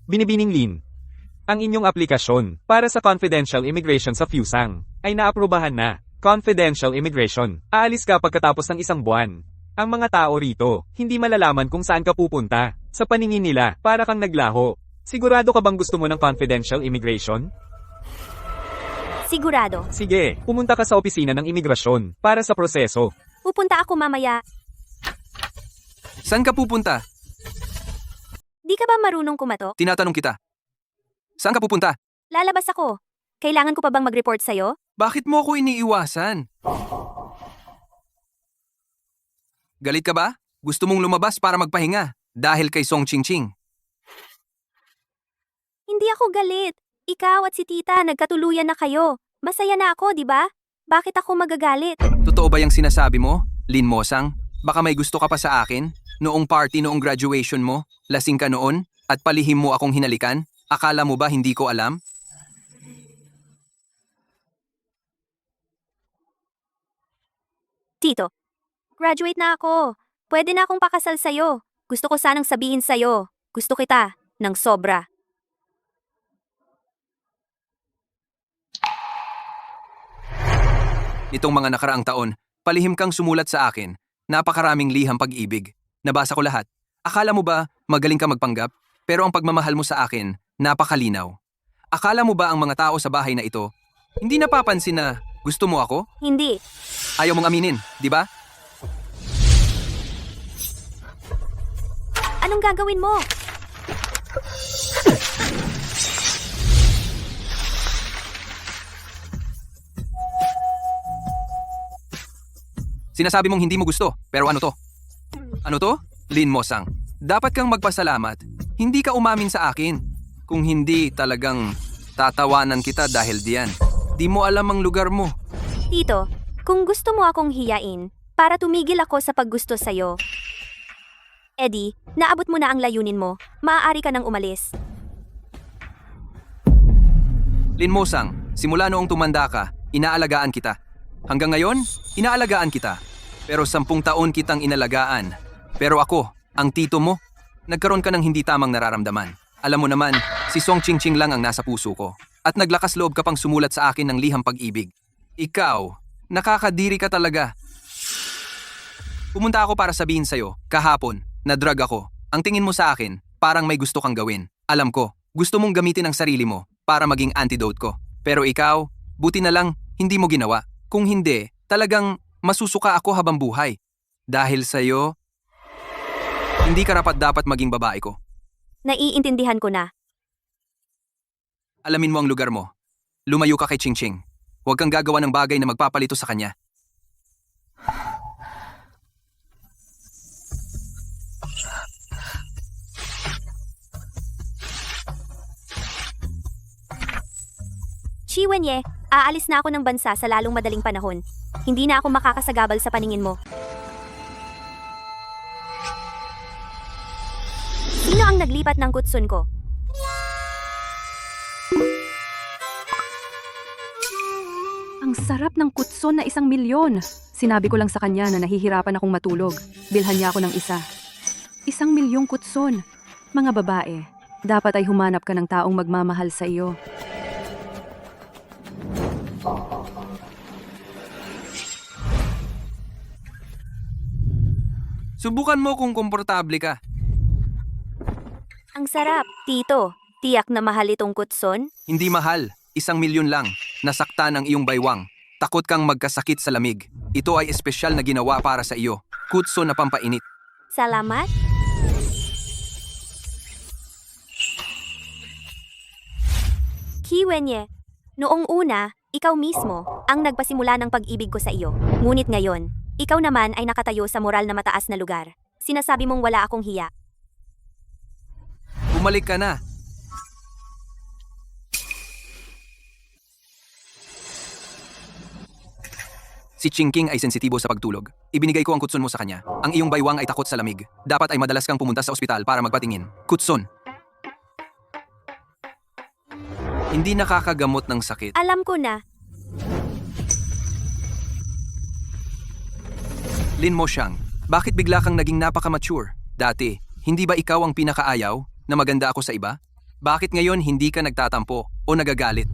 Binibining Lin, ang inyong aplikasyon para sa confidential immigration sa Fusang ay naaprubahan na. Confidential immigration. Aalis ka pagkatapos ng isang buwan. Ang mga tao rito, hindi malalaman kung saan ka pupunta. Sa paningin nila, para kang naglaho. Sigurado ka bang gusto mo ng confidential immigration? Sigurado. Sige, pumunta ka sa opisina ng imigrasyon para sa proseso. Pupunta ako mamaya. Saan ka pupunta? Di ka ba marunong kumatok? Tinatanong kita. Saan ka pupunta? Lalabas ako. Kailangan ko pa bang mag-report sa'yo? Bakit mo ako iniiwasan? Galit ka ba? Gusto mong lumabas para magpahinga dahil kay Song Chingching. Hindi ako galit. Ikaw at si tita nagkatuluyan na kayo. Masaya na ako, di ba? Bakit ako magagalit? Totoo ba yung sinasabi mo, Lin Mosang? Baka may gusto ka pa sa akin? Noong party noong graduation mo, lasing ka noon, at palihim mo akong hinalikan? Akala mo ba hindi ko alam? Tito, graduate na ako. Pwede na akong pakasal sa'yo. Gusto ko sanang sabihin sa'yo. Gusto kita ng sobra. Nitong mga nakaraang taon, palihim kang sumulat sa akin. Napakaraming liham pag-ibig. Nabasa ko lahat. Akala mo ba magaling ka magpanggap? Pero ang pagmamahal mo sa akin, napakalinaw. Akala mo ba ang mga tao sa bahay na ito, hindi napapansin na gusto mo ako? Hindi. Ayaw mong aminin, di ba? Anong gagawin mo? Sinasabi mong hindi mo gusto, pero ano to? Ano to? Lin Mosang, dapat kang magpasalamat. Hindi ka umamin sa akin. Kung hindi, talagang tatawanan kita dahil diyan. Di mo alam ang lugar mo. Tito, kung gusto mo akong hiyain, para tumigil ako sa paggusto sa'yo. Eddie, naabot mo na ang layunin mo. Maaari ka nang umalis. Lin Mosang, simula noong tumanda ka, inaalagaan kita. Hanggang ngayon, inaalagaan kita. Pero 10 taon kitang inalagaan. Pero ako, ang tito mo, nagkaroon ka ng hindi tamang nararamdaman. Alam mo naman, si Song Chingching lang ang nasa puso ko. At naglakas loob ka pang sumulat sa akin ng liham pag-ibig. Ikaw, nakakadiri ka talaga. Pumunta ako para sabihin sa'yo, kahapon, na-drug ako. Ang tingin mo sa akin, parang may gusto kang gawin. Alam ko, gusto mong gamitin ang sarili mo para maging antidote ko. Pero ikaw, buti na lang, hindi mo ginawa. Kung hindi, talagang masusuka ako habang buhay. Dahil sa'yo, hindi karapat-dapat maging babae ko. Naiintindihan ko na. Alamin mo ang lugar mo. Lumayo ka kay Chingching. Huwag kang gagawa ng bagay na magpapalito sa kanya. Chi Wenye, aalis na ako ng bansa sa lalong madaling panahon. Hindi na ako makakasagabal sa paningin mo. Sino ang naglipat ng kutsun ko? Ang sarap ng kutson na 1,000,000. Sinabi ko lang sa kanya na nahihirapan akong matulog. Bilhan niya ako ng isa. 1,000,000 kutson. Mga babae, dapat ay humanap ka ng taong magmamahal sa iyo. Subukan mo kung komportable ka. Ang sarap, Tito. Tiyak na mahal itong kutson? Hindi mahal. 1,000,000 lang. Nasaktan ang iyong baywang. Takot kang magkasakit sa lamig. Ito ay espesyal na ginawa para sa iyo. Kutso na pampainit. Salamat. Ki Wenye, noong una, ikaw mismo ang nagpasimula ng pag-ibig ko sa iyo. Ngunit ngayon, ikaw naman ay nakatayo sa moral na mataas na lugar. Sinasabi mong wala akong hiya. Bumalik ka na. Si Chingking ay sensitibo sa pagtulog. Ibinigay ko ang kutson mo sa kanya. Ang iyong baywang ay takot sa lamig. Dapat ay madalas kang pumunta sa ospital para magpatingin. Kutson. Hindi nakakagamot ng sakit. Alam ko na. Lin Mosang, bakit bigla kang naging napaka-mature? Dati, hindi ba ikaw ang pinakaayaw na maganda ako sa iba? Bakit ngayon hindi ka nagtatampo o nagagalit?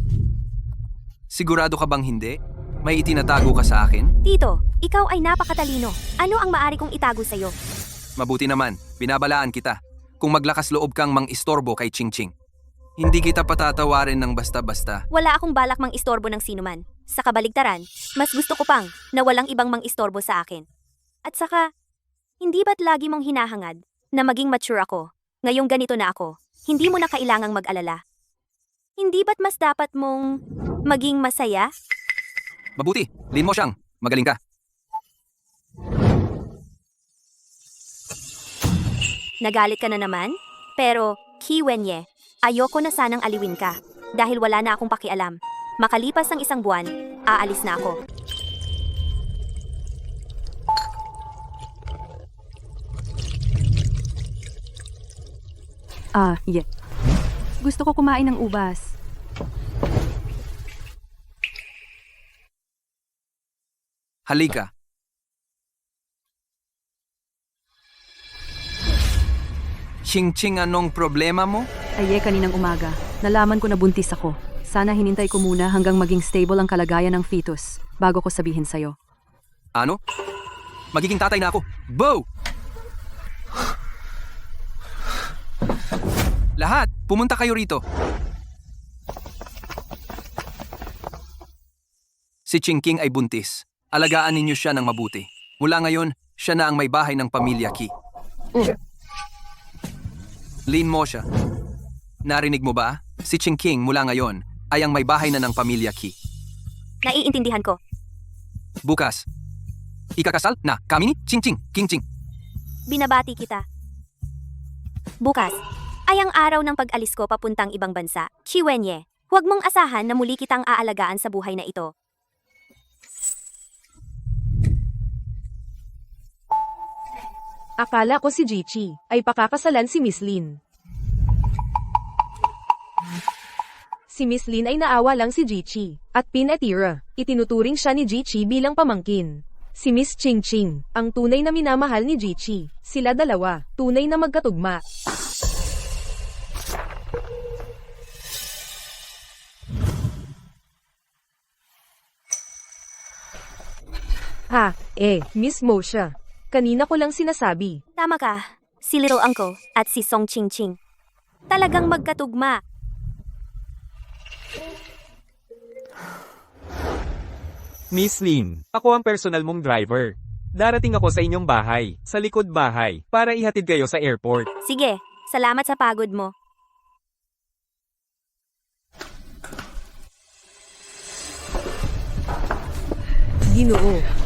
Sigurado ka bang hindi? May itinatago ka sa akin? Tito, ikaw ay napakatalino. Ano ang maari kong itago sa'yo? Mabuti naman, binabalaan kita. Kung maglakas loob kang mang-istorbo kay Ching Ching. Hindi kita patatawarin ng basta-basta. Wala akong balak mang istorbo ng sinuman. Sa kabaligtaran, mas gusto ko pang na walang ibang mang istorbo sa akin. At saka, hindi ba't lagi mong hinahangad na maging mature ako? Ngayong ganito na ako, hindi mo na kailangang mag-alala. Hindi ba't mas dapat mong maging masaya? Mabuti, lin mo siyang. Magaling ka. Nagalit ka na naman? Pero, Ki Wenye, ayoko na sanang aliwin ka. Dahil wala na akong pakialam. Makalipas ang isang buwan, aalis na ako. Yeah. Gusto ko kumain ng ubas. Halika. Ching Ching, anong problema mo? Aye, kaninang umaga. Nalaman ko na buntis ako. Sana hinintay ko muna hanggang maging stable ang kalagayan ng fetus bago ko sabihin sa'yo. Ano? Magiging tatay na ako. Bo! Lahat, pumunta kayo rito. Si Ching King ay buntis. Alagaan ninyo siya ng mabuti. Mula ngayon, siya na ang may bahay ng pamilya Ki. Lin mo siya. Narinig mo ba? Si Ching King mula ngayon ay ang may bahay na ng pamilya Ki. Naiintindihan ko. Bukas, ikakasal na kami ni Ching Ching, King Ching. Binabati kita. Bukas, ay ang araw ng pag-alis ko papuntang ibang bansa. Chi Wenye, huwag mong asahan na muli kitang aalagaan sa buhay na ito. Akala ko si Jichi ay pakakasalan si Miss Lin. Si Miss Lin ay naawa lang si Jichi at pinatira. Itinuturing siya ni Jichi bilang pamangkin. Si Miss Ching Ching, ang tunay na minamahal ni Jichi. Sila dalawa, tunay na magkatugma. Miss Mo siya. Kanina ko lang sinasabi. Tama ka, si Little Uncle at si Song Ching Ching. Talagang magkatugma. Miss Lin, ako ang personal mong driver. Darating ako sa inyong bahay, sa likod bahay, para ihatid kayo sa airport. Sige, salamat sa pagod mo. Ginoo.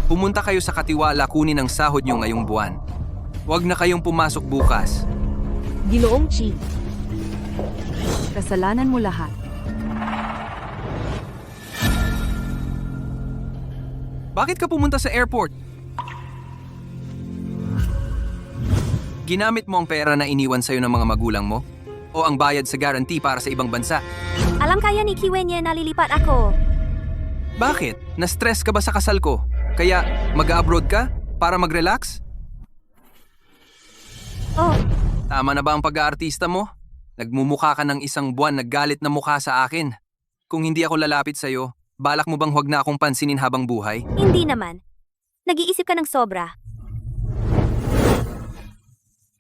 Pumunta kayo sa Katiwala kunin ang sahod nyo ngayong buwan. Huwag na kayong pumasok bukas. Ginoong Chi. Kasalanan mo lahat. Bakit ka pumunta sa airport? Ginamit mo ang pera na iniwan sa'yo ng mga magulang mo? O ang bayad sa guarantee para sa ibang bansa? Alam kaya ni Ki Wenye na lilipat ako. Bakit? Na-stress ka ba sa kasal ko? Kaya mag-abroad ka para mag-relax? Oh, Tama na ba ang pag-aartista mo? Nagmumukha ka ng isang buwan naggalit na mukha sa akin. Kung hindi ako lalapit sa'yo, balak mo bang huwag na akong pansinin habang buhay? hindi naman. Nag-iisip ka ng sobra.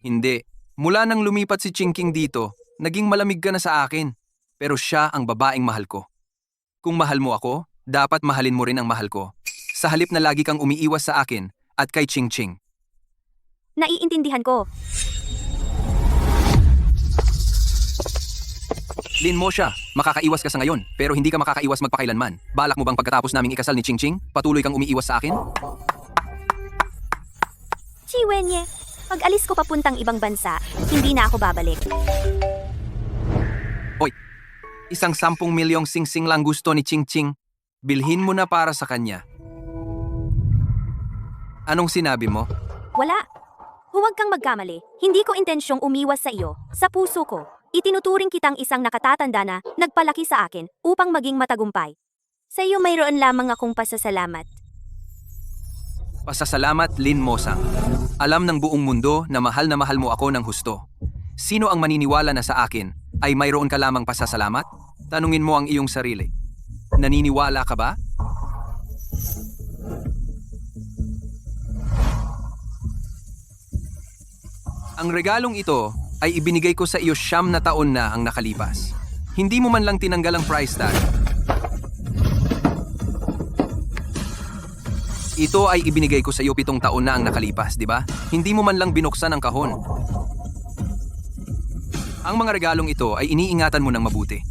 Hindi. Mula nang lumipat si Chingking dito, naging malamig ka na sa akin. Pero siya ang babaeng mahal ko. Kung mahal mo ako, dapat mahalin mo rin ang mahal ko. Sa halip na lagi kang umiiwas sa akin at kay Ching Ching. Naiintindihan ko. Lin mo siya, makakaiwas ka sa ngayon, pero hindi ka makakaiwas magpakailanman. Balak mo bang pagkatapos naming ikasal ni Ching Ching, patuloy kang umiiwas sa akin? Chi Wenye, pag alis ko papuntang ibang bansa, hindi na ako babalik. Hoy, isang 10 milyong sing-sing lang gusto ni Ching Ching. Bilhin mo na para sa kanya. Anong sinabi mo? Wala. Huwag kang magkamali. Hindi ko intensyong umiwas sa iyo. Sa puso ko, itinuturing kitang isang nakatatanda na nagpalaki sa akin upang maging matagumpay. Sa iyo mayroon lamang akong pasasalamat. Pasasalamat, Lin Mosang. Alam ng buong mundo na mahal mo ako ng husto. Sino ang maniniwala na sa akin ay mayroon ka lamang pasasalamat? Tanungin mo ang iyong sarili. Naniniwala ka ba? Ang regalong ito ay ibinigay ko sa iyo 9 na taon na ang nakalipas. Hindi mo man lang tinanggal ang price tag. Ito ay ibinigay ko sa iyo 7 taon na ang nakalipas, di ba? Hindi mo man lang binuksan ang kahon. Ang mga regalong ito ay iniingatan mo ng mabuti.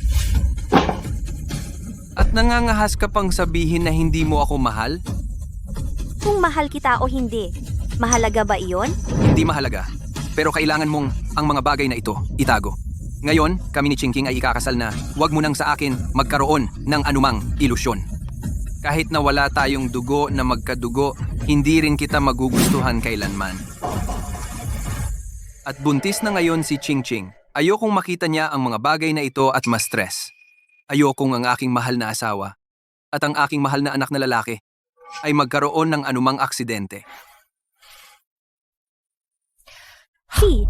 At nangangahas ka pang sabihin na hindi mo ako mahal? Kung mahal kita o hindi, mahalaga ba iyon? Hindi mahalaga. Pero kailangan mong ang mga bagay na ito itago. Ngayon, kami ni Chingking ay ikakasal na huwag mo nang sa akin magkaroon ng anumang ilusyon. Kahit na wala tayong dugo na magkadugo, hindi rin kita magugustuhan kailanman. At buntis na ngayon si Chingching. Ayokong makita niya ang mga bagay na ito at ma-stress. Ayokong ang aking mahal na asawa at ang aking mahal na anak na lalaki ay magkaroon ng anumang aksidente. Chi,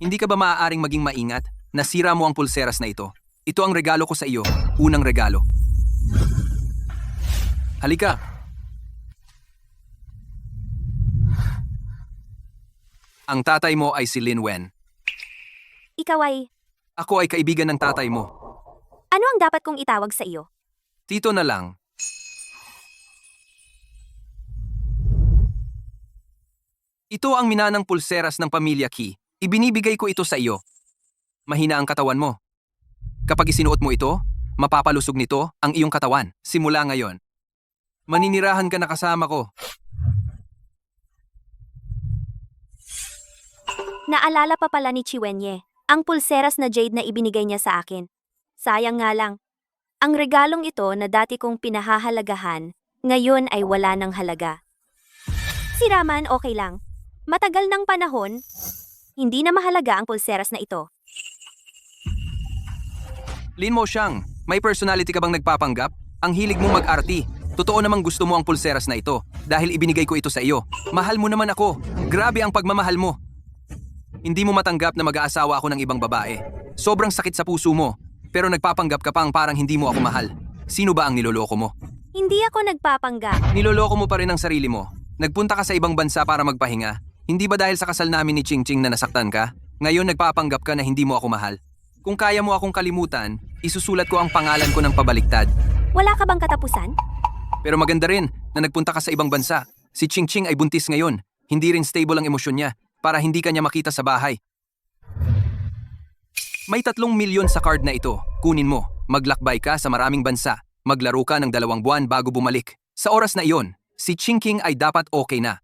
Hindi ka ba maaaring maging maingat? Nasira mo ang pulseras na ito. Ito ang regalo ko sa iyo. Unang regalo. Halika. Ang tatay mo ay si Lin Wen. ikaw ay... Ako ay kaibigan ng tatay mo. Ano ang dapat kong itawag sa iyo? Tito na lang. Ito ang minanang pulseras ng pamilya Qi. Ibinibigay ko ito sa iyo. Mahina ang katawan mo. Kapag isinuot mo ito, mapapalusog nito ang iyong katawan. Simula ngayon. Maninirahan ka na kasama ko. Naalala pa pala ni Chiwenye, ang pulseras na jade na ibinigay niya sa akin. Sayang nga lang. Ang regalong ito na dati kong pinahahalagahan, ngayon ay wala ng halaga. Si Raman okay lang. Matagal ng panahon, hindi na mahalaga ang pulseras na ito. Lin Mo Xiang, may personality ka bang nagpapanggap? Ang hilig mong mag-arty. Totoo namang gusto mo ang pulseras na ito dahil ibinigay ko ito sa iyo. Mahal mo naman ako. Grabe ang pagmamahal mo. Hindi mo matanggap na mag-aasawa ako ng ibang babae. Sobrang sakit sa puso mo. Pero nagpapanggap ka pang parang hindi mo ako mahal. Sino ba ang niloloko mo? Hindi ako nagpapanggap. Niloloko mo pa rin ang sarili mo. Nagpunta ka sa ibang bansa para magpahinga. Hindi ba dahil sa kasal namin ni Ching Ching na nasaktan ka? Ngayon nagpapanggap ka na hindi mo ako mahal. Kung kaya mo akong kalimutan, isusulat ko ang pangalan ko ng pabaliktad. Wala ka bang katapusan? Pero maganda rin na nagpunta ka sa ibang bansa. Si Ching Ching ay buntis ngayon. Hindi rin stable ang emosyon niya para hindi ka niya makita sa bahay. May 3 milyon sa card na ito. Kunin mo. Maglakbay ka sa maraming bansa. Maglaro ka ng 2 buwan bago bumalik. Sa oras na iyon, si Ching King ay dapat okay na.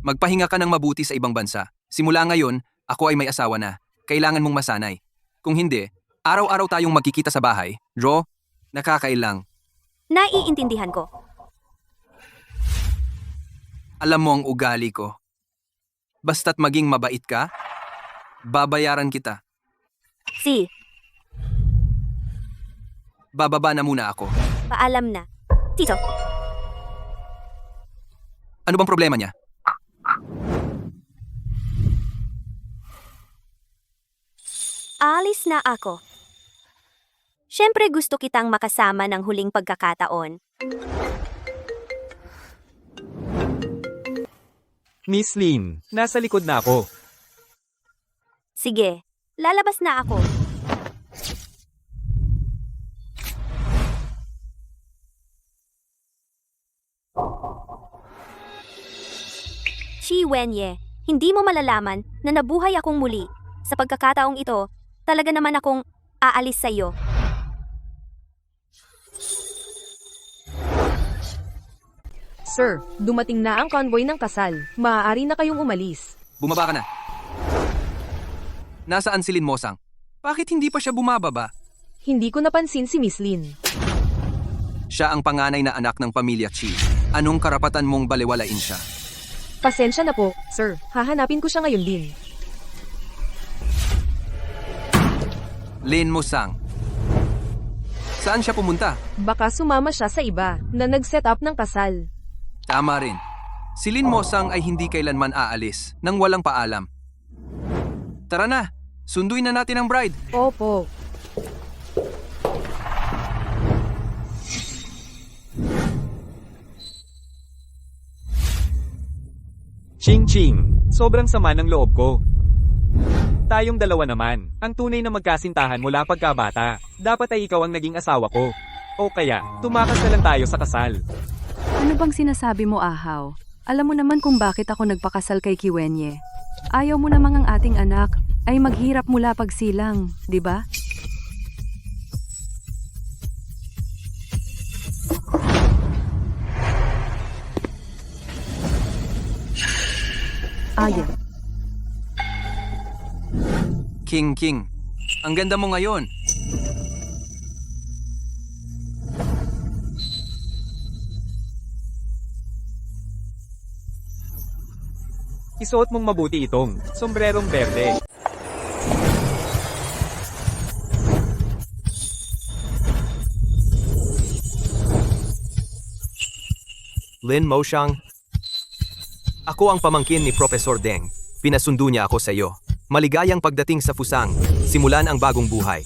Magpahinga ka ng mabuti sa ibang bansa. Simula ngayon, ako ay may asawa na. Kailangan mong masanay. Kung hindi, araw-araw tayong magkikita sa bahay. Draw, nakakailang. Naiintindihan ko. Alam mo ang ugali ko. Basta't maging mabait ka, babayaran kita. Si, Bababa na muna ako. paalam na. Tito, Ano bang problema niya? alis na ako. Siyempre gusto kitang makasama ng huling pagkakataon. Miss Lin, nasa likod na ako. Sige, lalabas na ako. Chi Wenye, hindi mo malalaman na nabuhay akong muli. Sa pagkakataong ito, talaga naman akong aalis sa iyo. Sir, dumating na ang convoy ng kasal. Maaari na kayong umalis. Bumaba ka na. Nasaan si Lin Mosang? Bakit hindi pa siya bumababa? Hindi ko napansin si Miss Lin. Siya ang panganay na anak ng pamilya Chi. Anong karapatan mong baliwalain siya? Pasensya na po, sir. Hahanapin ko siya ngayon din. Lin Mosang. Saan siya pumunta? Baka sumama siya sa iba na nag-set up ng kasal. Tama rin. Si Lin Mosang ay hindi kailanman aalis nang walang paalam. Tara na, sunduin na natin ang bride. Opo. Ching-ching, sobrang sama ng loob ko. Tayong dalawa naman, ang tunay na magkasintahan mula pagkabata. Dapat ay ikaw ang naging asawa ko. O kaya, tumakas na lang tayo sa kasal. Ano bang sinasabi mo, Ahaw? Alam mo naman kung bakit ako nagpakasal kay Kiwenye. Ayaw mo namang ang ating anak ay maghirap mula pagsilang, di ba? Ayaw. King. Ang ganda mo ngayon. Isuot mong mabuti itong sombrerong berde. Lin Mosang. Ako ang pamangkin ni Professor Deng. Pinasundo niya ako sa iyo. Maligayang pagdating sa Fusang. Simulan ang bagong buhay.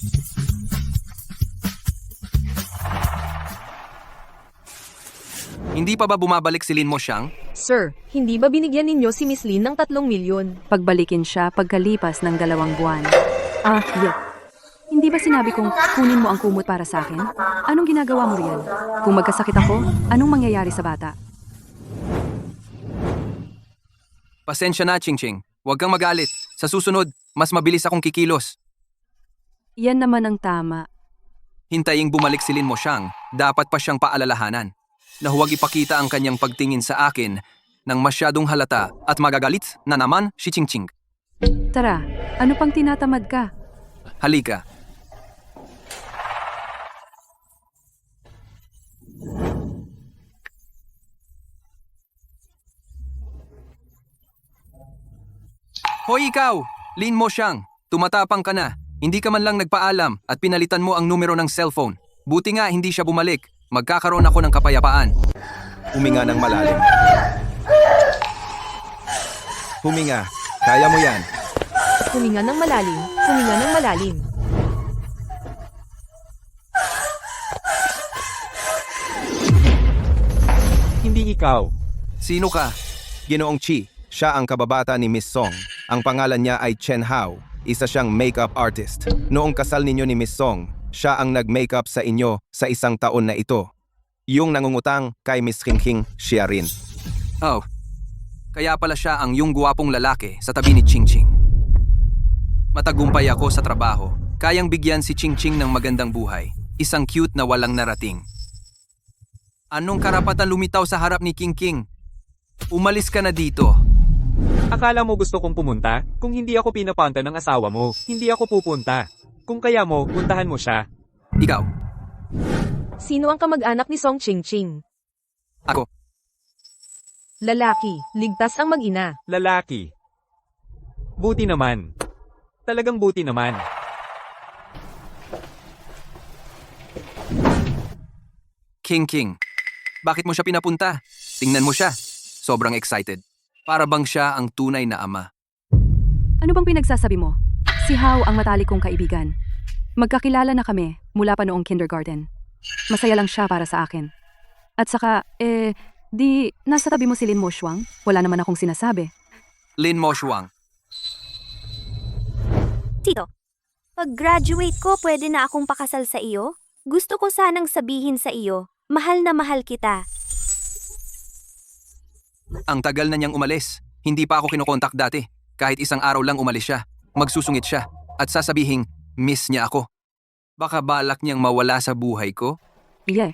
Hindi pa ba bumabalik si Lin Mosang? Sir, hindi ba binigyan ninyo si Miss Lin ng 3 milyon? Pagbalikin siya pagkalipas ng 2 buwan. Yeah. Hindi ba sinabi kong kunin mo ang kumot para sa akin? Anong ginagawa mo riyan? Kung magkasakit ako, anong mangyayari sa bata? Pasensya na, Ching. Huwag kang magalit. Sa susunod, mas mabilis akong kikilos. Yan naman ang tama. Hintaying bumalik si Lin Mosang, dapat pa siyang paalalahanan na huwag ipakita ang kanyang pagtingin sa akin ng masyadong halata at magagalit na naman si Ching. Tara, ano pang tinatamad ka? Halika. Hoy ikaw! Lin Mosang, tumatapang ka na. Hindi ka man lang nagpaalam at pinalitan mo ang numero ng cellphone. Buti nga hindi siya bumalik. Magkakaroon ako ng kapayapaan. Huminga ng malalim. Huminga. Kaya mo yan. Huminga ng malalim, huminga ng malalim. Hindi ikaw. Sino ka? Ginoong Chi, siya ang kababata ni Miss Song. Ang pangalan niya ay Chen Hao. Isa siyang makeup artist. Noong kasal ninyo ni Miss Song, siya ang nag-makeup sa inyo sa 1 taon na ito. Yung nangungutang kay Miss King, siya rin. Oh, kaya pala siya ang yung guwapong lalaki sa tabi ni Ching. Matagumpay ako sa trabaho. Kayang bigyan si Ching ng magandang buhay. Isang cute na walang narating. Anong karapatan lumitaw sa harap ni King? Umalis ka na dito. Akala mo gusto kong pumunta? Kung hindi ako pinapunta ng asawa mo, hindi ako pupunta. Kung kaya mo, puntahan mo siya. Ikaw. Sino ang kamag-anak ni Song Ching? Ako. Lalaki, ligtas ang mag-ina. Lalaki. Buti naman. Talagang buti naman. King. Bakit mo siya pinapunta? Tingnan mo siya. Sobrang excited. Para bang siya ang tunay na ama. Ano bang pinagsasabi mo? Si Hao ang matalik kong kaibigan. Magkakilala na kami mula pa noong kindergarten. Masaya lang siya para sa akin. At saka, nasa tabi mo si Lin Moshuang? Wala naman akong sinasabi. Lin Moshuang. Tito, pag-graduate ko pwede na akong pakasal sa iyo? Gusto ko sanang sabihin sa iyo, mahal na mahal kita. Ang tagal na niyang umalis. Hindi pa ako kinokontak dati. Kahit 1 araw lang umalis siya. Magsusungit siya. At sasabihing, miss niya ako. Baka balak niyang mawala sa buhay ko? Yeah.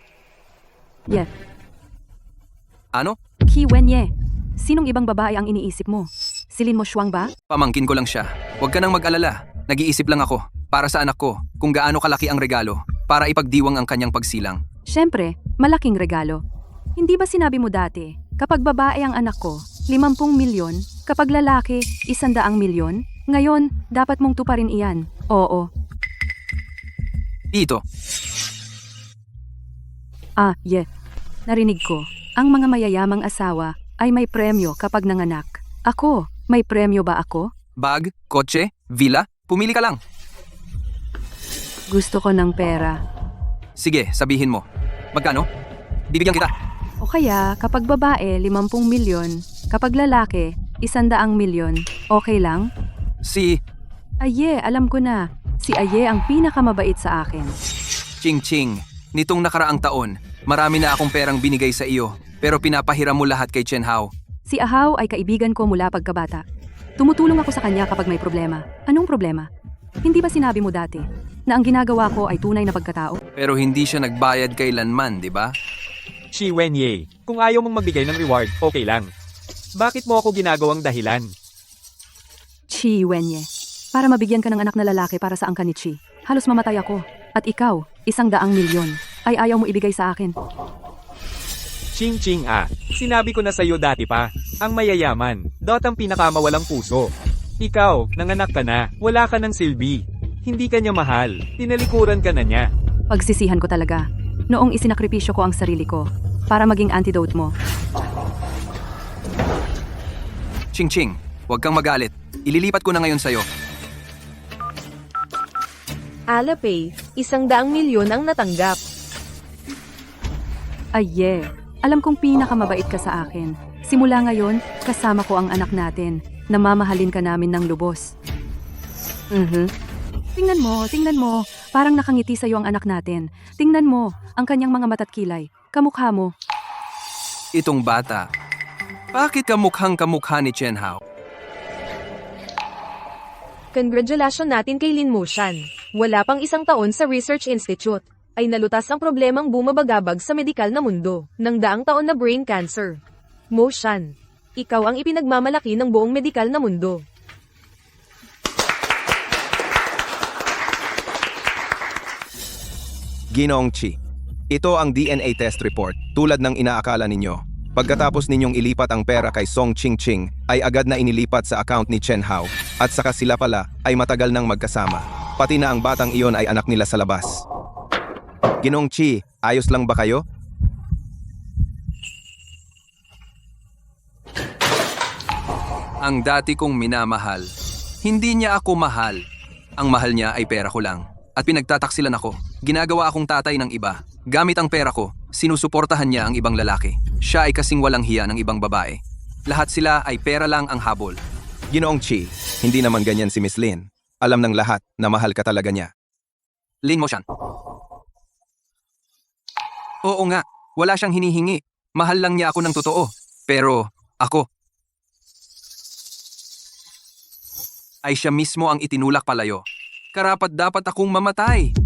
Ano? Ki Wenye, sinong ibang babae ang iniisip mo? Si Lin Moshuang ba? Pamangkin ko lang siya. Huwag ka nang mag-alala. Nag-iisip lang ako. Para sa anak ko. Kung gaano kalaki ang regalo. Para ipagdiwang ang kanyang pagsilang. Siyempre, malaking regalo. Hindi ba sinabi mo dati, kapag babae ang anak ko, 50 milyon, kapag lalaki, 100 milyon? Ngayon, dapat mong tuparin iyan. Oo. Ito, Narinig ko, ang mga mayayamang asawa ay may premyo kapag nanganak. Ako, may premyo ba ako? bag, kotse, villa, pumili ka lang. Gusto ko ng pera. Sige, sabihin mo. Magkano? Bibigyan kita. O kaya, kapag babae, 50 milyon. Kapag lalaki, 100 milyon. Okay lang? Si Aye, alam ko na. Si Aye ang pinakamabait sa akin. Ching Ching, nitong nakaraang taon, marami na akong perang binigay sa iyo, pero pinapahiram mo lahat kay Chen Hao. Si Ahaw ay kaibigan ko mula pagkabata. Tumutulong ako sa kanya kapag may problema. Anong problema? Hindi ba sinabi mo dati na ang ginagawa ko ay tunay na pagkatao? Pero hindi siya nagbayad kailanman, di ba? Shi Wenye, kung ayaw mong magbigay ng reward, okay lang. Bakit mo ako ginagawang dahilan? Chi Wenye. Para mabigyan ka ng anak na lalaki para sa angka ni Chi. Halos mamatay ako. At ikaw, 100 milyon, ay ayaw mo ibigay sa akin. Ching Ching sinabi ko na sa'yo dati pa, ang mayayaman, ang pinakamawalang puso. Ikaw, nanganak ka na, wala ka ng silbi. Hindi ka niya mahal, tinalikuran ka na niya. Pagsisihan ko talaga. Noong isinakripisyo ko ang sarili ko para maging antidote mo. Ching Ching, huwag kang magalit. Ililipat ko na ngayon sa'yo. Alapay, 100 milyon ang natanggap. Aye, alam kong pinakamabait ka sa akin. Simula ngayon, kasama ko ang anak natin. Namamahalin ka namin ng lubos. Tingnan mo. Parang nakangiti sa'yo ang anak natin. Tingnan mo, ang kanyang mga mata't kilay. Kamukha mo. Itong bata. Bakit kamukhang kamukha ni Chen Hao? Congratulations natin kay Lin Moshan. Wala pang 1 taon sa Research Institute, ay nalutas ang problemang bumabagabag sa medikal na mundo, ng daang taon na brain cancer. Moshan, ikaw ang ipinagmamalaki ng buong medikal na mundo. Ginoong Chi. Ito ang DNA test report, tulad ng inaakala ninyo. Pagkatapos ninyong ilipat ang pera kay Song Ching Ching, ay agad na inilipat sa account ni Chen Hao, at saka sila pala ay matagal nang magkasama. Pati na ang batang iyon ay anak nila sa labas. Ginoong Chi, ayos lang ba kayo? Ang dati kong minamahal. Hindi niya ako mahal. Ang mahal niya ay pera ko lang. At pinagtataksilan ako. Ginagawa akong tatay ng iba. Gamit ang pera ko, sinusuportahan niya ang ibang lalaki. Siya ay kasing walang hiya ng ibang babae. Lahat sila ay pera lang ang habol. Ginoong Chi, hindi naman ganyan si Miss Lin. Alam ng lahat na mahal ka talaga niya. Lin Moshan. Oo nga, wala siyang hinihingi. Mahal lang niya ako ng totoo. Pero, ako, ay siya mismo ang itinulak palayo. Karapat dapat akong mamatay.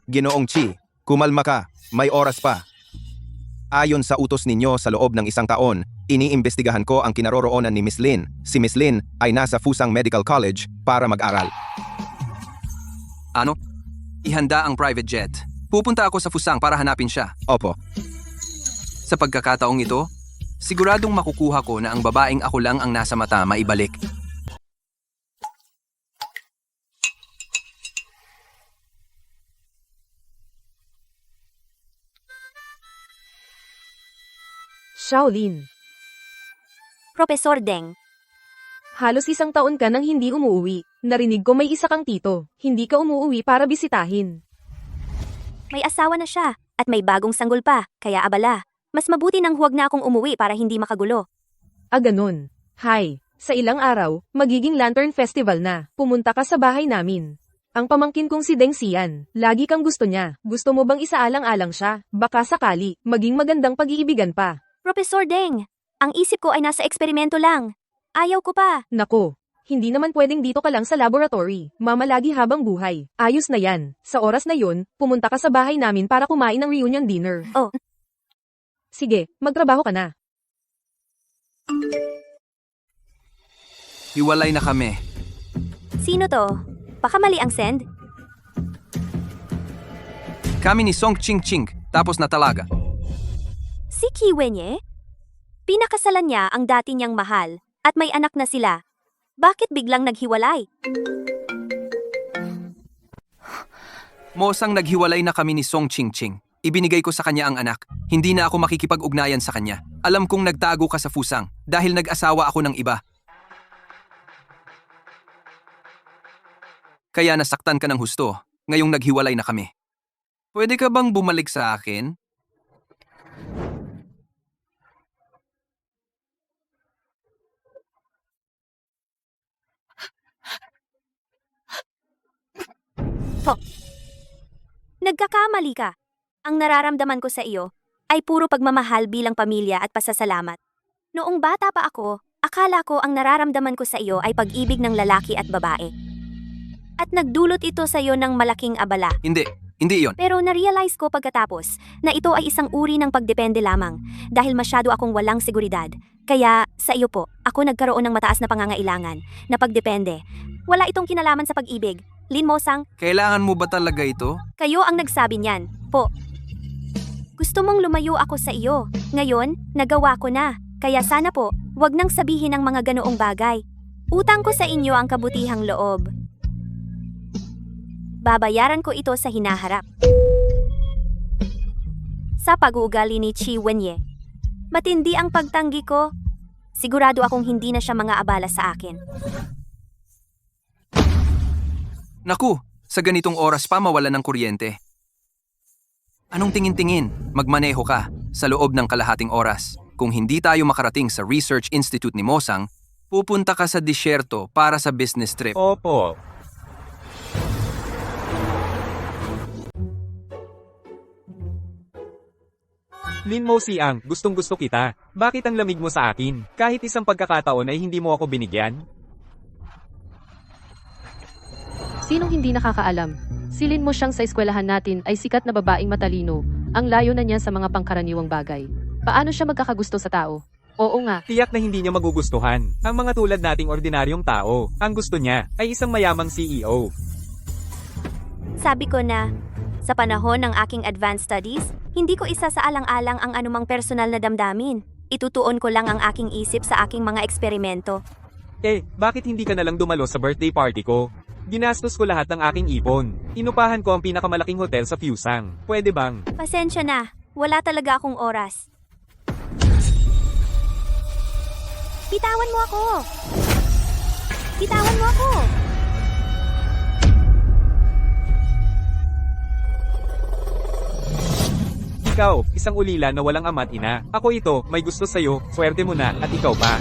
Ginoong Chi, kumalma ka, may oras pa. Ayon sa utos ninyo sa loob ng 1 taon, iniimbestigahan ko ang kinaroroonan ni Miss Lin. Si Miss Lin ay nasa Fusang Medical College para mag-aral. Ano? Ihanda ang private jet. Pupunta ako sa Fusang para hanapin siya. Opo. Sa pagkakataong ito, siguradong makukuha ko na ang babaeng ako lang ang nasa mata maibalik. Shaolin, Profesor Deng, halos 1 taon ka nang hindi umuwi. Narinig ko may isa kang tito. Hindi ka umuwi para bisitahin. may asawa na siya, at may bagong sanggol pa, kaya abala. Mas mabuti nang huwag na akong umuwi para hindi makagulo. Ganun. Hi, sa ilang araw, magiging Lantern Festival na. Pumunta ka sa bahay namin. Ang pamangkin kong si Deng Xian, lagi kang gusto niya. Gusto mo bang isaalang-alang siya? Baka sakali, maging magandang pag-iibigan pa. Profesor Deng, ang isip ko ay nasa eksperimento lang. Ayaw ko pa. Nako, hindi naman pwedeng dito ka lang sa laboratory. Mamalagi habang buhay. Ayos na yan. Sa oras na yun, pumunta ka sa bahay namin para kumain ng reunion dinner. Oh. Sige, magtrabaho ka na. Hiwalay na kami. Sino to? Baka mali ang send? Kami ni Song Ching Ching, tapos na talaga. Si Qi Wenye? Pinakasalan niya ang dati niyang mahal, at may anak na sila. Bakit biglang naghiwalay? Mosang naghiwalay na kami ni Song Ching-ching. Ibinigay ko sa kanya ang anak. Hindi na ako makikipag-ugnayan sa kanya. Alam kong nagtago ka sa Fusang dahil nag-asawa ako ng iba. Kaya nasaktan ka ng husto. Ngayong naghiwalay na kami. Pwede ka bang bumalik sa akin? Nagkakamali ka. Ang nararamdaman ko sa iyo ay puro pagmamahal bilang pamilya at pasasalamat. Noong bata pa ako, akala ko ang nararamdaman ko sa iyo ay pag-ibig ng lalaki at babae. At nagdulot ito sa iyo ng malaking abala. Hindi iyon. Pero na-realize ko pagkatapos na ito ay isang uri ng pagdepende lamang dahil masyado akong walang seguridad. Kaya sa iyo po, ako nagkaroon ng mataas na pangangailangan na pagdepende. Wala itong kinalaman sa pag-ibig. Lin Mosang, Kailangan mo ba talaga ito? kayo ang nagsabi niyan, po. Gusto mong lumayo ako sa iyo. Ngayon, nagawa ko na. Kaya sana po, wag nang sabihin ang mga ganoong bagay. Utang ko sa inyo ang kabutihang loob. Babayaran ko ito sa hinaharap. Sa pag-uugali ni Chi Wenye. Matindi ang pagtanggi ko. Sigurado akong hindi na siya mga abala sa akin. Naku, sa ganitong oras pa mawala ng kuryente. Anong tingin-tingin? Magmaneho ka sa loob ng kalahating oras. Kung hindi tayo makarating sa Research Institute ni Mosang, pupunta ka sa disyerto para sa business trip. Opo. Lin Mo Siang, gustong-gusto kita. Bakit ang lamig mo sa akin? Kahit isang pagkakataon ay hindi mo ako binigyan? Sinong hindi nakakaalam? Silin mo siyang sa eskwelahan natin ay sikat na babaeng matalino. Ang layo na niya sa mga pangkaraniwang bagay. Paano siya magkakagusto sa tao? Oo nga. Tiyak na hindi niya magugustuhan. Ang mga tulad nating ordinaryong tao, ang gusto niya ay isang mayamang CEO. Sabi ko na, sa panahon ng aking advanced studies, hindi ko isa sa alang-alang ang anumang personal na damdamin. Itutuon ko lang ang aking isip sa aking mga eksperimento. Bakit hindi ka nalang dumalo sa birthday party ko? Ginastos ko lahat ng aking ipon. Inupahan ko ang pinakamalaking hotel sa Fusang. Pwede bang? Pasensya na, wala talaga akong oras. Bitawan mo ako! Bitawan mo ako! Ikaw, isang ulila na walang ama at ina. Ako ito, may gusto sa'yo, swerte mo na, at ikaw pa.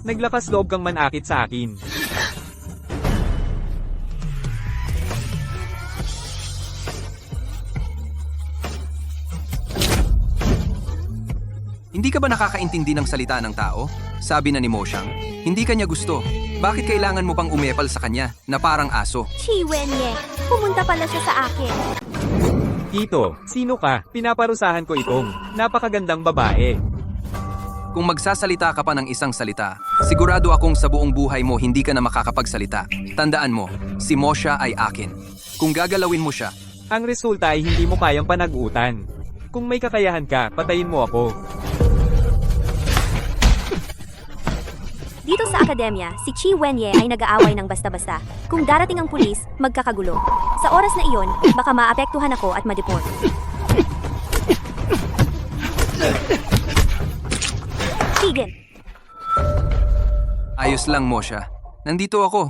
Naglakas loob kang manakit sa akin. Hindi ka ba nakakaintindi ng salita ng tao? Sabi na ni Mosang, hindi kanya gusto. Bakit kailangan mo pang umepal sa kanya na parang aso? Chi Wenye, pumunta pala siya sa akin. Tito, sino ka? Pinaparusahan ko itong napakagandang babae. Kung magsasalita ka pa ng isang salita, sigurado akong sa buong buhay mo hindi ka na makakapagsalita. Tandaan mo, si Mosha ay akin. Kung gagalawin mo siya, Ang resulta ay hindi mo kayang panagutan. Kung may kakayahan ka, patayin mo ako. Dito sa akademya, si Chi Wenye ay nag-aaway ng basta-basta. Kung darating ang pulis, magkakagulo. Sa oras na iyon, baka maapektuhan ako at ma-deport. Tigil! ayos lang Mosha. Nandito ako.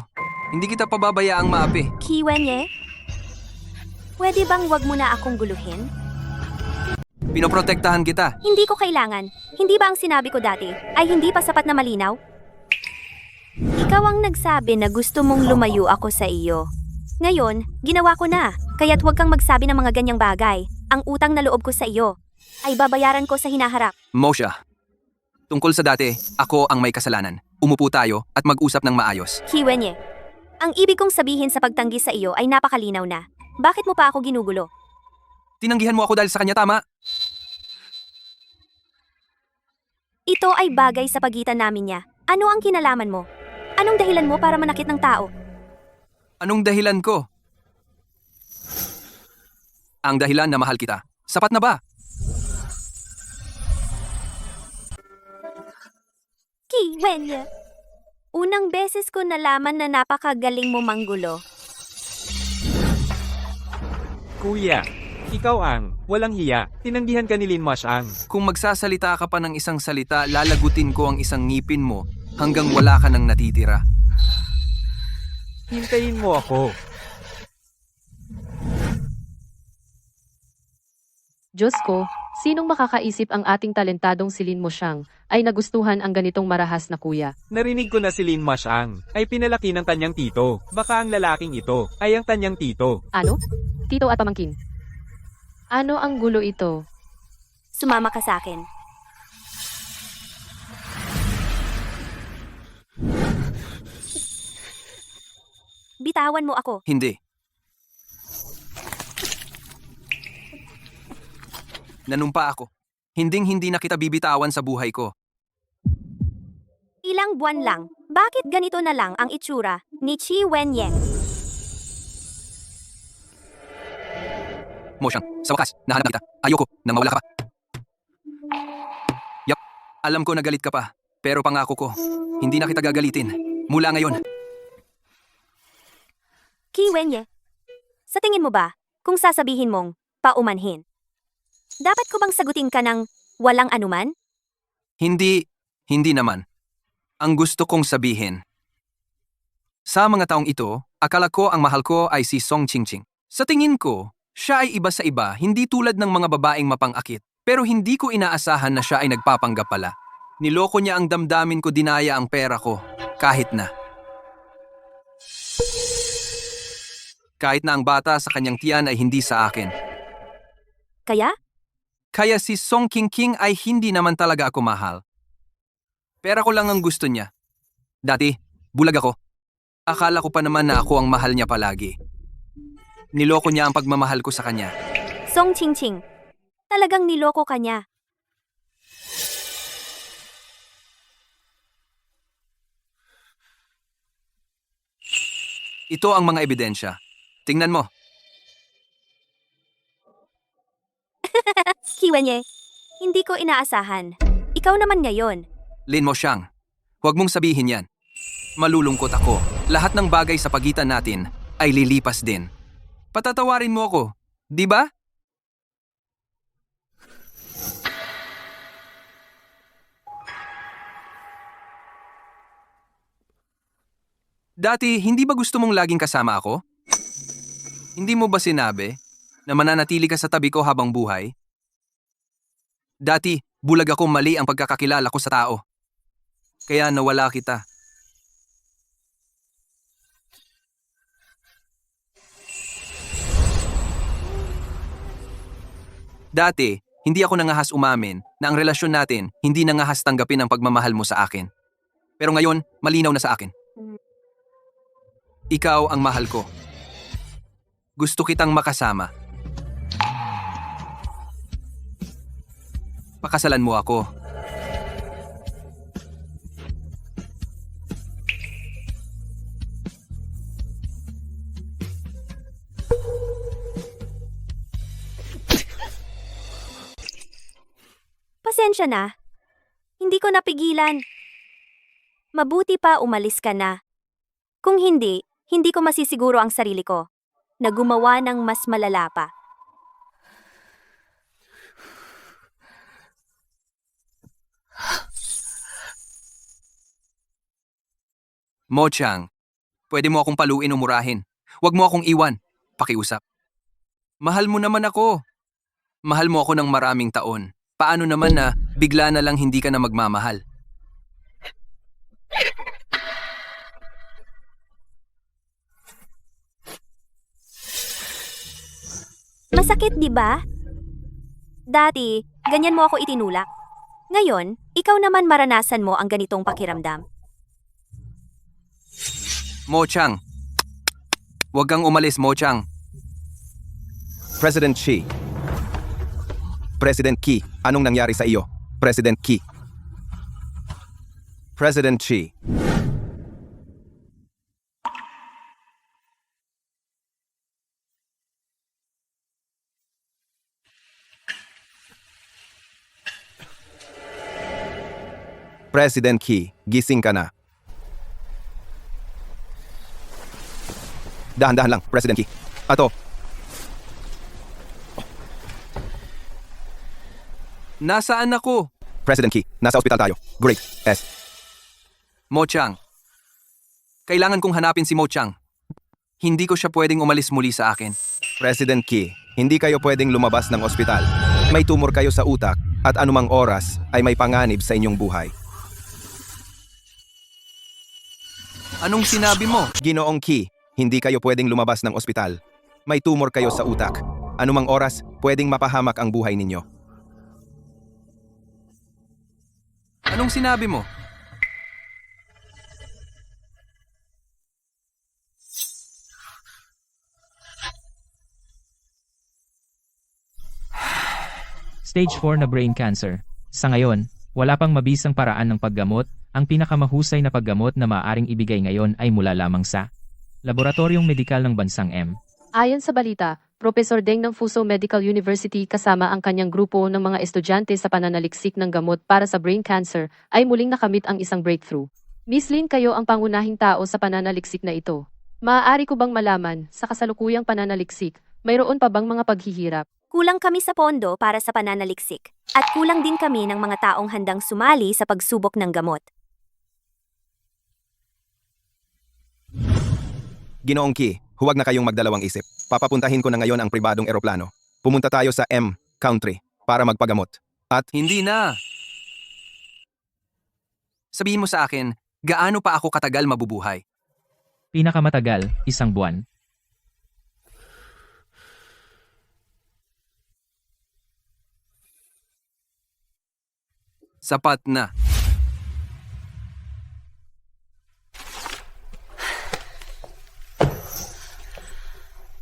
Hindi kita pababayaang maapi. Chi Wenye? Pwede bang wag mo na akong guluhin? Pinoprotektahan kita. Hindi ko kailangan. Hindi ba ang sinabi ko dati ay hindi pa sapat na malinaw? Ikaw ang nagsabi na gusto mong lumayo ako sa iyo. Ngayon, ginawa ko na. Kaya't huwag kang magsabi ng mga ganyang bagay. Ang utang na loob ko sa iyo ay babayaran ko sa hinaharap. Mosha, tungkol sa dati, ako ang may kasalanan. Umupo tayo at mag-usap ng maayos. Kiwenye, ang ibig kong sabihin sa pagtanggi sa iyo ay napakalinaw na. Bakit mo pa ako ginugulo? Tinanggihan mo ako dahil sa kanya, tama? Ito ay bagay sa pagitan namin niya. Ano ang kinalaman mo? Anong dahilan mo para manakit ng tao? Anong dahilan ko? Ang dahilan na mahal kita. Sapat na ba? Kiwenye, unang beses ko nalaman na napakagaling mo manggulo. Kuya, ikaw ang walang hiya. Tinanggihan ka ni Lin Mashang. Kung magsasalita ka pa ng isang salita, lalagutin ko ang isang ngipin mo hanggang wala ka nang natitira. Hintayin mo ako. Diyos ko, sinong makakaisip ang ating talentadong si Lin Mashang ay nagustuhan ang ganitong marahas na kuya? Narinig ko na si Lin Mashang ay pinalaki ng kanyang tito. Baka ang lalaking ito ay ang kanyang tito. Ano? Tito at pamangkin. Ano ang gulo ito? Sumama ka sa akin. Bitawan mo ako. Hindi. Nanumpa ako. Hinding-hindi na kita bibitawan sa buhay ko. Ilang buwan lang. Bakit ganito na lang ang itsura ni Chi Wenye? Mo Siyang, sa wakas, nahanap kita. Ayoko, nang mawala ka pa. Yap, alam ko na galit ka pa. Pero pangako ko, hindi na kita gagalitin. Mula ngayon. Chi Wenye, sa tingin mo ba, kung sasabihin mong paumanhin, dapat ko bang sagutin ka ng walang anuman? Hindi naman. Ang gusto kong sabihin. Sa mga taong ito, akala ko ang mahal ko ay si Song Qingqing. Sa tingin ko, siya ay iba sa iba, hindi tulad ng mga babaeng mapang-akit. Pero hindi ko inaasahan na siya ay nagpapanggap pala. Niloko niya ang damdamin ko, dinaya ang pera ko. Kahit na ang bata sa kanyang tiyan ay hindi sa akin. Kaya? Kaya si Song Qingqing ay hindi naman talaga ako mahal. Pera ko lang ang gusto niya. Dati, bulag ako. Akala ko pa naman na ako ang mahal niya palagi. Niloko niya ang pagmamahal ko sa kanya. Song Qingqing, talagang niloko ka niya. Ito ang mga ebidensya. Tingnan mo. Chi Wenye, hindi ko inaasahan. Ikaw naman ngayon. Lin Mashang, huwag mong sabihin yan. Malulungkot ako. Lahat ng bagay sa pagitan natin ay lilipas din. Patatawarin mo ako, di ba? Dati, hindi ba gusto mong laging kasama ako? Hindi mo ba sinabi na mananatili ka sa tabi ko habang buhay? Dati, bulag ako, mali ang pagkakakilala ko sa tao. Kaya nawala kita. Dati, hindi ako nangahas umamin na ang relasyon natin hindi nangahas tanggapin ang pagmamahal mo sa akin. Pero ngayon, malinaw na sa akin. Ikaw ang mahal ko. Gusto kitang makasama. Pakasalan mo ako. Pasensya na. Hindi ko napigilan. Mabuti pa umalis ka na. Kung hindi, hindi ko masisiguro ang sarili ko na gumawa ng mas malala pa. Mo Chang, pwede mo akong paluin o murahin. Huwag mo akong iwan. Pakiusap. Mahal mo naman ako. Mahal mo ako ng maraming taon. Paano naman na bigla na lang hindi ka na magmamahal? Masakit, di ba? Dati, ganyan mo ako itinulak. Ngayon, ikaw naman maranasan mo ang ganitong pakiramdam. Mo Chang. Huwag kang umalis, Mo Chang. President Xi. President Qi, anong nangyari sa iyo? President Qi. President Xi. President Qi, gising ka na. Dahan-dahan lang, President Qi. Ato. Nasaan ako? President Key, nasa ospital tayo. Great. Mo Chang. Kailangan kong hanapin si Mo Chang. Hindi ko siya pwedeng umalis muli sa akin. President Key, hindi kayo pwedeng lumabas ng ospital. May tumor kayo sa utak at anumang oras ay may panganib sa inyong buhay. Anong sinabi mo? Ginoong Key, hindi kayo pwedeng lumabas ng ospital. May tumor kayo sa utak. Anumang oras, pwedeng mapahamak ang buhay ninyo. Anong sinabi mo? Stage 4 na brain cancer. Sa ngayon, wala pang mabisang paraan ng paggamot. Ang pinakamahusay na paggamot na maaaring ibigay ngayon ay mula lamang sa Laboratoryong Medikal ng Bansang M. Ayon sa balita, Professor Deng ng Fuso Medical University kasama ang kanyang grupo ng mga estudyante sa pananaliksik ng gamot para sa brain cancer ay muling nakamit ang isang breakthrough. Miss Lin, kayo ang pangunahing tao sa pananaliksik na ito. Maaari ko bang malaman, sa kasalukuyang pananaliksik, mayroon pa bang mga paghihirap? Kulang kami sa pondo para sa pananaliksik. At kulang din kami ng mga taong handang sumali sa pagsubok ng gamot. Ginoong Key, huwag na kayong magdalawang isip. Papapuntahin ko na ngayon ang pribadong eroplano. Pumunta tayo sa M Country para magpagamot. At Hindi na. Sabihin mo sa akin, gaano pa ako katagal mabubuhay? Pinakamatagal, 1 buwan. Sapat na.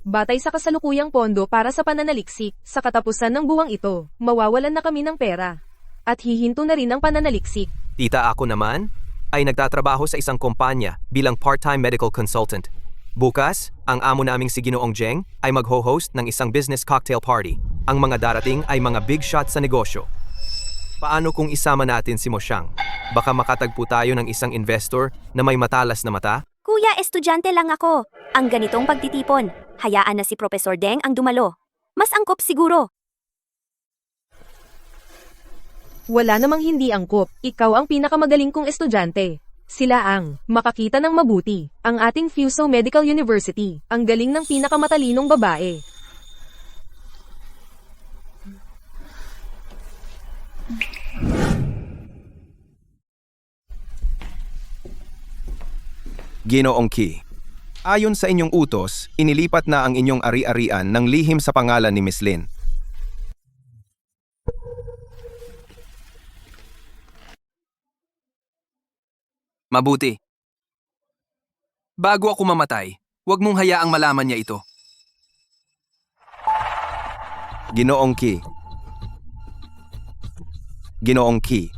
Batay sa kasalukuyang pondo para sa pananaliksik, sa katapusan ng buwang ito, mawawalan na kami ng pera. At hihinto na rin ang pananaliksik. Tita, ako naman ay nagtatrabaho sa isang kumpanya bilang part-time medical consultant. Bukas, ang amo naming si Ginoong Jeng ay magho-host ng isang business cocktail party. Ang mga darating ay mga big shots sa negosyo. Paano kung isama natin si Mo Xiang? Baka makatagpo tayo ng isang investor na may matalas na mata? Kuya, estudyante lang ako. Ang ganitong pagtitipon, hayaan na si Professor Deng ang dumalo. Mas angkop siguro. Wala namang hindi angkop, ikaw ang pinakamagaling kong estudyante. Sila ang makakita ng mabuti, ang ating Fuso Medical University, ang galing ng pinakamatalinong babae. Ginoong Key, ayon sa inyong utos, inilipat na ang inyong ari-arian ng lihim sa pangalan ni Miss Lin. Mabuti. Bago ako mamatay, huwag mong hayaang malaman niya ito. Ginoong Key. Ginoong Key.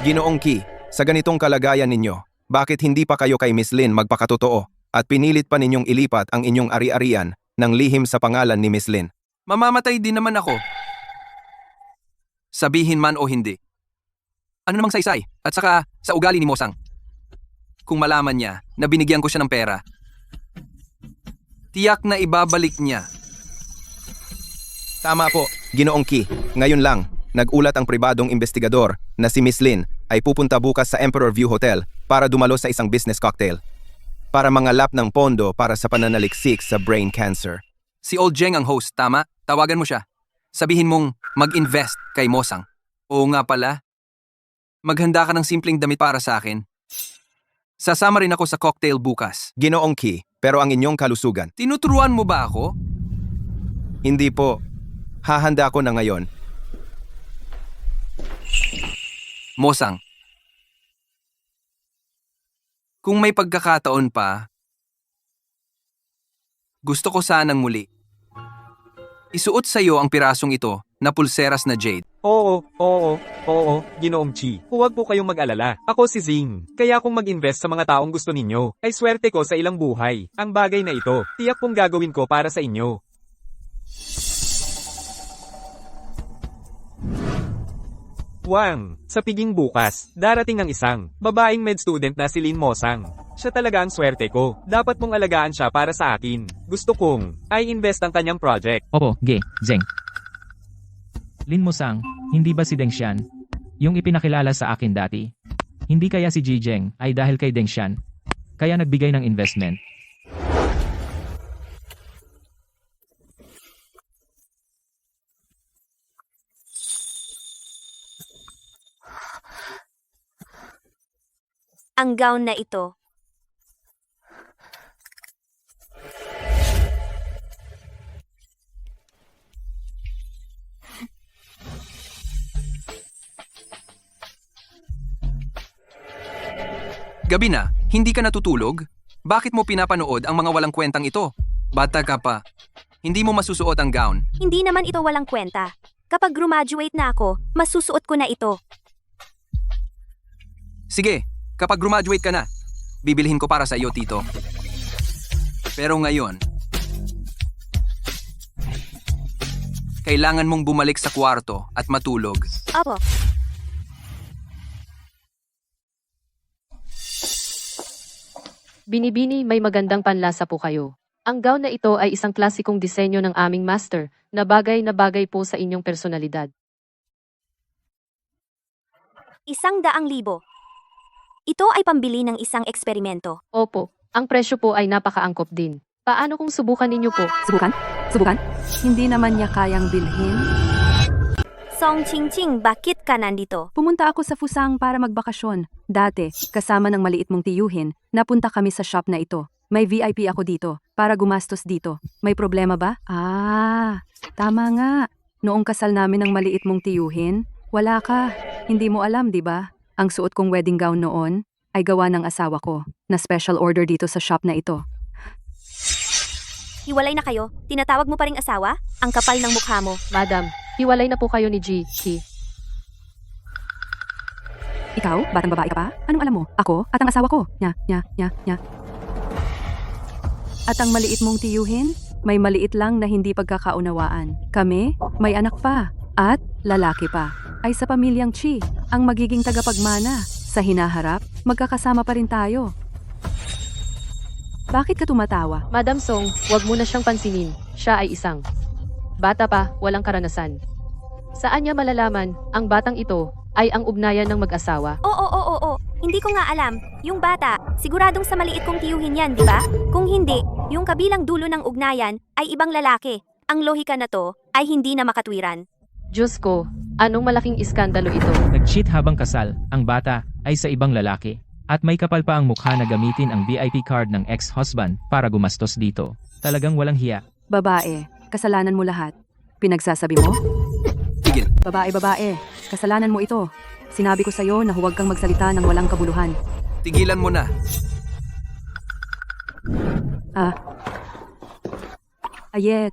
Ginoong Key, sa ganitong kalagayan ninyo, bakit hindi pa kayo kay Miss Lin magpakatotoo at pinilit pa ninyong ilipat ang inyong ari-arian ng lihim sa pangalan ni Miss Lin? Mamamatay din naman ako. Sabihin man o hindi. Ano namang saysay? At saka, sa ugali ni Mosang. Kung malaman niya na binigyan ko siya ng pera, tiyak na ibabalik niya. Tama po, Ginoong Key. Ngayon lang, nag-ulat ang pribadong investigador na si Miss Lin ay pupunta bukas sa Emperor View Hotel para dumalo sa isang business cocktail para mangalap ng pondo para sa pananaliksik sa brain cancer. Si Old Jeng ang host, tama? Tawagan mo siya. Sabihin mong mag-invest kay Mosang. Oo nga pala. Maghanda ka ng simpleng damit para sa akin. Sasama rin ako sa cocktail bukas. Ginoong Key, pero ang inyong kalusugan. Tinuturuan mo ba ako? Hindi po. Hahanda ko na ngayon. Mosang. Kung may pagkakataon pa, gusto ko sanang muli. Isuot sa iyo ang pirasong ito na pulseras na jade. Oo, Ginoong Chi. Huwag po kayong mag-alala. Ako si Zing. Kaya kung mag-invest sa mga taong gusto ninyo, ay swerte ko sa ilang buhay. Ang bagay na ito, tiyak pong gagawin ko para sa inyo. Wang, sa piging bukas, darating ang isang babaeng med student na si Lin Mosang. Siya talaga ang swerte ko. Dapat mong alagaan siya para sa akin. Gusto kong ay invest ang kanyang project. Opo, Ge, Zeng. Lin Mosang, hindi ba si Deng Xian? Yung ipinakilala sa akin dati. Hindi kaya si Ji Zheng ay dahil kay Deng Xian? Kaya nagbigay ng investment. Ang gown na ito. Gabi na, hindi ka natutulog? Bakit mo pinapanood ang mga walang kwentang ito? Bata ka pa. Hindi mo masusuot ang gown. Hindi naman ito walang kwenta. Kapag graduate na ako, masusuot ko na ito. Sige, kapag graduate ka na, bibilhin ko para sa iyo, Tito. Pero ngayon, kailangan mong bumalik sa kwarto at matulog. Opo. Binibini, may magandang panlasa po kayo. Ang gown na ito ay isang klasikong disenyo ng aming master na bagay po sa inyong personalidad. 100,000. Ito ay pambili ng isang eksperimento. Opo, ang presyo po ay napakaangkop din. Paano kung subukan ninyo po? Subukan? Subukan? Hindi naman niya kayang bilhin. Song Ching, bakit ka nandito? Pumunta ako sa Fusang para magbakasyon. Dati, kasama ng maliit mong tiyuhin, napunta kami sa shop na ito. May VIP ako dito, para gumastos dito. May problema ba? Tama nga. Noong kasal namin ng maliit mong tiyuhin, wala ka. Hindi mo alam, di ba? Ang suot kong wedding gown noon ay gawa ng asawa ko, na special order dito sa shop na ito. Hiwalay na kayo? Tinatawag mo pa ring asawa? Ang kapal ng mukha mo. Madam, hiwalay na po kayo ni Ji. Ikaw? Batang babae ka pa? Anong alam mo? Ako at ang asawa ko. Nya. At ang maliit mong tiyuhin? May maliit lang na hindi pagkakaunawaan. Kami, may anak pa. At lalaki pa. Ay sa pamilyang Chi, ang magiging tagapagmana. Sa hinaharap, magkakasama pa rin tayo. Bakit ka tumatawa? Madam Song, wag mo na siyang pansinin. Siya ay isang bata pa, walang karanasan. Saan niya malalaman, ang batang ito ay ang ugnayan ng mag-asawa? Oo. Hindi ko nga alam. Yung bata, siguradong sa maliit kong tiyuhin yan, di ba? Kung hindi, yung kabilang dulo ng ugnayan ay ibang lalaki. Ang lohika na to ay hindi na makatwiran. Diyos ko, anong malaking iskandalo ito? Nag-cheat habang kasal, ang bata ay sa ibang lalaki. At may kapal pa ang mukha na gamitin ang VIP card ng ex-husband para gumastos dito. Talagang walang hiya. Babae, kasalanan mo lahat. Pinagsasabi mo? Tigil. Babae, kasalanan mo ito. Sinabi ko sa'yo na huwag kang magsalita ng walang kabuluhan. Tigilan mo na.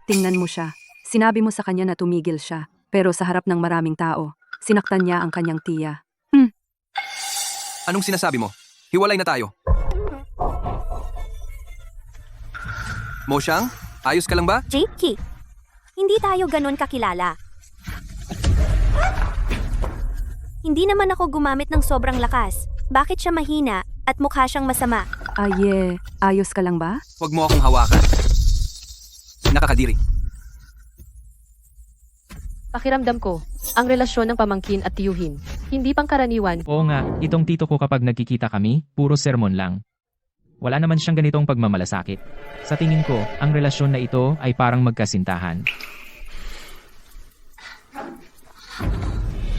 Tingnan mo siya. Sinabi mo sa kanya na tumigil siya. Pero sa harap ng maraming tao, sinaktan niya ang kanyang tiya. Anong sinasabi mo? Hiwalay na tayo. Moshang, ayos ka lang ba? Jake, hindi tayo ganun kakilala. Hindi naman ako gumamit ng sobrang lakas. Bakit siya mahina at mukha siyang masama? Ayos ka lang ba? Huwag mo akong hawakan. Nakakadiri. Pakiramdam ko, ang relasyon ng pamangkin at tiyuhin, hindi pangkaraniwan. Oo nga, itong tito ko kapag nagkikita kami, puro sermon lang. Wala naman siyang ganitong pagmamalasakit. Sa tingin ko, ang relasyon na ito ay parang magkasintahan.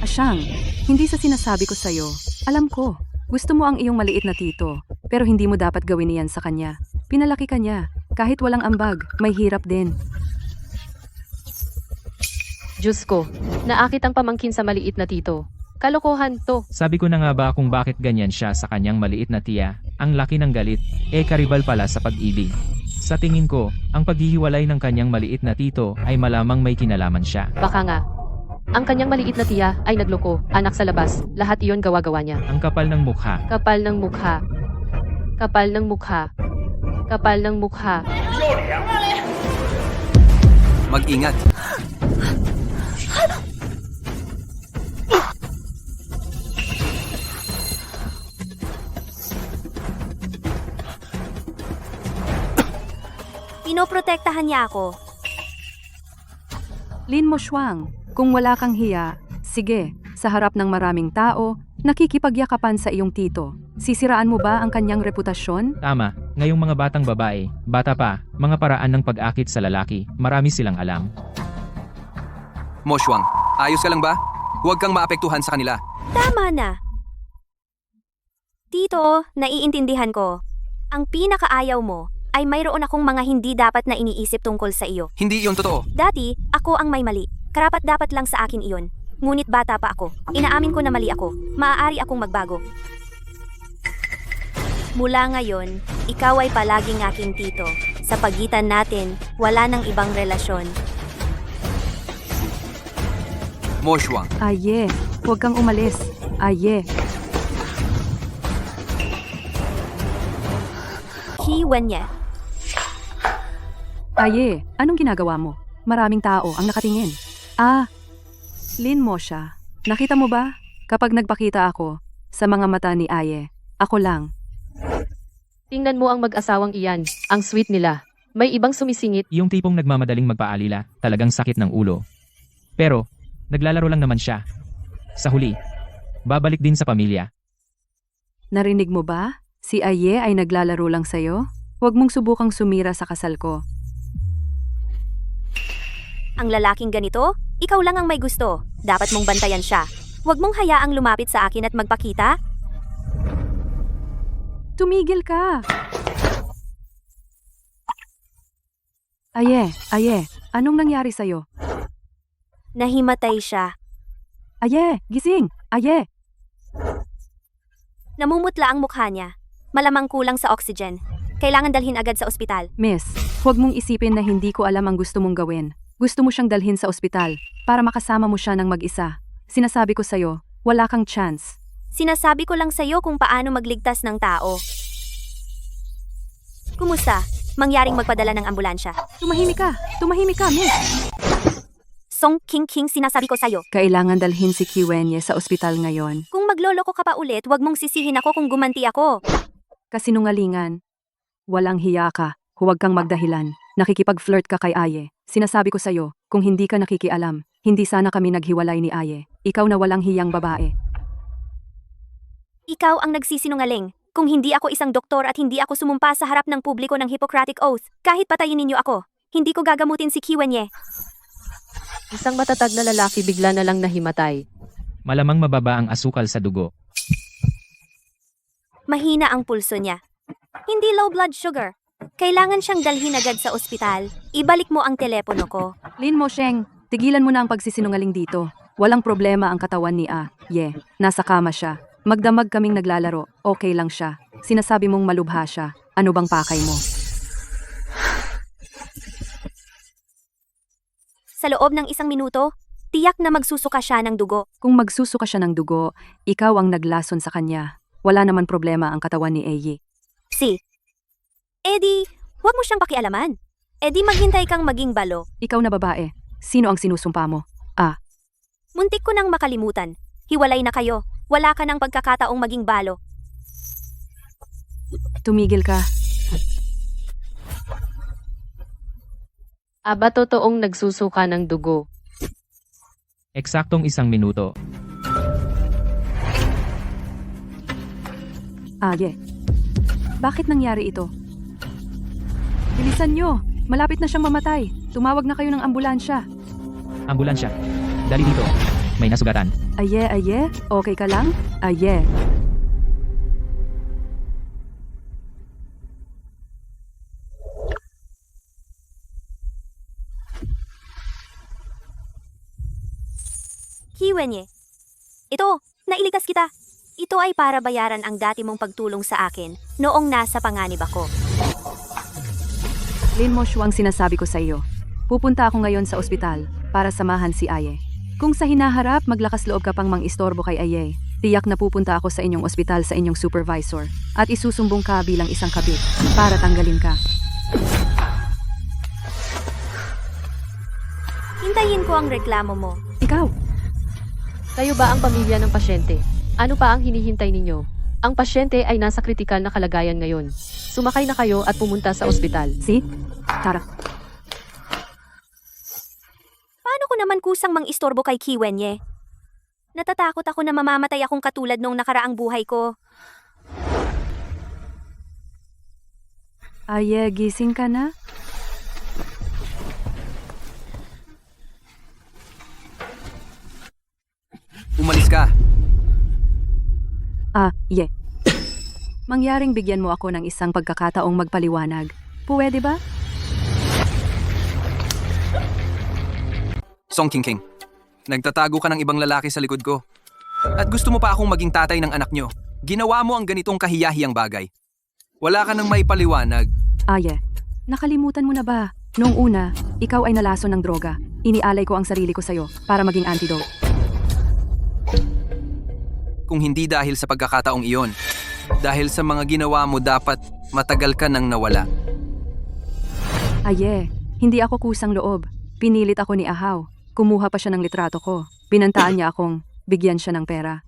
Asyang, hindi sa sinasabi ko sa'yo. Alam ko, gusto mo ang iyong maliit na tito, pero hindi mo dapat gawin niyan sa kanya. Pinalaki ka niya, kahit walang ambag, may hirap din. Diyos ko, naakit ang pamangkin sa maliit na tito. Kalokohan to. Sabi ko na nga ba kung bakit ganyan siya sa kanyang maliit na tiya, ang laki ng galit, karibal pala sa pag-ibig. Sa tingin ko, ang paghihiwalay ng kanyang maliit na tito ay malamang may kinalaman siya. Baka nga. Ang kanyang maliit na tiya ay nagloko, anak sa labas, lahat iyon gawa-gawa niya. Ang kapal ng mukha. Kapal ng mukha. Kapal ng mukha. Kapal ng mukha. Mag-ingat. Pinoprotektahan niya ako. Lin Mo Shuang, Kung wala kang hiya, sige, sa harap ng maraming tao, nakikipagyakapan sa iyong tito. Sisiraan mo ba ang kanyang reputasyon? Tama, ngayong mga batang babae, bata pa, mga paraan ng pag-akit sa lalaki, marami silang alam. Mo Shuang, ayos ka lang ba? Huwag kang maapektuhan sa kanila. Tama na. Tito, naiintindihan ko. Ang pinakaayaw mo ay mayroon akong mga hindi dapat na iniisip tungkol sa iyo. Hindi iyon totoo. Dati, ako ang may mali. Karapat-dapat lang sa akin iyon. Ngunit bata pa ako. Inaamin ko na mali ako. Maaari akong magbago. Mula ngayon, ikaw ay palaging aking tito. Sa pagitan natin, wala nang ibang relasyon. Mo Shuang, Aye, huwag kang umalis. Aye, Qi Wenye. aye, anong ginagawa mo? Maraming tao ang nakatingin. Lin mo siya. Nakita mo ba? Kapag nagpakita ako, sa mga mata ni Aye, ako lang. Tingnan mo ang mag-asawang iyan, ang sweet nila. May ibang sumisingit. Yung tipong nagmamadaling magpaalila, talagang sakit ng ulo. Pero, naglalaro lang naman siya. Sa huli, babalik din sa pamilya. Narinig mo ba? Si Aye ay naglalaro lang sa'yo? Huwag mong subukang sumira sa kasal ko. Ang lalaking ganito, ikaw lang ang may gusto. Dapat mong bantayan siya. Huwag mong hayaang lumapit sa akin at magpakita. Tumigil ka! Aye, anong nangyari sa'yo? Nahimatay siya. Aye, gising! Aye! Namumutla ang mukha niya. Malamang kulang sa oxygen. Kailangan dalhin agad sa ospital. Miss, huwag mong isipin na hindi ko alam ang gusto mong gawin. Gusto mo siyang dalhin sa ospital para makasama mo siya ng mag-isa. Sinasabi ko sa'yo, wala kang chance. Sinasabi ko lang sa'yo kung paano magligtas ng tao. Kumusta? Mangyaring magpadala ng ambulansya. Tumahimik ka, miss! Song King, sinasabi ko sa'yo. Kailangan dalhin si Kiwenye sa ospital ngayon. Kung magloloko ka pa ulit, wag mong sisihin ako kung gumanti ako. Kasinungalingan. Walang hiya ka. Huwag kang magdahilan. Nakikipag-flirt ka kay Aye. Sinasabi ko sa'yo, kung hindi ka nakikialam, hindi sana kami naghiwalay ni Aye. Ikaw na walang hiyang babae. Ikaw ang nagsisinungaling. Kung hindi ako isang doktor at hindi ako sumumpa sa harap ng publiko ng Hippocratic Oath, kahit patayin ninyo ako, hindi ko gagamutin si Kiwenye. Isang matatag na lalaki bigla na lang nahimatay. Malamang mababa ang asukal sa dugo. Mahina ang pulso niya. Hindi low blood sugar. Kailangan siyang dalhin agad sa ospital. Ibalik mo ang telepono ko. Lin Mo Sheng, tigilan mo na ang pagsisinungaling dito. Walang problema ang katawan ni Ye. Nasa kama siya. Magdamag kaming naglalaro. Okay lang siya. Sinasabi mong malubha siya. Ano bang pakay mo? Sa loob ng 1 minuto, tiyak na magsusuka siya ng dugo. Kung magsusuka siya ng dugo, ikaw ang naglason sa kanya. Wala naman problema ang katawan ni Ye. Si. Eddie, huwag mo siyang pakialaman. Eddie, maghintay kang maging balo. Ikaw na babae. Sino ang sinusumpa mo? Muntik ko nang makalimutan. Hiwalay na kayo. Wala ka ng pagkakataong maging balo. Tumigil ka. Aba totoong nagsusuka ng dugo. Eksaktong 1 minuto. Ye. Bakit nangyari ito? Bilisan nyo! Malapit na siyang mamatay. Tumawag na kayo ng ambulansya. Ambulansya. Dali dito. May nasugatan. Aye. Okay ka lang? Aye. Kiwenye. Ito, nailigtas kita. Ito ay para bayaran ang dati mong pagtulong sa akin noong nasa panganib ako. Lin Mo Shuang, sinasabi ko sa iyo. Pupunta ako ngayon sa ospital para samahan si Aye. Kung sa hinaharap maglakas loob ka pang mang-istorbo kay Aye, tiyak na pupunta ako sa inyong ospital sa inyong supervisor at isusumbong ka bilang isang kabit para tanggalin ka. Hintayin ko ang reklamo mo. Ikaw! Kayo ba ang pamilya ng pasyente? Ano pa ang hinihintay ninyo? Ang pasyente ay nasa kritikal na kalagayan ngayon. Sumakay na kayo at pumunta sa ospital. Si? Tara. Paano ko naman kusang mang-istorbo kay Kiwenye. Natatakot ako na mamamatay akong katulad noong nakaraang buhay ko. Aye, gising ka na? Umalis ka. Ye. Mangyaring bigyan mo ako ng isang pagkakataong magpaliwanag. Pwede ba? Song King King, nagtatago ka ng ibang lalaki sa likod ko. At gusto mo pa akong maging tatay ng anak nyo. Ginawa mo ang ganitong kahiyahiyang bagay. Wala ka nang maipaliwanag. Aye. Nakalimutan mo na ba? Noong una, ikaw ay nalaso ng droga. Inialay ko ang sarili ko sa'yo para maging antidote. Kung hindi dahil sa pagkakataong iyon, dahil sa mga ginawa mo dapat matagal ka nang nawala. Aye, hindi ako kusang loob. Pinilit ako ni Ahaw. Kumuha pa siya ng litrato ko. Pinantaan niya akong bigyan siya ng pera.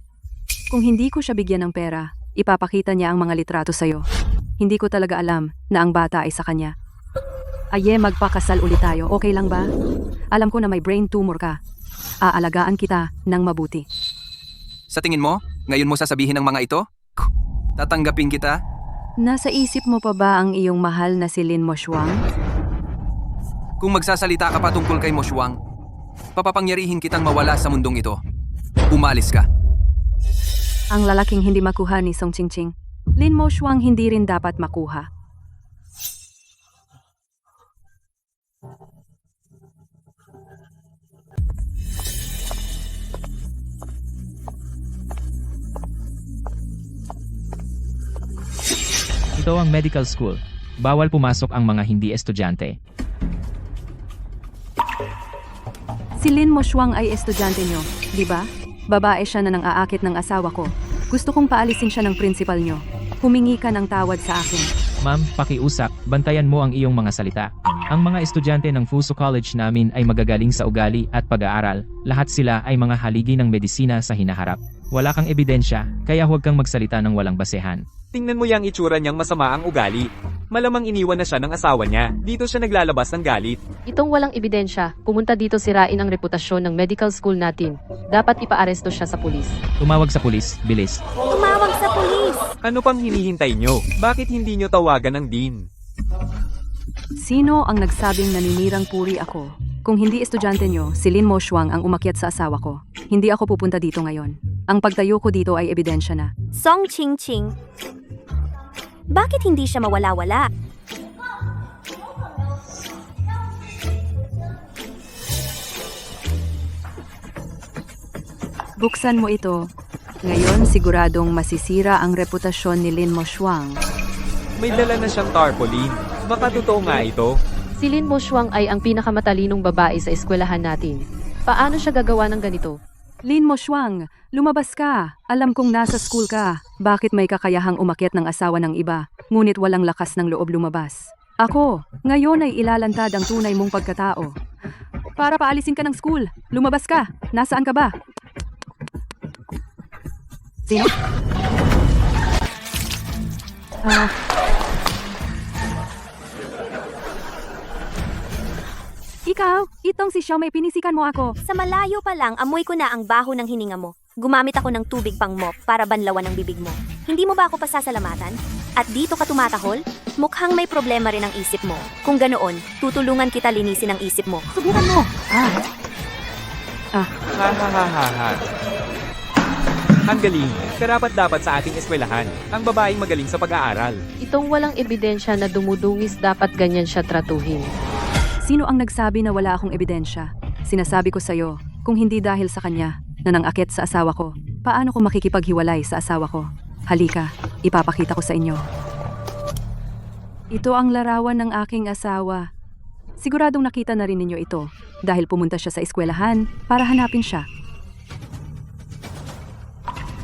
Kung hindi ko siya bigyan ng pera, ipapakita niya ang mga litrato sa'yo. Hindi ko talaga alam na ang bata ay sa kanya. Aye, magpakasal ulit tayo. Okay lang ba? Alam ko na may brain tumor ka. Aalagaan kita ng mabuti. Sa tingin mo, ngayon mo sasabihin ang mga ito? Tatanggapin kita? Nasa isip mo pa ba ang iyong mahal na si Lin Moshuang? Kung magsasalita ka pa tungkol kay Moshuang, papapangyarihin kitang mawala sa mundong ito. Umalis ka. Ang lalaking hindi makuha ni Song Qingqing. Lin Moshuang hindi rin dapat makuha. Ito ang medical school. Bawal pumasok ang mga hindi estudyante. Si Lin Moshuang ay estudyante nyo, di ba? Babae siya na nang aakit ng asawa ko. Gusto kong paalisin siya ng principal nyo. Humingi ka ng tawad sa akin. Ma'am, pakiusap, bantayan mo ang iyong mga salita. Ang mga estudyante ng Fuso College namin ay magagaling sa ugali at pag-aaral. Lahat sila ay mga haligi ng medisina sa hinaharap. Wala kang ebidensya, kaya huwag kang magsalita ng walang basehan. Tingnan mo yang itsura niyang masama ang ugali. Malamang iniwan na siya ng asawa niya. Dito siya naglalabas ng galit. Itong walang ebidensya, pumunta dito sirain ang reputasyon ng medical school natin. Dapat ipaaresto siya sa pulis. Tumawag sa pulis, bilis. Tumawag sa pulis! Ano pang hinihintay nyo? Bakit hindi nyo tawagan ng dean? Sino ang nagsabing naninirang puri ako? Kung hindi estudyante nyo, si Lin Moshuang ang umakyat sa asawa ko. Hindi ako pupunta dito ngayon. Ang pagtayo ko dito ay ebidensya na. Song Qingqing. Bakit hindi siya mawala-wala? Buksan mo ito. Ngayon siguradong masisira ang reputasyon ni Lin Moshuang. May dala na siyang tarpaulin. Baka totoo nga ito. Si Lin Moshuang ay ang pinakamatalinong babae sa eskwelahan natin. Paano siya gagawa ng ganito? Lin Moshuang, lumabas ka. Alam kong nasa school ka. Bakit may kakayahang umakyat ng asawa ng iba, ngunit walang lakas ng loob lumabas? Ako, ngayon ay ilalantad ang tunay mong pagkatao. Para paalisin ka ng school, lumabas ka. Nasaan ka ba? Sino? Ikaw, itong si Xiao may pinisikan mo ako. Sa malayo pa lang, amoy ko na ang baho ng hininga mo. Gumamit ako ng tubig pang mop para banlawan ang bibig mo. Hindi mo ba ako pasasalamatan? At dito ka tumatahol? Mukhang may problema rin ang isip mo. Kung ganoon, tutulungan kita linisin ang isip mo. Subukan mo. Ha ha ha ha ha. Ang galing. Karapat dapat sa ating eskwelahan. Ang babaeng magaling sa pag-aaral. Itong walang ebidensya na dumudungis dapat ganyan siya tratuhin. Sino ang nagsabi na wala akong ebidensya? Sinasabi ko sa'yo, kung hindi dahil sa kanya, na nangakit sa asawa ko, paano ko makikipaghiwalay sa asawa ko? Halika, ipapakita ko sa inyo. Ito ang larawan ng aking asawa. Siguradong nakita na rin ninyo ito dahil pumunta siya sa eskwelahan para hanapin siya.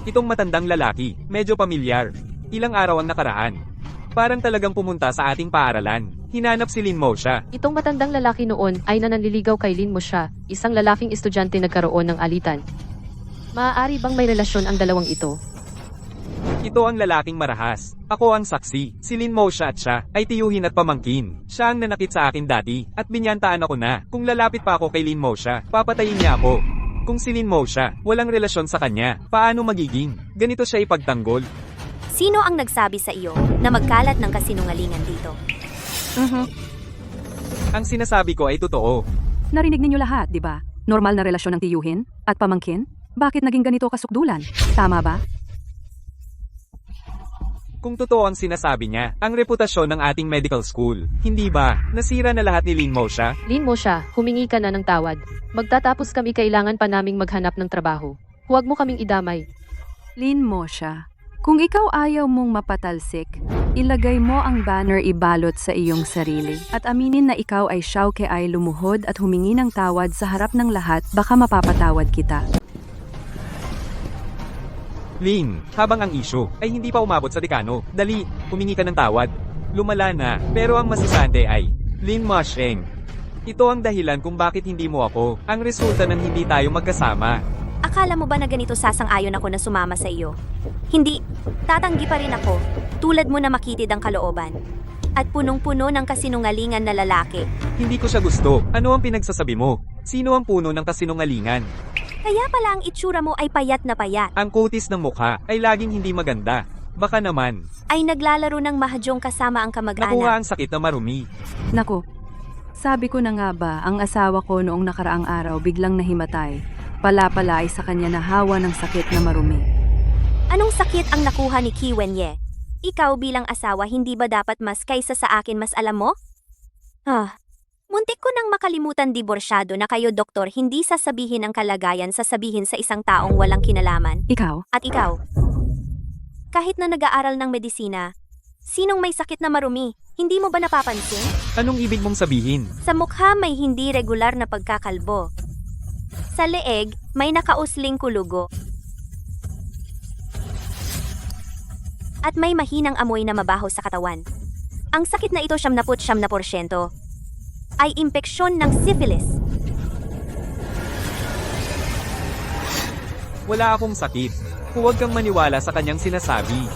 Itong matandang lalaki, medyo pamilyar. Ilang araw ang nakaraan. Parang talagang pumunta sa ating paaralan. Hinanap si Lin Mo siya. Itong matandang lalaki noon ay nananliligaw kay Lin Mo siya, isang lalaking estudyante nagkaroon ng alitan. Maaari bang may relasyon ang dalawang ito? Ito ang lalaking marahas. Ako ang saksi. Si Lin Mo siya at siya ay tiyuhin at pamangkin. Siya ang nanakit sa akin dati at binyantaan ako na kung lalapit pa ako kay Lin Mo siya, papatayin niya ako. Kung si Lin Mo siya, walang relasyon sa kanya, paano magiging? Ganito siya ipagtanggol. Sino ang nagsabi sa iyo na magkalat ng kasinungalingan dito? Ang sinasabi ko ay totoo. Narinig ninyo lahat, di ba? Normal na relasyon ng tiyuhin at pamangkin? Bakit naging ganito kasukdulan? Tama ba? Kung totoo ang sinasabi niya, ang reputasyon ng ating medical school, hindi ba, nasira na lahat ni Lin Mo siya? Lin mo siya, humingi ka na ng tawad. Magtatapos kami, kailangan pa naming maghanap ng trabaho. Huwag mo kaming idamay. Lin mo siya. Kung ikaw ayaw mong mapatalsik, ilagay mo ang banner ibalot sa iyong sarili at aminin na ikaw ay Xiaoke ay lumuhod at humingi ng tawad sa harap ng lahat, baka mapapatawad kita. Lin, habang ang issue ay hindi pa umabot sa dekano, dali, humingi ka ng tawad. Lumala na, pero ang masisante ay, Lin Ma Sheng. Ito ang dahilan kung bakit hindi mo ako, ang resulta ng hindi tayo magkasama. Akala mo ba na ganito sasang-ayon ako na sumama sa iyo? Hindi, tatanggi pa rin ako, tulad mo na makitid ang kalooban. At punong-puno ng kasinungalingan na lalaki. Hindi ko siya gusto. Ano ang pinagsasabi mo? Sino ang puno ng kasinungalingan? Kaya pala ang itsura mo ay payat na payat. Ang kutis ng mukha ay laging hindi maganda. Baka naman, Ay naglalaro ng mahjong kasama ang nakuha kamag-anak. ang sakit na marumi. Naku, sabi ko na nga ba, ang asawa ko noong nakaraang araw biglang nahimatay. Pala-pala ay sa kanya nahawa ng sakit na marumi. Anong sakit ang nakuha ni Qi Wenye? Ikaw bilang asawa hindi ba dapat mas kaysa sa akin mas alam mo? Muntik ko nang makalimutan diborsyado na kayo doktor hindi sasabihin ang kalagayan sasabihin sa isang taong walang kinalaman. Ikaw? At ikaw? Kahit na nag-aaral ng medisina, sinong may sakit na marumi, hindi mo ba napapansin? Anong ibig mong sabihin? Sa mukha may hindi regular na pagkakalbo. Sa leeg, may nakausling kulugo. At may mahinang amoy na mabaho sa katawan. Ang sakit na ito 99% ay impeksyon ng syphilis. Wala akong sakit. Huwag kang maniwala sa kanyang sinasabi.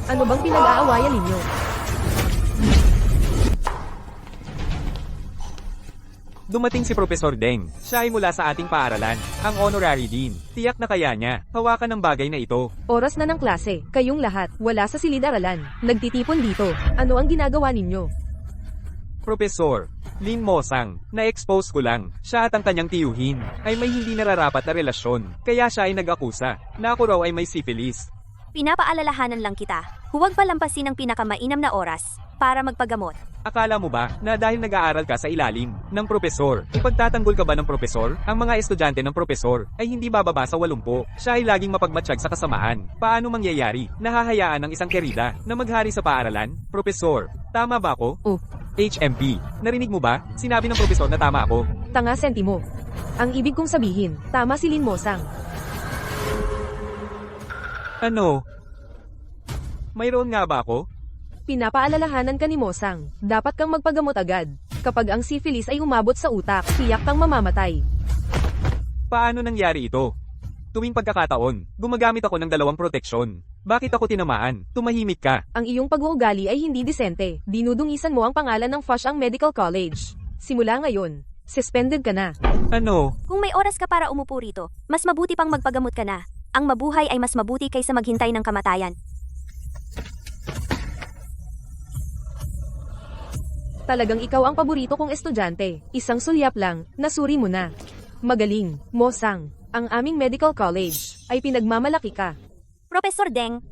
Ano bang pinag-aawayan ninyo? Dumating si Professor Deng. Siya ay mula sa ating paaralan, ang honorary dean. Tiyak na kaya niya, hawakan ng bagay na ito. Oras na ng klase, kayong lahat, wala sa silid-aralan. Nagtitipon dito. Ano ang ginagawa ninyo? Professor, Lin Mosang, na-expose ko lang. Siya at ang kanyang tiyuhin ay may hindi nararapat na relasyon. Kaya siya ay nag-akusa na ako raw ay may syphilis. Pinapaalalahanan lang kita, huwag palampasin ang pinakamainam na oras para magpagamot. Akala mo ba na dahil nag-aaral ka sa ilalim ng propesor, ipagtatanggol ka ba ng propesor? Ang mga estudyante ng propesor ay hindi bababa sa 80. Siya ay laging mapagmatsyag sa kasamaan. Paano mangyayari? Nahahayaan ng isang kerida na maghari sa paaralan? Propesor, tama ba ako? Oh. HMP, narinig mo ba? Sinabi ng propesor na tama ako. Tanga sentimo. Ang ibig kong sabihin, tama si Lin Mosang. Ano? Mayroon nga ba ako? Pinapaalalahanan ka ni Mosang, dapat kang magpagamot agad. Kapag ang syphilis ay umabot sa utak, tiyak kang mamamatay. Paano nangyari ito? Tuwing pagkakataon, gumagamit ako ng 2 proteksyon. Bakit ako tinamaan? Tumahimik ka. Ang iyong pag-uugali ay hindi disente. Dinudungisan mo ang pangalan ng Fushang Medical College. Simula ngayon, suspended ka na. Ano? Kung may oras ka para umupo rito, mas mabuti pang magpagamot ka na. Ang mabuhay ay mas mabuti kaysa maghintay ng kamatayan. Talagang ikaw ang paborito kong estudyante. Isang sulyap lang, nasuri mo na. Magaling, Mosang. Ang aming medical college ay pinagmamalaki ka. Professor Deng,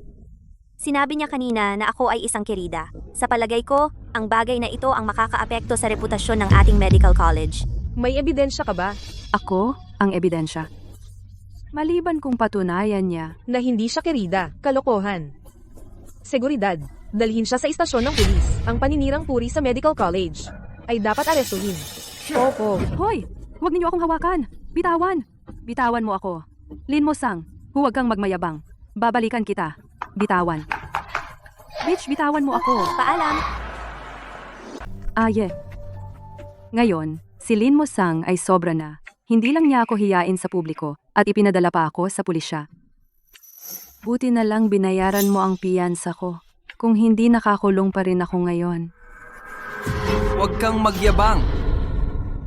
sinabi niya kanina na ako ay isang kerida. Sa palagay ko, ang bagay na ito ang makakaapekto sa reputasyon ng ating medical college. May ebidensya ka ba Ako ang ebidensya. Maliban kung patunayan niya, na hindi siya kerida, kalokohan? Seguridad, dalhin siya sa istasyon ng pulis. Ang paninirang puri sa medical college ay dapat arestuhin. Opo. Hoy! Huwag ninyo akong hawakan! Bitawan! Bitawan mo ako. Lin Mosang, huwag kang magmayabang. Babalikan kita. Bitawan. Bitch, bitawan mo ako. Paalam! Aye. Ngayon, si Lin Mosang ay sobra na. Hindi lang niya ako hiyain sa publiko at ipinadala pa ako sa pulisya. Buti na lang binayaran mo ang piyansa ko. Kung hindi nakakulong pa rin ako ngayon. Huwag kang magyabang.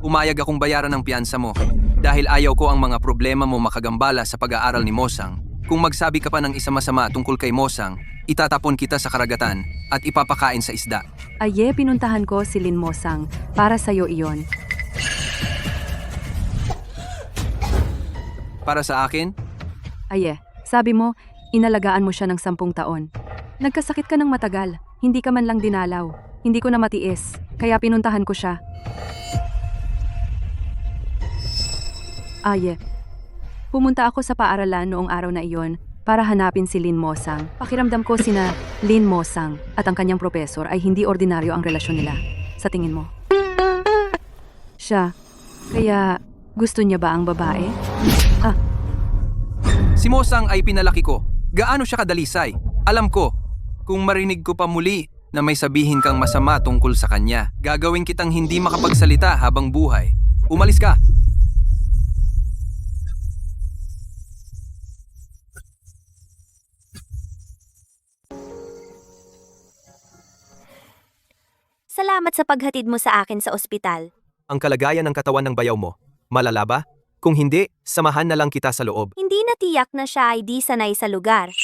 Umayag akong bayaran ng piyansa mo dahil ayaw ko ang mga problema mo makagambala sa pag-aaral ni Mosang. Kung magsabi ka pa ng isa masama tungkol kay Mosang, itatapon kita sa karagatan at ipapakain sa isda. Aye, pinuntahan ko si Lin Mosang. Para sa'yo iyon. Para sa akin, Aye, sabi mo, inalagaan mo siya ng 10 taon. Nagkasakit ka ng matagal, hindi ka man lang dinalaw. Hindi ko na matiis, kaya pinuntahan ko siya. Aye, pumunta ako sa paaralan noong araw na iyon para hanapin si Lin Mosang. Pakiramdam ko sina Lin Mosang at ang kanyang propesor ay hindi ordinaryo ang relasyon nila. Sa tingin mo? Siya, kaya gusto niya ba ang babae? si Mosang ay pinalaki ko. Gaano siya kadalisay? Alam ko, kung marinig ko pa muli na may sabihin kang masama tungkol sa kanya, gagawin kitang hindi makapagsalita habang buhay. Umalis ka! Salamat sa paghatid mo sa akin sa ospital. Ang kalagayan ng katawan ng bayaw mo, malala ba? Kung hindi, samahan na lang kita sa loob. Hindi natiyak na siya ay di sanay sa lugar.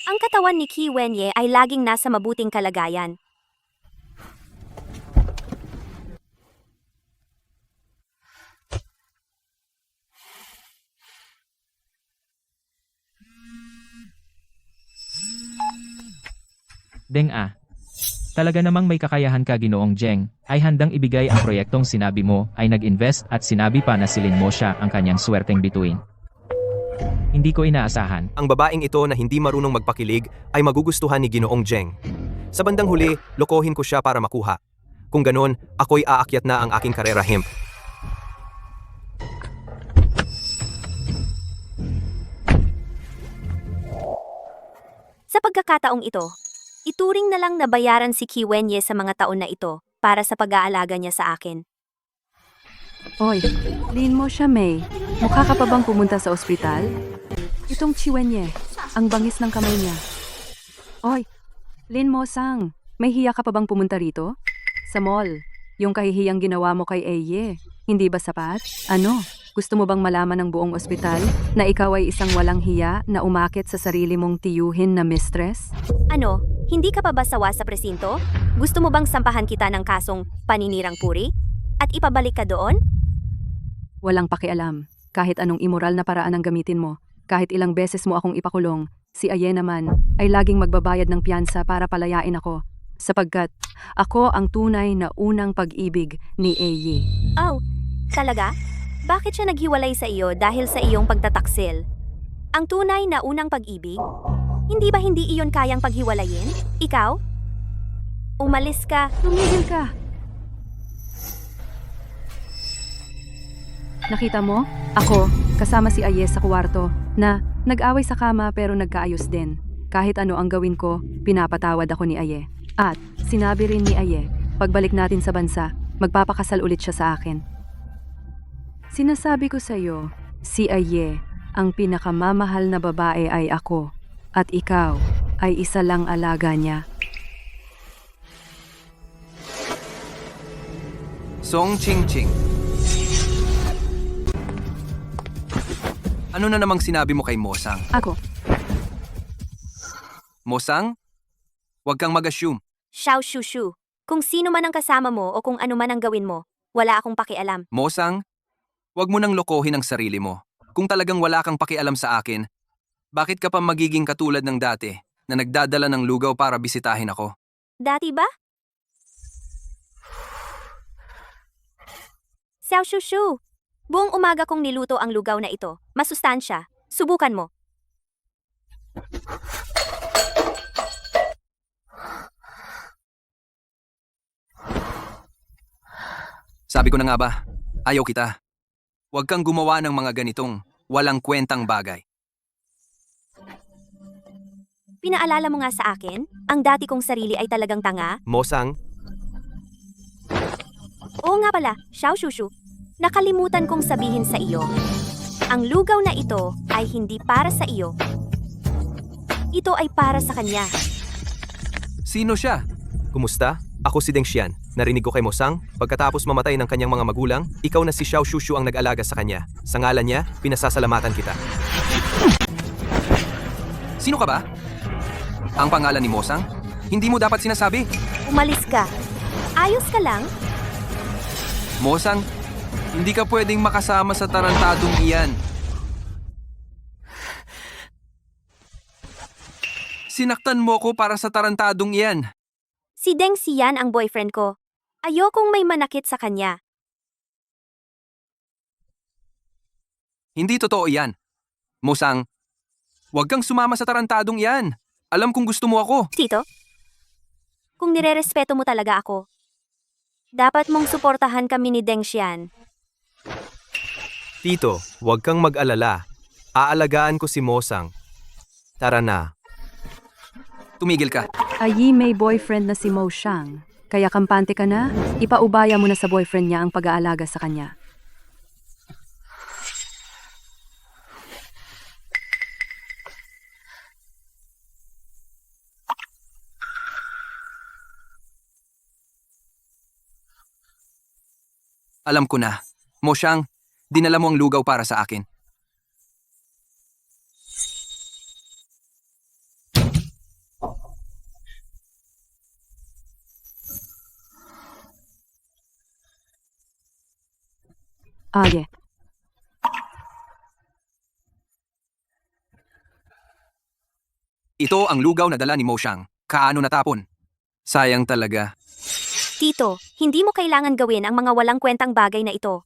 Ang katawan ni Qi Wenye ay laging nasa mabuting kalagayan. Deng Talaga namang may kakayahan ka Ginoong Jeng, ay handang ibigay ang proyektong sinabi mo ay nag-invest at sinabi pa na silin mo siya ang kanyang swerteng bituin. Hindi ko inaasahan. Ang babaeng ito na hindi marunong magpakilig ay magugustuhan ni Ginoong Jeng. Sa bandang huli, lokohin ko siya para makuha. Kung ganon, ako'y aakyat na ang aking karera hemp. Sa pagkakataong ito, ituring na lang na bayaran si Qi Wenye sa mga taon na ito para sa pag-aalaga niya sa akin. Oy, Lin mo siya, May. Mukha ka pa bang pumunta sa ospital? Itong Qi Wenye, ang bangis ng kamay niya. Oy, Lin Mosang, may hiya ka pa bang pumunta rito? Sa mall, yung kahihiyang ginawa mo kay Eye, hindi ba sapat? Ano, gusto mo bang malaman ng buong ospital na ikaw ay isang walang hiya na umakit sa sarili mong tiyuhin na mistress? Ano, hindi ka pa ba sawa sa presinto? Gusto mo bang sampahan kita ng kasong paninirang puri? At ipabalik ka doon? Walang pakialam. Kahit anong immoral na paraan ang gamitin mo, kahit ilang beses mo akong ipakulong, si Aye naman ay laging magbabayad ng piyansa para palayain ako. Sapagkat ako ang tunay na unang pag-ibig ni Aye. Oh, talaga? Bakit siya naghiwalay sa iyo dahil sa iyong pagtataksil? Ang tunay na unang pag-ibig? Hindi ba hindi iyon kayang paghiwalayin? Ikaw? Umalis ka. Tumigil ka! Nakita mo? Ako, kasama si Aye sa kwarto, na nag-away sa kama pero nagkaayos din. Kahit ano ang gawin ko, pinapatawad ako ni Aye. At sinabi rin ni Aye, pagbalik natin sa bansa, magpapakasal ulit siya sa akin. Sinasabi ko sa iyo, si Aye, ang pinakamamahal na babae ay ako, at ikaw ay isa lang alaga niya. Song Ching Ching. Ano na namang sinabi mo kay Mosang? Ako, Mosang? Huwag kang mag-assume. Xiao Shushu. Kung sino man ang kasama mo o kung ano man ang gawin mo, wala akong pakialam. Mosang, huwag mo nang lokohin ang sarili mo. Kung talagang wala kang pakialam sa akin, bakit ka pa magiging katulad ng dati na nagdadala ng lugaw para bisitahin ako? Dati ba? Xiao Shushu. Buong umaga kong niluto ang lugaw na ito. Masustansya. Subukan mo. Sabi ko na nga ba, ayaw kita. Huwag kang gumawa ng mga ganitong walang kwentang bagay. Pinaalala mo nga sa akin, ang dati kong sarili ay talagang tanga. Mosang, Oo nga pala, Xiao Shushu. Nakalimutan kong sabihin sa iyo. Ang lugaw na ito ay hindi para sa iyo. Ito ay para sa kanya. Sino siya? Kumusta? Ako si Deng Xian. Narinig ko kay Mosang, pagkatapos mamatay ng kanyang mga magulang, ikaw na si Xiao Shushu ang nag-alaga sa kanya. Sa ngalan niya, pinasasalamatan kita. Sino ka ba? Ang pangalan ni Mosang? Hindi mo dapat sinasabi. Umalis ka. Ayos ka lang? Mosang, hindi ka pwedeng makasama sa tarantadong iyan. Sinaktan mo ko para sa tarantadong iyan. Si Deng Xian ang boyfriend ko. Ayokong may manakit sa kanya. Hindi totoo iyan. Mosang, huwag kang sumama sa tarantadong iyan. Alam kong gusto mo ako. Tito? Kung nirerespeto mo talaga ako, dapat mong suportahan kami ni Deng Xian. Tito, huwag kang mag-alala. Aalagaan ko si Mosang. Tara na. Tumigil ka. Ayi may boyfriend na si Mo Shang. Kaya kampante ka na, ipaubaya mo na sa boyfriend niya ang pag-aalaga sa kanya. Alam ko na. Mosang, dinala mo ang lugaw para sa akin. Aye. Ito ang lugaw na dala ni Mosang. Kaano natapon? Sayang talaga. Tito, hindi mo kailangan gawin ang mga walang kwentang bagay na ito.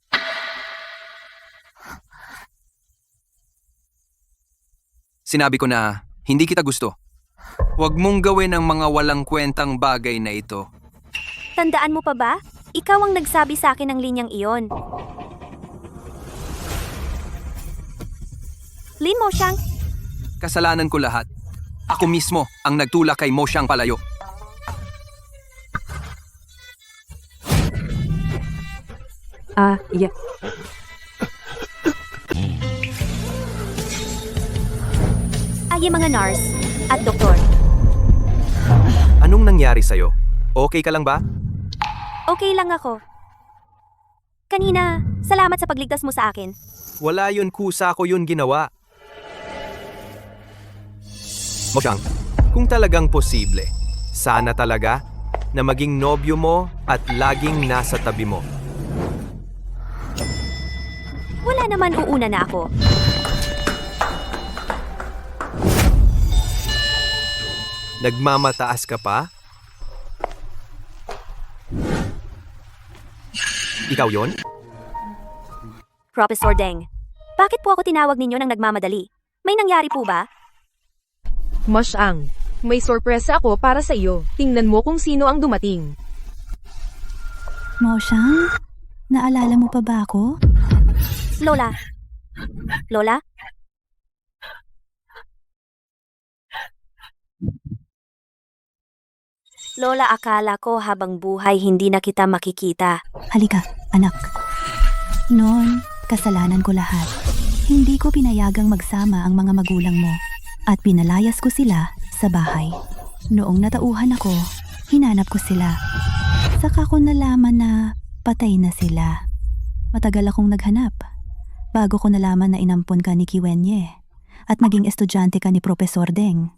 Sinabi ko na, hindi kita gusto. Huwag mong gawin ang mga walang kwentang bagay na ito. Tandaan mo pa ba? Ikaw ang nagsabi sa akin ng linyang iyon. Lin Mo Shang, Kasalanan ko lahat. Ako mismo ang nagtulak kay Mosang palayo. Yeah. ay mga nurse at doktor. Anong nangyari sa'yo? Okay ka lang ba? Okay lang ako. Kanina, salamat sa pagligtas mo sa akin. Wala yun, kusa ko yun ginawa. Mosang, kung talagang posible, sana talaga na maging nobyo mo at laging nasa tabi mo. Wala naman uuna na ako. Nagmamataas ka pa? Ikaw yon? Professor Deng, bakit po ako tinawag ninyo ng nagmamadali? May nangyari po ba? Mosang, may sorpresa ako para sa iyo. Tingnan mo kung sino ang dumating. Mosang, naalala mo pa ba ako? Lola? Lola? Lola, akala ko habang buhay hindi na kita makikita. Halika, anak. Noon, kasalanan ko lahat. Hindi ko pinayagang magsama ang mga magulang mo at pinalayas ko sila sa bahay. Noong natauhan ako, hinanap ko sila. Saka ko nalaman na patay na sila. Matagal akong naghanap bago ko nalaman na inampon ka ni Kiwenye at naging estudyante ka ni Professor Deng.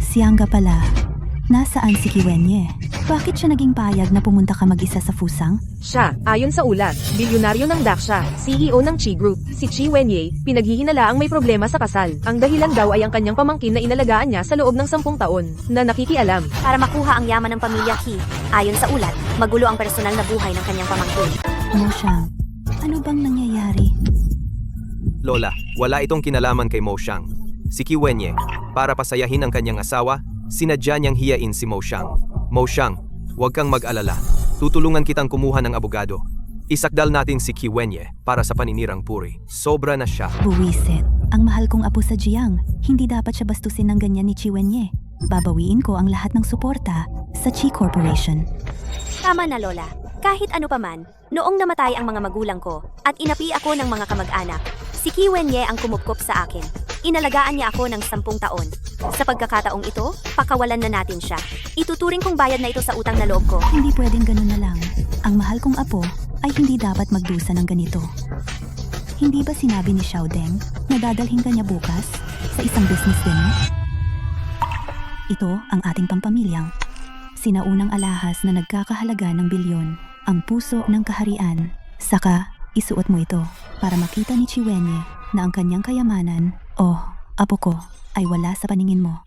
Siyang ka pala. Nasaan si Kiwenye? Bakit siya naging payag na pumunta ka mag-isa sa Fusang? Siya, ayon sa ulat, bilyonaryo ng Daksha, CEO ng Chi Group, si Chi Wenye, pinaghihinalaang may problema sa kasal. Ang dahilan daw ay ang kanyang pamangkin na inalagaan niya sa loob ng 10 taon, na nakikialam. Para makuha ang yaman ng pamilya Ki, ayon sa ulat, magulo ang personal na buhay ng kanyang pamangkin. Mosang, ano bang nangyayari? Lola, wala itong kinalaman kay Mosang. Si Kiwenye, para pasayahin ang kanyang asawa, sinadya niyang hiyain si Mosang. Mosang, huwag kang mag-alala. Tutulungan kitang kumuha ng abogado. Isakdal natin si Kiwenye para sa paninirang puri. Sobra na siya. Buwisit, ang mahal kong apo sa Jiang. Hindi dapat siya bastusin ng ganyan ni Chiwenye. Babawiin ko ang lahat ng suporta sa Chi Corporation. Tama na Lola, kahit ano paman, noong namatay ang mga magulang ko at inapi ako ng mga kamag-anak, si Kiwenye ang kumupkop sa akin. Inalagaan niya ako ng 10 taon. Sa pagkakataong ito, pakawalan na natin siya. Ituturing kong bayad na ito sa utang na loob ko. Hindi pwedeng ganun na lang. Ang mahal kong apo ay hindi dapat magdusa ng ganito. Hindi ba sinabi ni Xiao Deng na dadalhin ka niya bukas sa isang business dinner? Ito ang ating pampamilyang sinaunang alahas na nagkakahalaga ng bilyon, ang puso ng kaharian. Saka, isuot mo ito para makita ni Chiwenye na ang kanyang kayamanan, apo ko, ay wala sa paningin mo.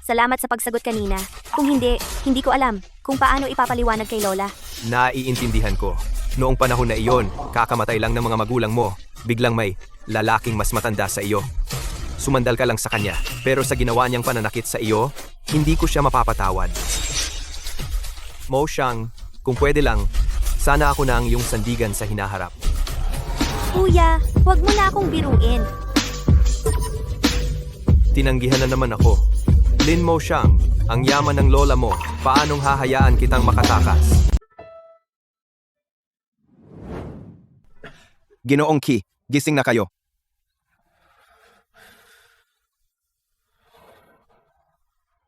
Salamat sa pagsagot kanina. Kung hindi ko alam kung paano ipapaliwanag kay Lola. Naiintindihan ko. Noong panahon na iyon, kakamatay lang ng mga magulang mo. Biglang may lalaking mas matanda sa iyo. Sumandal ka lang sa kanya, pero sa ginawa niyang pananakit sa iyo, hindi ko siya mapapatawad. Mo Xiang, kung pwede lang, sana ako na ang iyong sandigan sa hinaharap. Kuya, huwag mo na akong biruin. Tinanggihan na naman ako. Lin Mo Xiang, ang yaman ng lola mo, paanong hahayaan kitang makatakas? Ginoong Qi, gising na kayo.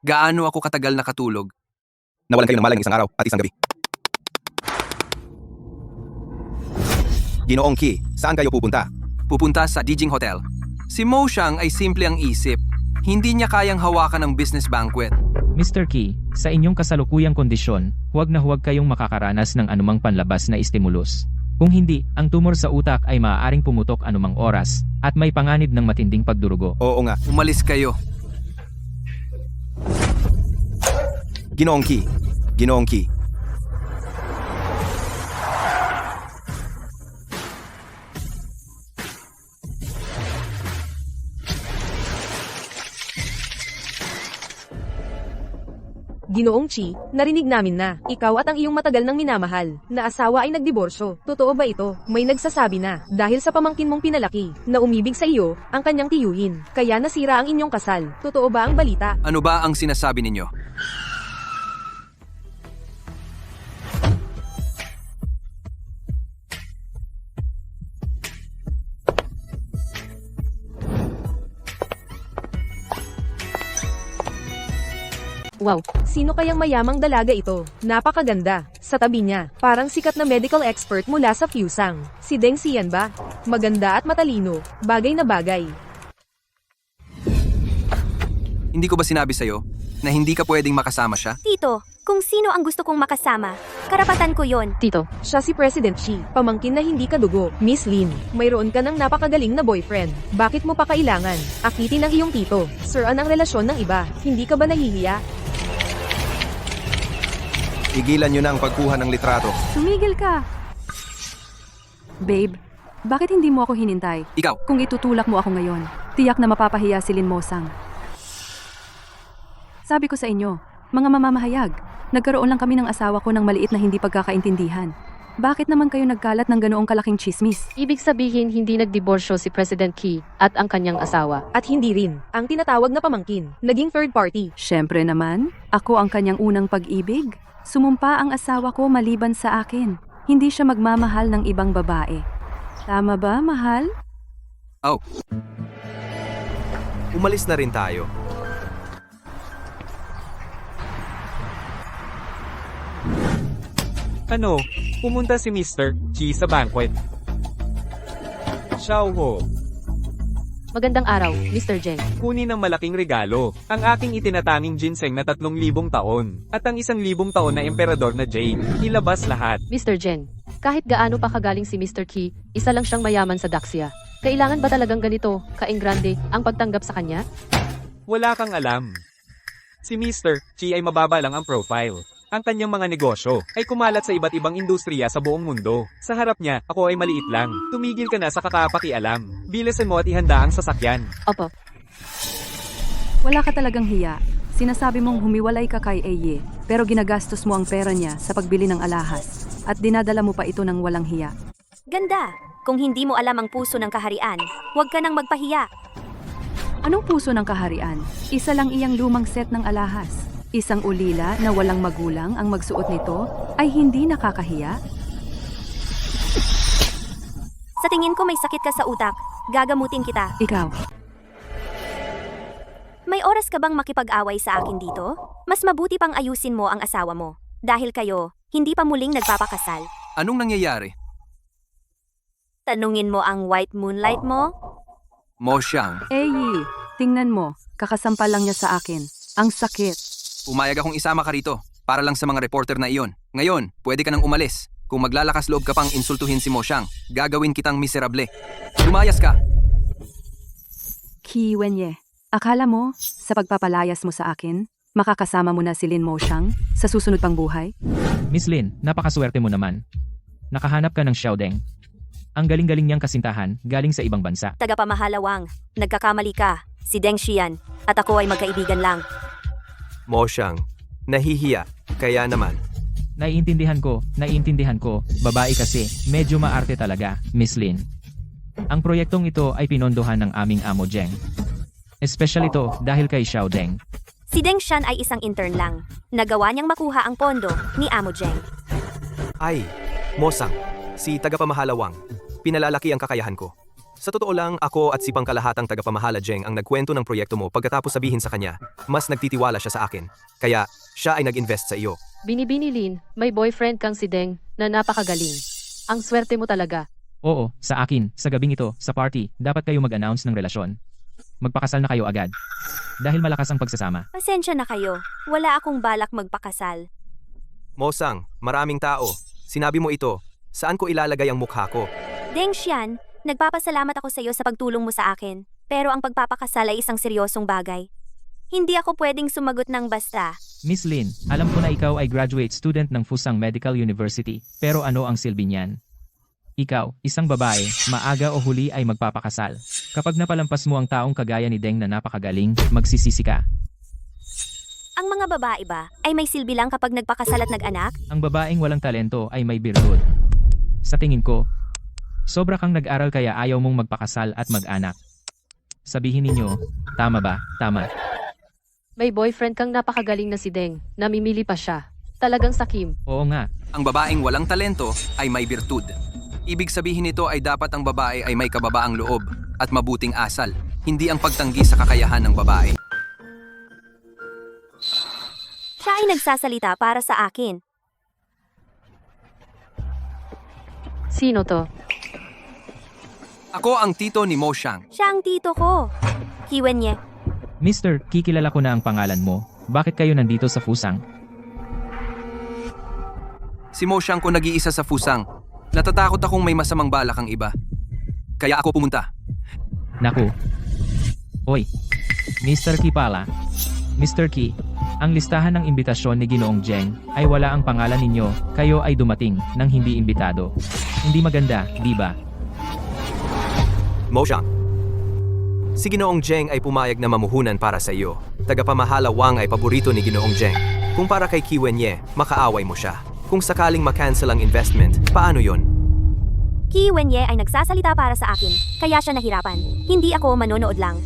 Gaano ako katagal nakatulog? Nawalan kayo ng malay ng isang araw at isang gabi. Ginoong Qi, saan kayo pupunta? Pupunta sa Dijing Hotel. Si Mo Xiang ay simple ang isip. Hindi niya kayang hawakan ng business banquet. Mr. Qi, sa inyong kasalukuyang kondisyon, huwag na huwag kayong makakaranas ng anumang panlabas na istimulus. Kung hindi, ang tumor sa utak ay maaaring pumutok anumang oras at may panganib ng matinding pagdurugo. Oo nga. Umalis kayo. Ginoong Qi. Ginoong Qi. Ginoong Chi, narinig namin na, ikaw at ang iyong matagal ng minamahal, na asawa ay nagdiborsyo. Totoo ba ito? May nagsasabi na, dahil sa pamangkin mong pinalaki, na umibig sa iyo, ang kanyang tiyuhin, kaya nasira ang inyong kasal. Totoo ba ang balita? Ano ba ang sinasabi ninyo? Wow, sino kayang mayamang dalaga ito? Napakaganda. Sa tabi niya, parang sikat na medical expert mula sa Fusang. Si Deng Xian ba? Maganda at matalino. Bagay na bagay. Hindi ko ba sinabi sa'yo na hindi ka pwedeng makasama siya? Tito, kung sino ang gusto kong makasama, karapatan ko yon. Tito, Siya si President Xi, pamangkin na hindi kadugo. Miss Lin, mayroon ka ng napakagaling na boyfriend. Bakit mo pa kailangan? Akitin ang iyong tito. Sir-an ang relasyon ng iba. Hindi ka ba nahihiya? Igilan nyo na ang pagkuha ng litrato. Tumigil ka! Babe, bakit hindi mo ako hinintay? Ikaw, Kung itutulak mo ako ngayon, tiyak na mapapahiya si Lin Mosang. Sabi ko sa inyo, mga mamamahayag, nagkaroon lang kami ng asawa ko ng maliit na hindi pagkakaintindihan. Bakit naman kayo nagkalat ng ganoong kalaking chismis? ibig sabihin hindi nagdiborsyo si President Qi at ang kanyang asawa. At hindi rin, ang tinatawag na pamangkin, naging third party. Siyempre naman, ako ang kanyang unang pag-ibig. Sumumpa ang asawa ko maliban sa akin. Hindi siya magmamahal ng ibang babae. Tama ba, mahal? Umalis na rin tayo. Ano? Pumunta si Mr. Qi sa banquet. Xiao Ho, Magandang araw, Mr. Zheng. kunin ang malaking regalo. Ang aking itinatanging ginseng na 3,000 taon. At ang 1,000 taon na emperador na Jade. Ilabas lahat. Mr. Zheng, kahit gaano pa kagaling si Mr. Qi, isa lang siyang mayaman sa Daxia. Kailangan ba talagang ganito, kaenggrande, ang pagtanggap sa kanya? Wala kang alam. Si Mr. Qi ay mababa lang ang profile. Ang kanyang mga negosyo ay kumalat sa iba't ibang industriya sa buong mundo. Sa harap niya, ako ay maliit lang. Tumigil ka na sa kakapakialam. Bilisan mo at ihanda ang sasakyan. Opo, Wala ka talagang hiya. Sinasabi mong humiwalay ka kay Eye, pero ginagastos mo ang pera niya sa pagbili ng alahas. At dinadala mo pa ito ng walang hiya. Ganda. Kung hindi mo alam ang puso ng kaharian, huwag ka nang magpahiya. Anong puso ng kaharian? Isa lang iyang lumang set ng alahas. Isang ulila na walang magulang ang magsuot nito ay hindi nakakahiya? Sa tingin ko may sakit ka sa utak. Gagamutin kita. Ikaw, May oras ka bang makipag-away sa akin dito? Mas mabuti pang ayusin mo ang asawa mo. Dahil kayo, hindi pa muling nagpapakasal. Anong nangyayari? Tanungin mo ang white moonlight mo? Mo Xiang, Eyi, tingnan mo, kakasampal lang niya sa akin. Ang sakit. pumayag akong isama ka rito para lang sa mga reporter na iyon. Ngayon, pwede ka nang umalis. Kung maglalakas loob ka pang insultuhin si Mo Xiang, gagawin kitang miserable. Lumayas ka! Qi Wenye, akala mo, sa pagpapalayas mo sa akin, makakasama mo na si Lin Mo Xiang sa susunod pang buhay? Miss Lin, napakaswerte mo naman. Nakahanap ka ng Xiaodeng. Ang galing-galing niyang kasintahan galing sa ibang bansa. Tagapamahalawang, nagkakamali ka. Si Deng Xian, at ako ay magkaibigan lang. Mo Xiang, nahihiya, kaya naman. Naiintindihan ko, babae kasi, medyo maarte talaga, Miss Lin. Ang proyektong ito ay pinondohan ng aming amo Zheng. Espesyal ito dahil kay Xiaodeng. Si Deng Xian ay isang intern lang. Nagawa niyang makuha ang pondo ni Amo Zheng. Ay, Mo Sang, si tagapamahalawang. Pinalalaki ang kakayahan ko. Sa totoo lang, ako at si pangkalahatang tagapamahala Zheng ang nagkwento ng proyekto mo pagkatapos sabihin sa kanya, mas nagtitiwala siya sa akin. Kaya, siya ay nag-invest sa iyo. Binibini Lin, may boyfriend kang si Deng na napakagaling. Ang swerte mo talaga. Oo, sa akin, sa gabing ito, sa party, dapat kayo mag-announce ng relasyon. Magpakasal na kayo agad. Dahil malakas ang pagsasama. Pasensya na kayo. Wala akong balak magpakasal. Mo Sang, maraming tao. Sinabi mo ito, saan ko ilalagay ang mukha ko? Deng Xian, nagpapasalamat ako sa iyo sa pagtulong mo sa akin. Pero ang pagpapakasal ay isang seryosong bagay. Hindi ako pwedeng sumagot ng basta. Miss Lin, alam ko na ikaw ay graduate student ng Fusang Medical University, pero ano ang silbi niyan? Ikaw, isang babae, maaga o huli ay magpapakasal. Kapag napalampas mo ang taong kagaya ni Deng na napakagaling, magsisisi ka. Ang mga babae ba ay may silbi lang kapag nagpakasal at nag-anak? Ang babaeng walang talento ay may birtud. Sa tingin ko, sobra kang nag-aral kaya ayaw mong magpakasal at mag-anak. Sabihin ninyo, tama ba? Tama. May boyfriend kang napakagaling na si Deng, namimili pa siya. Talagang sakim. Oo nga, Ang babaeng walang talento ay may birtud. Ibig sabihin nito ay dapat ang babae ay may kababaang loob at mabuting asal, hindi ang pagtanggi sa kakayahan ng babae. Siya ay nagsasalita para sa akin. Sino to? Ako ang tito ni Mo Xiang. Siya ang tito ko. Qi Wenye. Mr. Kikilala ko na ang pangalan mo. Bakit kayo nandito sa Fusang? Si Mo Xiang ko nag-iisa sa Fusang. Natatakot akong may masamang balak ang iba. Kaya ako pumunta. Naku. Oy, Mr. Ki pala. Mr. Ki, ang listahan ng imbitasyon ni Ginoong Zheng ay wala ang pangalan ninyo, kayo ay dumating ng hindi imbitado. Hindi maganda, di ba? Mo Xiang, si Ginoong Zheng ay pumayag na mamuhunan para sa iyo. Tagapamahala Wang ay paborito ni Ginoong Zheng. Kung para kay Qi Wenye, makaaway mo siya. Kung sakaling makancel ang investment, paano yon? Qi Wenye ay nagsasalita para sa akin, kaya siya nahirapan. Hindi ako manonood lang.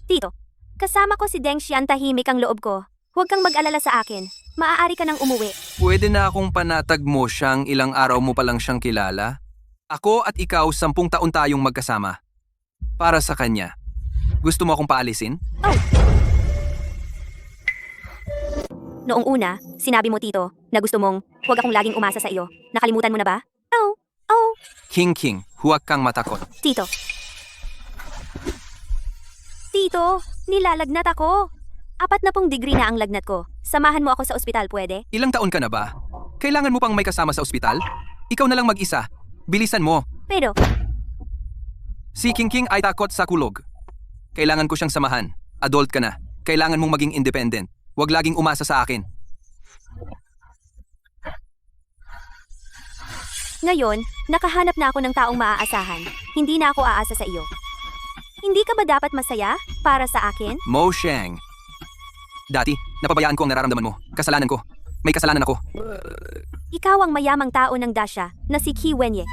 Tito, kasama ko si Deng Xian, tahimik ang loob ko. Huwag kang mag-alala sa akin. Maaari ka nang umuwi. Pwede na akong panatag Mo Xiang, ilang araw mo pa lang siyang kilala? Ako at ikaw 10 taon tayong magkasama. Para sa kanya. Gusto mo akong paalisin? Noong una, sinabi mo tito, na gusto mong huwag akong laging umasa sa iyo. Nakalimutan mo na ba? Oh. King, huwag kang matakot. Tito, nilalagnat ako. 40 degree na ang lagnat ko. Samahan mo ako sa ospital, pwede? Ilang taon ka na ba? Kailangan mo pang may kasama sa ospital? Ikaw na lang mag-isa. Bilisan mo. Pero, Si King ay takot sa kulog. Kailangan ko siyang samahan. Adult ka na. Kailangan mong maging independent. Huwag laging umasa sa akin. ngayon, nakahanap na ako ng taong maaasahan. Hindi na ako aasa sa iyo. Hindi ka ba dapat masaya para sa akin? Mo Xiang. Dati, napabayaan ko ang nararamdaman mo. Kasalanan ko. May kasalanan ako. Ikaw ang mayamang tao ng Dasha na si Qi Wenye.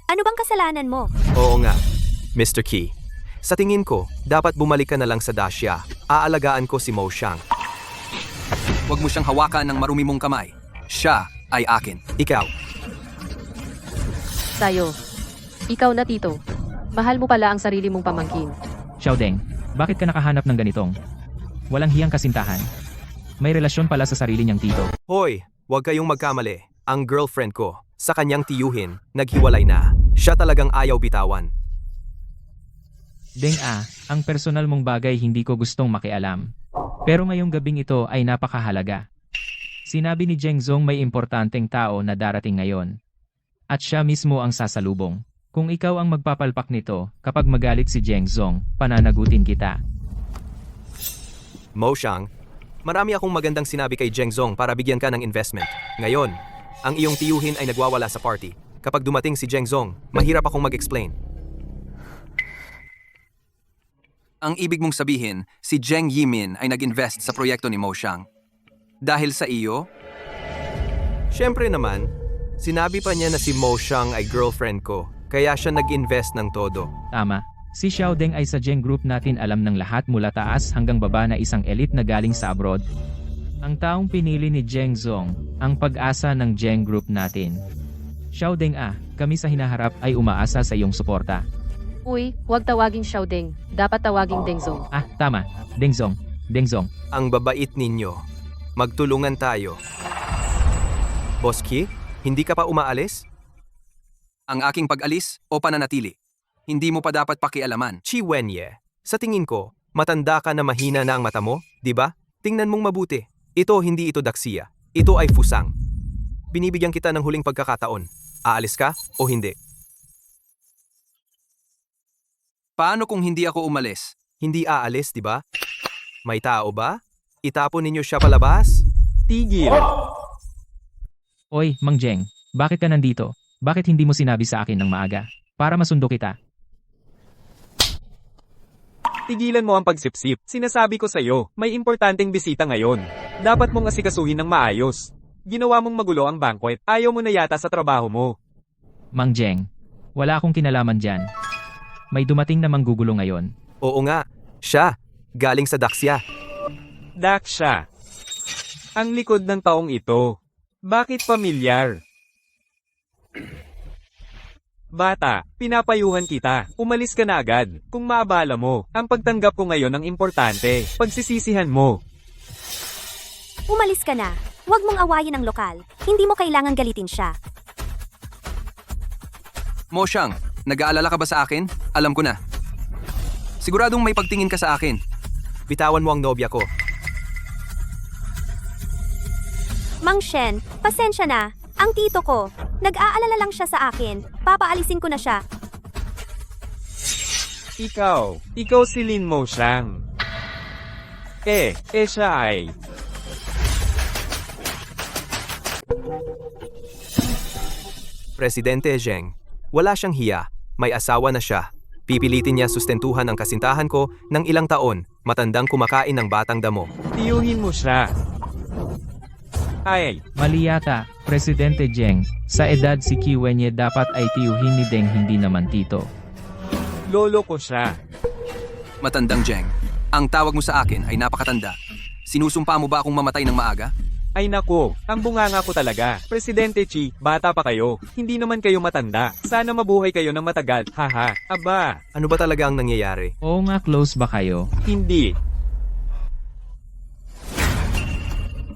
Ano bang kasalanan mo? Oo nga, Mr. Qi. Sa tingin ko, dapat bumalik ka na lang sa Dasha. Aalagaan ko si Mo Xiang. Huwag mo siyang hawakan ng marumi mong kamay. Siya ay akin. Ikaw, Tayo. Ikaw na tito. Mahal mo pala ang sarili mong pamangkin. Xiaodeng, bakit ka nakahanap ng ganitong? Walang hiyang kasintahan. May relasyon pala sa sarili niyang tito. Hoy, huwag kayong magkamali. Ang girlfriend ko, sa kanyang tiyuhin, naghiwalay na. Siya talagang ayaw bitawan. Deng ang personal mong bagay hindi ko gustong makialam. Pero ngayong gabing ito ay napakahalaga. Sinabi ni Zheng Zong may importanteng tao na darating ngayon. At siya mismo ang sasalubong. Kung ikaw ang magpapalpak nito, kapag magalit si Zheng Zong, pananagutin kita. Mo Xiang, marami akong magandang sinabi kay Zheng Zong para bigyan ka ng investment. Ngayon, ang iyong tiyuhin ay nagwawala sa party. Kapag dumating si Zheng Zong, mahirap akong mag-explain. Ang ibig mong sabihin, si Zheng Yimin ay nag-invest sa proyekto ni Mo Xiang. Dahil sa iyo? Siyempre naman, sinabi pa niya na si Mo Xiang ay girlfriend ko, kaya siya nag-invest ng todo. Tama. Si Xiaodeng ay sa Zheng Group natin alam ng lahat mula taas hanggang baba na isang elite na galing sa abroad. Ang taong pinili ni Zheng Zong, ang pag-asa ng Zheng Group natin. Xiaodeng kami sa hinaharap ay umaasa sa iyong suporta. Uy, huwag tawaging Xiaodeng. Dapat tawaging Deng Zong. Tama. Deng Zong. Deng Zong. Ang babait ninyo. Magtulungan tayo. Boss Qi, hindi ka pa umaalis? Ang aking pag-alis o pananatili? Hindi mo pa dapat pakialaman. Chi Wenye, sa tingin ko, matanda ka na mahina na ang mata mo, di ba? Tingnan mong mabuti. Ito hindi ito daksiya. Ito ay fusang. Binibigyan kita ng huling pagkakataon. Aalis ka o hindi? Paano kung hindi ako umalis? Hindi aalis, di ba? May tao ba? Itapon ninyo siya palabas? Tigil. Oy, Mang Zheng, bakit ka nandito? Bakit hindi mo sinabi sa akin ng maaga? Para masundo kita. Tigilan mo ang pagsipsip. Sinasabi ko sa'yo, may importanteng bisita ngayon. Dapat mong asikasuhin ng maayos. Ginawa mong magulo ang banquet. Ayaw mo na yata sa trabaho mo. Mang Zheng, wala akong kinalaman dyan. May dumating na manggugulo ngayon. Oo nga, siya. Galing sa Daxia. Daksha. Ang likod ng taong ito. Bakit pamilyar? Bata, pinapayuhan kita. Umalis ka na agad. Kung maabala mo, ang pagtanggap ko ngayon ang importante. Pagsisisihan mo. Umalis ka na. Huwag mong awayin ang lokal. Hindi mo kailangang galitin siya. Mo Xiang, nag-aalala ka ba sa akin? Alam ko na. Siguradong may pagtingin ka sa akin. Bitawan mo ang nobya ko. Mang Shen, pasensya na. Ang tito ko. Nag-aalala lang siya sa akin. Papaalisin ko na siya. Ikaw si Lin Mo Xiang. Siya ay. Presidente Zheng, wala siyang hiya. May asawa na siya. Pipilitin niya sustentuhan ang kasintahan ko ng ilang taon, matandang kumakain ng batang damo. Tiyuhin mo siya. Mali yata, Presidente Zheng. Sa edad si Qi Wenye dapat ay tiyuhin ni Deng hindi naman tito. Lolo ko siya. Matandang Zheng, ang tawag mo sa akin ay napakatanda. Sinusumpa mo ba akong mamatay ng maaga? Ay nako, ang bunganga ko talaga. Presidente Qi, bata pa kayo. Hindi naman kayo matanda. Sana mabuhay kayo ng matagal. Haha, aba. Ano ba talaga ang nangyayari? Oo nga, close ba kayo? Hindi.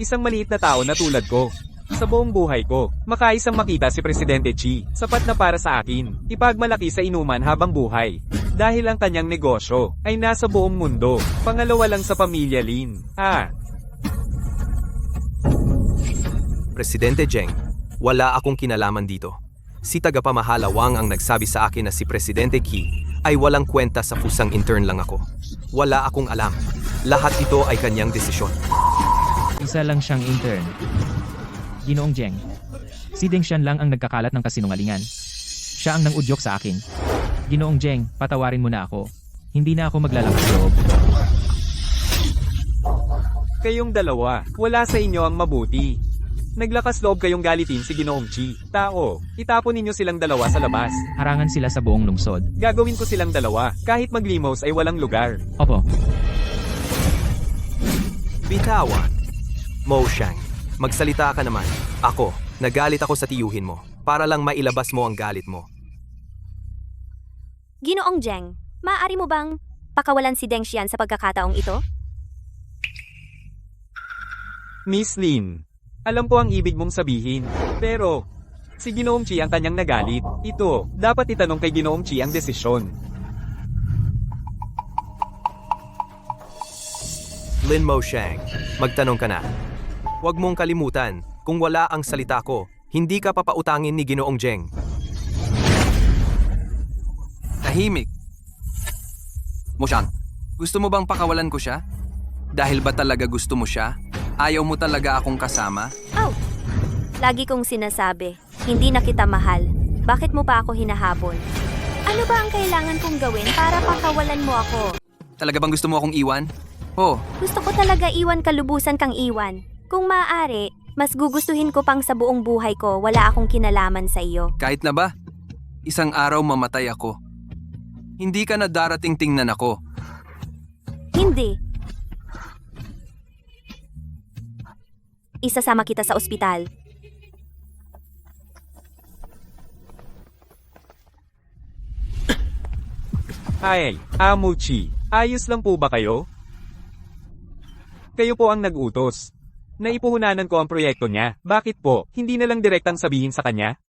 Isang maliit na tao na tulad ko. Sa buong buhay ko, makaisang makita si Presidente Qi. Sapat na para sa akin. Ipagmalaki sa inuman habang buhay. Dahil ang kanyang negosyo ay nasa buong mundo. Pangalawa lang sa pamilya Lin. Presidente Zheng, wala akong kinalaman dito. Si tagapamahala Wang ang nagsabi sa akin na si Presidente Qi ay walang kwenta sa fusang intern lang ako. Wala akong alam. Lahat ito ay kanyang desisyon. Isa lang siyang intern. Ginoong Zheng. Si Deng Xian lang ang nagkakalat ng kasinungalingan. Siya ang nangudyok sa akin. Ginoong Zheng, patawarin mo na ako. Hindi na ako maglalakas loob. Kayong dalawa, wala sa inyo ang mabuti. Naglakas loob kayong galitin si Ginoong Qi. Tao, itapon ninyo silang dalawa sa labas. Harangan sila sa buong lungsod. Gagawin ko silang dalawa, kahit maglimos ay walang lugar. Opo. Bitawan. Mo Xiang, magsalita ka naman. Nagalit ako sa tiyuhin mo, para lang mailabas mo ang galit mo. Ginoong Jeng, maaari mo bang pakawalan si Deng Xian sa pagkakataong ito? Miss Lin, alam ko ang ibig mong sabihin. Pero, si Ginoong Chi ang kanyang nagalit. Ito, dapat itanong kay Ginoong Chi ang desisyon. Lin Mo Shang, magtanong ka na. Huwag mong kalimutan, kung wala ang salita ko, hindi ka papautangin ni Ginoong Jeng. Tahimik. Mo Shang, gusto mo bang pakawalan ko siya? Dahil ba talaga gusto mo siya? Ayaw mo talaga akong kasama? Oh, lagi kong sinasabi, hindi na kita mahal. Bakit mo pa ako hinahabol? Ano ba ang kailangan kong gawin para pakawalan mo ako? Talaga bang gusto mo akong iwan? Oh, Gusto ko talaga iwan kalubusan kang iwan. Kung maaari, mas gugustuhin ko pang sa buong buhay ko wala akong kinalaman sa iyo. kahit na ba? Isang araw mamatay ako. Hindi ka na darating tingnan ako. Hindi. Isasama kita sa ospital. Hi, Amo Chi. Ayos lang po ba kayo? Kayo po ang nag-utos. Naipuhunanan ko ang proyekto niya. Bakit po, hindi na lang direktang sabihin sa kanya?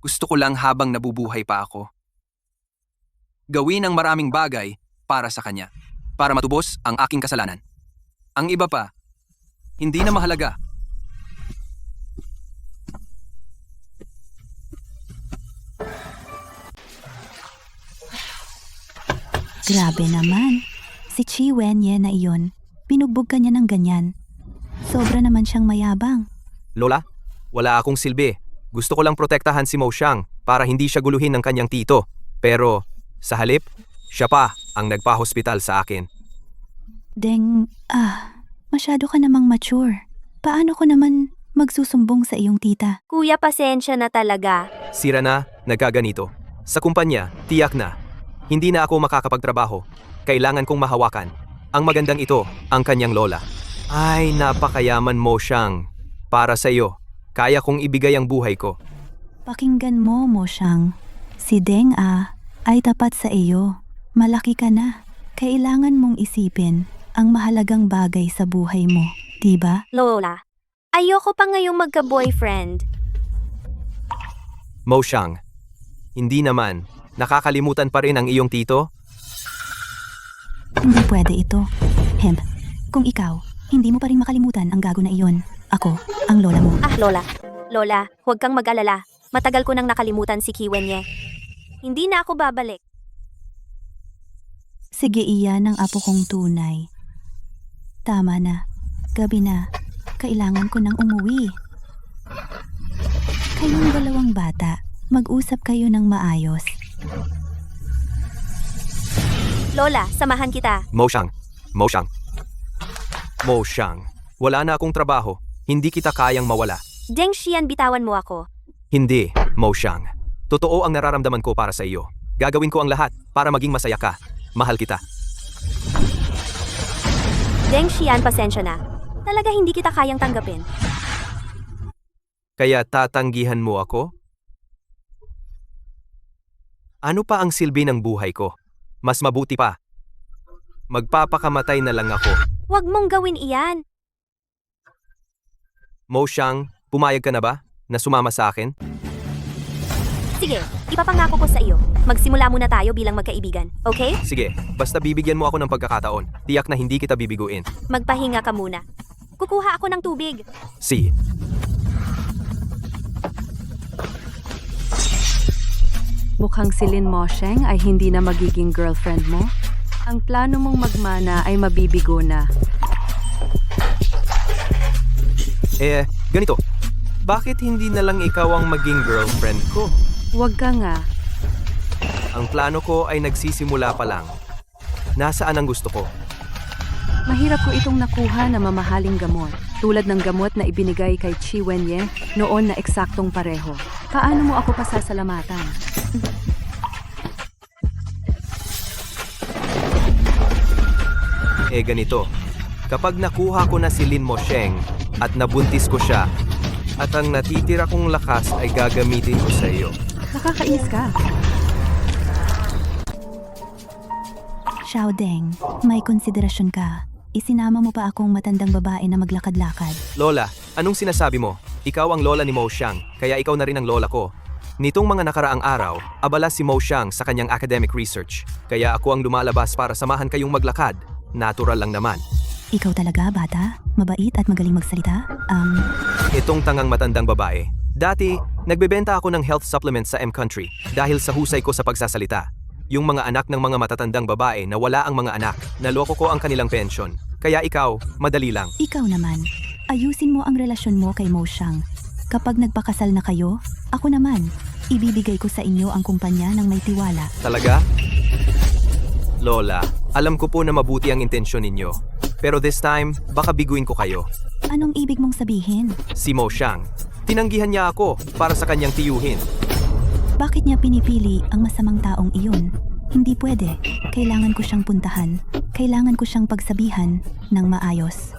Gusto ko lang habang nabubuhay pa ako. Gawin ang maraming bagay para sa kanya. Para matubos ang aking kasalanan. Ang iba pa, hindi na mahalaga. Grabe naman. Si Chi Wenye na iyon, pinugbog ka niya ng ganyan. Sobra naman siyang mayabang. Lola, wala akong silbi. Gusto ko lang protektahan si Mo Shang para hindi siya guluhin ng kanyang tito. Pero, sa halip, siya pa ang nagpa-hospital sa akin. Deng, masyado ka namang mature. Paano ko naman magsusumbong sa iyong tita? Kuya, pasensya na talaga. Sira na, nagkaganito. Sa kumpanya, tiyak na. Hindi na ako makakapagtrabaho. Kailangan kong mahawakan. Ang magandang ito, ang kanyang lola. Ay, napakayaman Mo Shang. Para sa iyo, kaya kong ibigay ang buhay ko. Pakinggan mo, Mo Shang. Si Deng ay tapat sa iyo. Malaki ka na. Kailangan mong isipin ang mahalagang bagay sa buhay mo, diba? Lola, ayoko pa ngayong magka-boyfriend. Mo Shang, hindi naman. Nakakalimutan pa rin ang iyong tito? Hindi pwede ito. Kung ikaw, hindi mo pa rin makalimutan ang gago na iyon. Ako, ang lola mo. Lola. Lola, huwag kang mag-alala. Matagal ko nang nakalimutan si Ki Wenye. Hindi na ako babalik. Sige, iyan ang apo kong tunay. Tama na. Gabi na. Kailangan ko nang umuwi. Kayong dalawang bata, mag-usap kayo ng maayos. Lola, samahan kita. Mo Shang, Mo Shang. Mo Shang, wala na akong trabaho. Hindi kita kayang mawala. Deng Xian, bitawan mo ako. Hindi, Mo Shang. Totoo ang nararamdaman ko para sa iyo. Gagawin ko ang lahat para maging masaya ka. Mahal kita. Deng Xian, pasensya na. Talaga hindi kita kayang tanggapin. Kaya tatanggihan mo ako? Ano pa ang silbi ng buhay ko? Mas mabuti pa. Magpapakamatay na lang ako. Huwag mong gawin iyan. Mo Shang, pumayag ka na ba na sumama sa akin? Sige, ipapangako ko sa iyo. Magsimula muna tayo bilang magkaibigan, okay? Sige, basta bibigyan mo ako ng pagkakataon. Tiyak na hindi kita bibiguin. Magpahinga ka muna. Kukuha ako ng tubig. See. Mukhang si Lin Mo Shang ay hindi na magiging girlfriend mo. Ang plano mong magmana ay mabibigo na. Ganito. Bakit hindi na lang ikaw ang maging girlfriend ko? Huwag ka nga. Ang plano ko ay nagsisimula pa lang. Nasaan ang gusto ko? Mahirap ko itong nakuha na mamahaling gamot. Tulad ng gamot na ibinigay kay Chi Wenye noon na eksaktong pareho. Paano mo ako pasasalamatan? Ganito. Kapag nakuha ko na si Lin Mo Shang at nabuntis ko siya, at ang natitira kong lakas ay gagamitin ko sa iyo. Nakakainis ka. Xiao Deng, may konsiderasyon ka. Isinama mo pa akong matandang babae na maglakad-lakad. Lola, anong sinasabi mo? Ikaw ang lola ni Mo Xiang, kaya ikaw na rin ang lola ko. Nitong mga nakaraang araw, abala si Mo Xiang sa kanyang academic research. Kaya ako ang lumalabas para samahan kayong maglakad. Natural lang naman. Ikaw talaga, bata? Mabait at magaling magsalita? Itong tangang matandang babae. Dati, nagbebenta ako ng health supplements sa M-Country dahil sa husay ko sa pagsasalita. Yung mga anak ng mga matatandang babae na wala ang mga anak, naloko ko ang kanilang pensyon. Kaya ikaw, madali lang. Ikaw naman, ayusin mo ang relasyon mo kay Mo Xiang. Kapag nagpakasal na kayo, ako naman, ibibigay ko sa inyo ang kumpanya ng may tiwala. Talaga? Lola, alam ko po na mabuti ang intensyon ninyo. Pero this time, baka biguin ko kayo. Anong ibig mong sabihin? Si Mo Xiang. Tinanggihan niya ako para sa kanyang tiyuhin. Bakit niya pinipili ang masamang taong iyon? Hindi pwede. Kailangan ko siyang puntahan. Kailangan ko siyang pagsabihan ng maayos.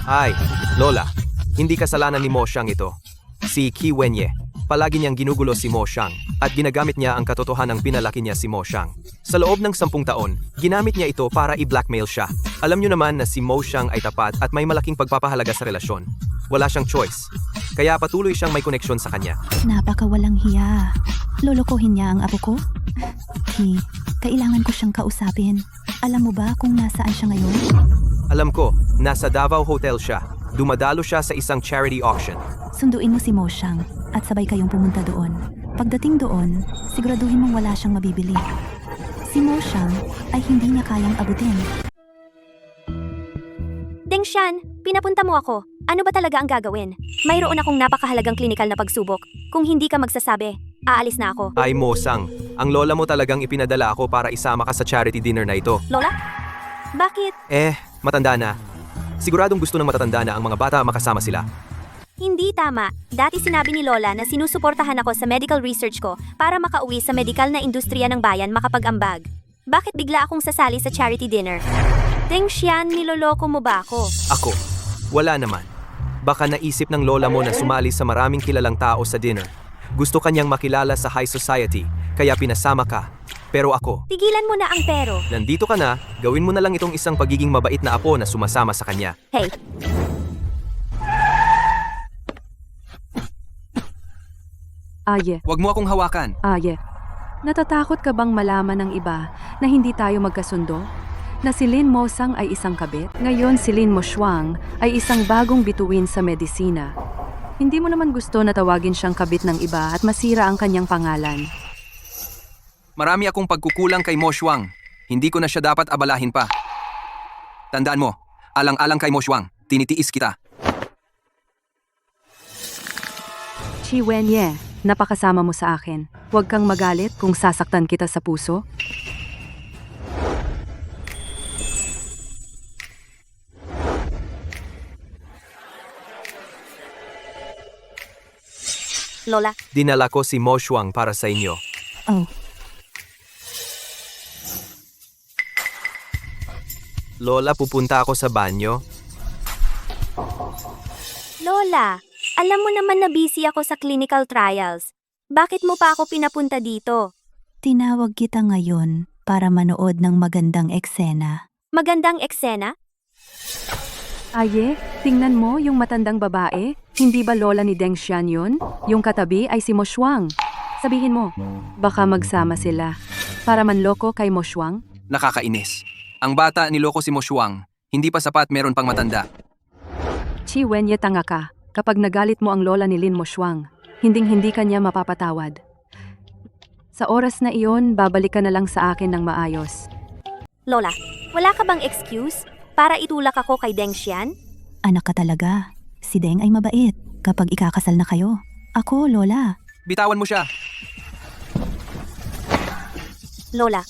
Ay, Lola, hindi kasalanan ni Mo Xiang ito. Si Qi Wenye. Palagi niyang ginugulo si Mo Xiang at ginagamit niya ang katotohanang pinalaki niya si Mo Xiang. Sa loob ng 10 taon, ginamit niya ito para i-blackmail siya. Alam niyo naman na si Mo Xiang ay tapat at may malaking pagpapahalaga sa relasyon. Wala siyang choice. Kaya patuloy siyang may koneksyon sa kanya. Napakawalang hiya. Lolokohin niya ang apo ko? Ki, kailangan ko siyang kausapin. Alam mo ba kung nasaan siya ngayon? Alam ko, nasa Davao Hotel siya. Dumadalo siya sa isang charity auction. Sunduin mo si Mo Xiang at sabay kayong pumunta doon. Pagdating doon, siguraduhin mong wala siyang mabibili. Si Mo Xiang ay hindi niya kayang abutin. Deng Xian, pinapunta mo ako. Ano ba talaga ang gagawin? Mayroon akong napakahalagang klinikal na pagsubok. Kung hindi ka magsasabi, aalis na ako. Ay Mo Sang, ang lola mo talagang ipinadala ako para isama ka sa charity dinner na ito. Lola? Bakit? Matanda na. Siguradong gusto ng matatanda na ang mga bata makasama sila. Hindi tama. Dati sinabi ni Lola na sinusuportahan ako sa medical research ko para makauwi sa medikal na industriya ng bayan makapag-ambag. Bakit bigla akong sasali sa charity dinner? Deng Xian, niloloko mo ba ako? Ako? Wala naman. Baka naisip ng lola mo na sumali sa maraming kilalang tao sa dinner. Gusto kanyang makilala sa high society, kaya pinasama ka. Pero ako, Tigilan mo na ang pero. nandito ka na, gawin mo na lang itong isang pagiging mabait na apo na sumasama sa kanya. Hey, Aye, Huwag mo akong hawakan. aye. Natatakot ka bang malaman ng iba na hindi tayo magkasundo? Na si Lin Mo Sang ay isang kabit? Ngayon si Lin Mo Shuang ay isang bagong bituin sa medisina. Hindi mo naman gusto na tawagin siyang kabit ng iba at masira ang kanyang pangalan. Marami akong pagkukulang kay Mo Xiang. Hindi ko na siya dapat abalahin pa. Tandaan mo, alang-alang kay Mo Xiang, tinitiis kita. Qi Wenye, napakasama mo sa akin. Huwag kang magalit kung sasaktan kita sa puso. Lola, Dinala ko si Mo Xiang para sa inyo. Oh, Lola, pupunta ako sa banyo. Lola, alam mo naman na busy ako sa clinical trials. Bakit mo pa ako pinapunta dito? tinawag kita ngayon para manood ng magandang eksena. Magandang eksena? Aye, tingnan mo yung matandang babae. Hindi ba lola ni Deng Xian yun? Yung katabi ay si Mo Xiang. Sabihin mo, baka magsama sila. Para manloko kay Mo Xiang? Nakakainis. Ang bata niloko si Mo Xiang. Hindi pa sapat, meron pang matanda. Qi Wenye, tanga ka. Kapag nagalit mo ang lola ni Lin Mo Xiang, hinding-hindi ka niya mapapatawad. Sa oras na iyon, babalik ka na lang sa akin ng maayos. Lola, wala ka bang excuse para itulak ako kay Deng Xian? Anak ka talaga. Si Deng ay mabait kapag ikakasal na kayo. Ako, Lola. Bitawan mo siya. Lola,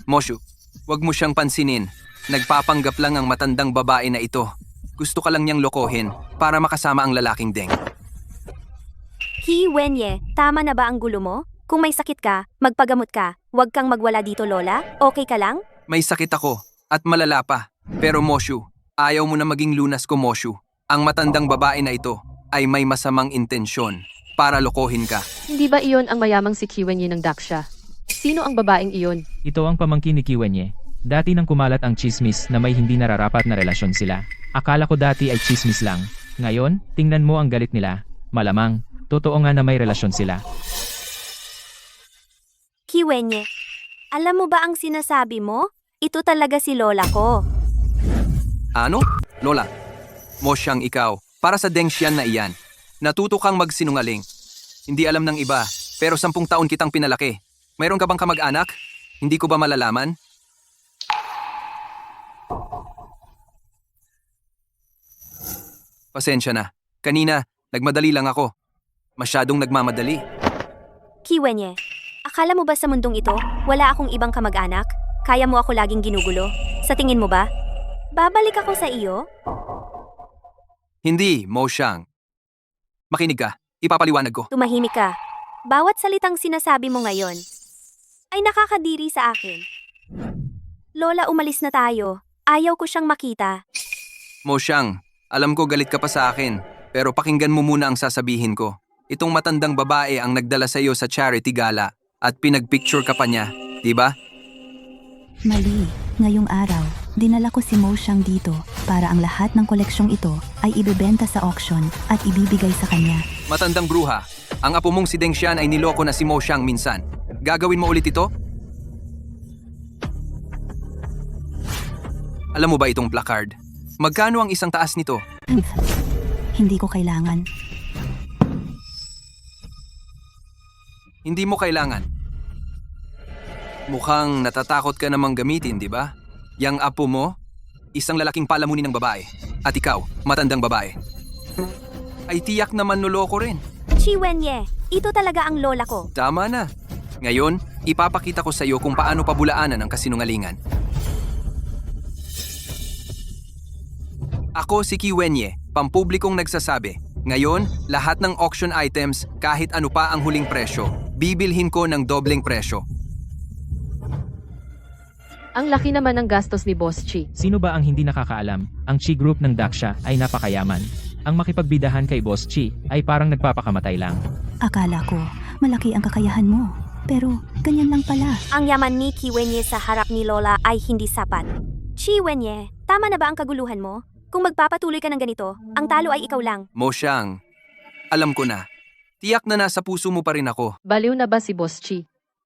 Moshu, wag mo siyang pansinin. Nagpapanggap lang ang matandang babae na ito. Gusto ka lang niyang lokohin para makasama ang lalaking Deng. Qi Wenye, tama na ba ang gulo mo? Kung may sakit ka, magpagamot ka. Huwag kang magwala dito, Lola. Okay ka lang? May sakit ako at malala pa. Pero Moshu, ayaw mo na maging lunas ko, Moshu. Ang matandang babae na ito ay may masamang intensyon para lokohin ka. Hindi ba iyon ang mayamang si Qi Wenye ng Daksha? Sino ang babaeng iyon? Ito ang pamangkin ni Qi Wenye. Dati nang kumalat ang chismis na may hindi nararapat na relasyon sila. Akala ko dati ay chismis lang. Ngayon, tingnan mo ang galit nila. Malamang, totoo nga na may relasyon sila. Kiwenye, alam mo ba ang sinasabi mo? Ito talaga si lola ko. Ano? Lola, mo siyang ikaw. Para sa Deng Xian na iyan. Natuto kang magsinungaling. Hindi alam ng iba, pero 10 taon kitang pinalaki. Mayroon ka bang kamag-anak? Hindi ko ba malalaman? Pasensya na. Kanina, nagmadali lang ako. Masyadong nagmamadali. Kiwenye, akala mo ba sa mundong ito, wala akong ibang kamag-anak? Kaya mo ako laging ginugulo? Sa tingin mo ba? Babalik ako sa iyo? Hindi, Mo Xiang. Makinig ka. Ipapaliwanag ko. Tumahimik ka. Bawat salitang sinasabi mo ngayon ay nakakadiri sa akin. Lola, umalis na tayo. Ayaw ko siyang makita. Mo Xiang, alam ko galit ka pa sa akin, pero pakinggan mo muna ang sasabihin ko. Itong matandang babae ang nagdala sa iyo sa charity gala at pinagpicture ka pa niya, di ba? Mali. Ngayong araw, dinala ko si Mo Xiang dito para ang lahat ng koleksyong ito ay ibebenta sa auction at ibibigay sa kanya. Matandang bruha, ang apo mong si Deng Xian ay niloko na si Mo Xiang minsan. Gagawin mo ulit ito? Alam mo ba itong placard? Magkano ang isang taas nito? Hindi ko kailangan. Hindi mo kailangan. Mukhang natatakot ka namang gamitin, di ba? Yang apo mo, isang lalaking palamunin ng babae. At ikaw, matandang babae. Ay tiyak na manloloko rin. Chiwenye, ito talaga ang lola ko. Tama na. Ngayon, ipapakita ko sa iyo kung paano pabulaanan ang kasinungalingan. Ako si Kiwenye, pampublikong nagsasabi. Ngayon, lahat ng auction items, kahit ano pa ang huling presyo, bibilhin ko ng dobleng presyo. Ang laki naman ng gastos ni Boss Chi. Sino ba ang hindi nakakaalam? Ang Chi Group ng Daksha ay napakayaman. Ang makipagbidahan kay Boss Chi ay parang nagpapakamatay lang. Akala ko, malaki ang kakayahan mo. Pero, ganyan lang pala. Ang yaman ni Kiwenye sa harap ni lola ay hindi sapat. Chiwenye, tama na ba ang kaguluhan mo? Kung magpapatuloy ka ng ganito, ang talo ay ikaw lang. Mo Xiang, alam ko na. Tiyak na nasa puso mo pa rin ako. Baliw na ba si Boss Chi?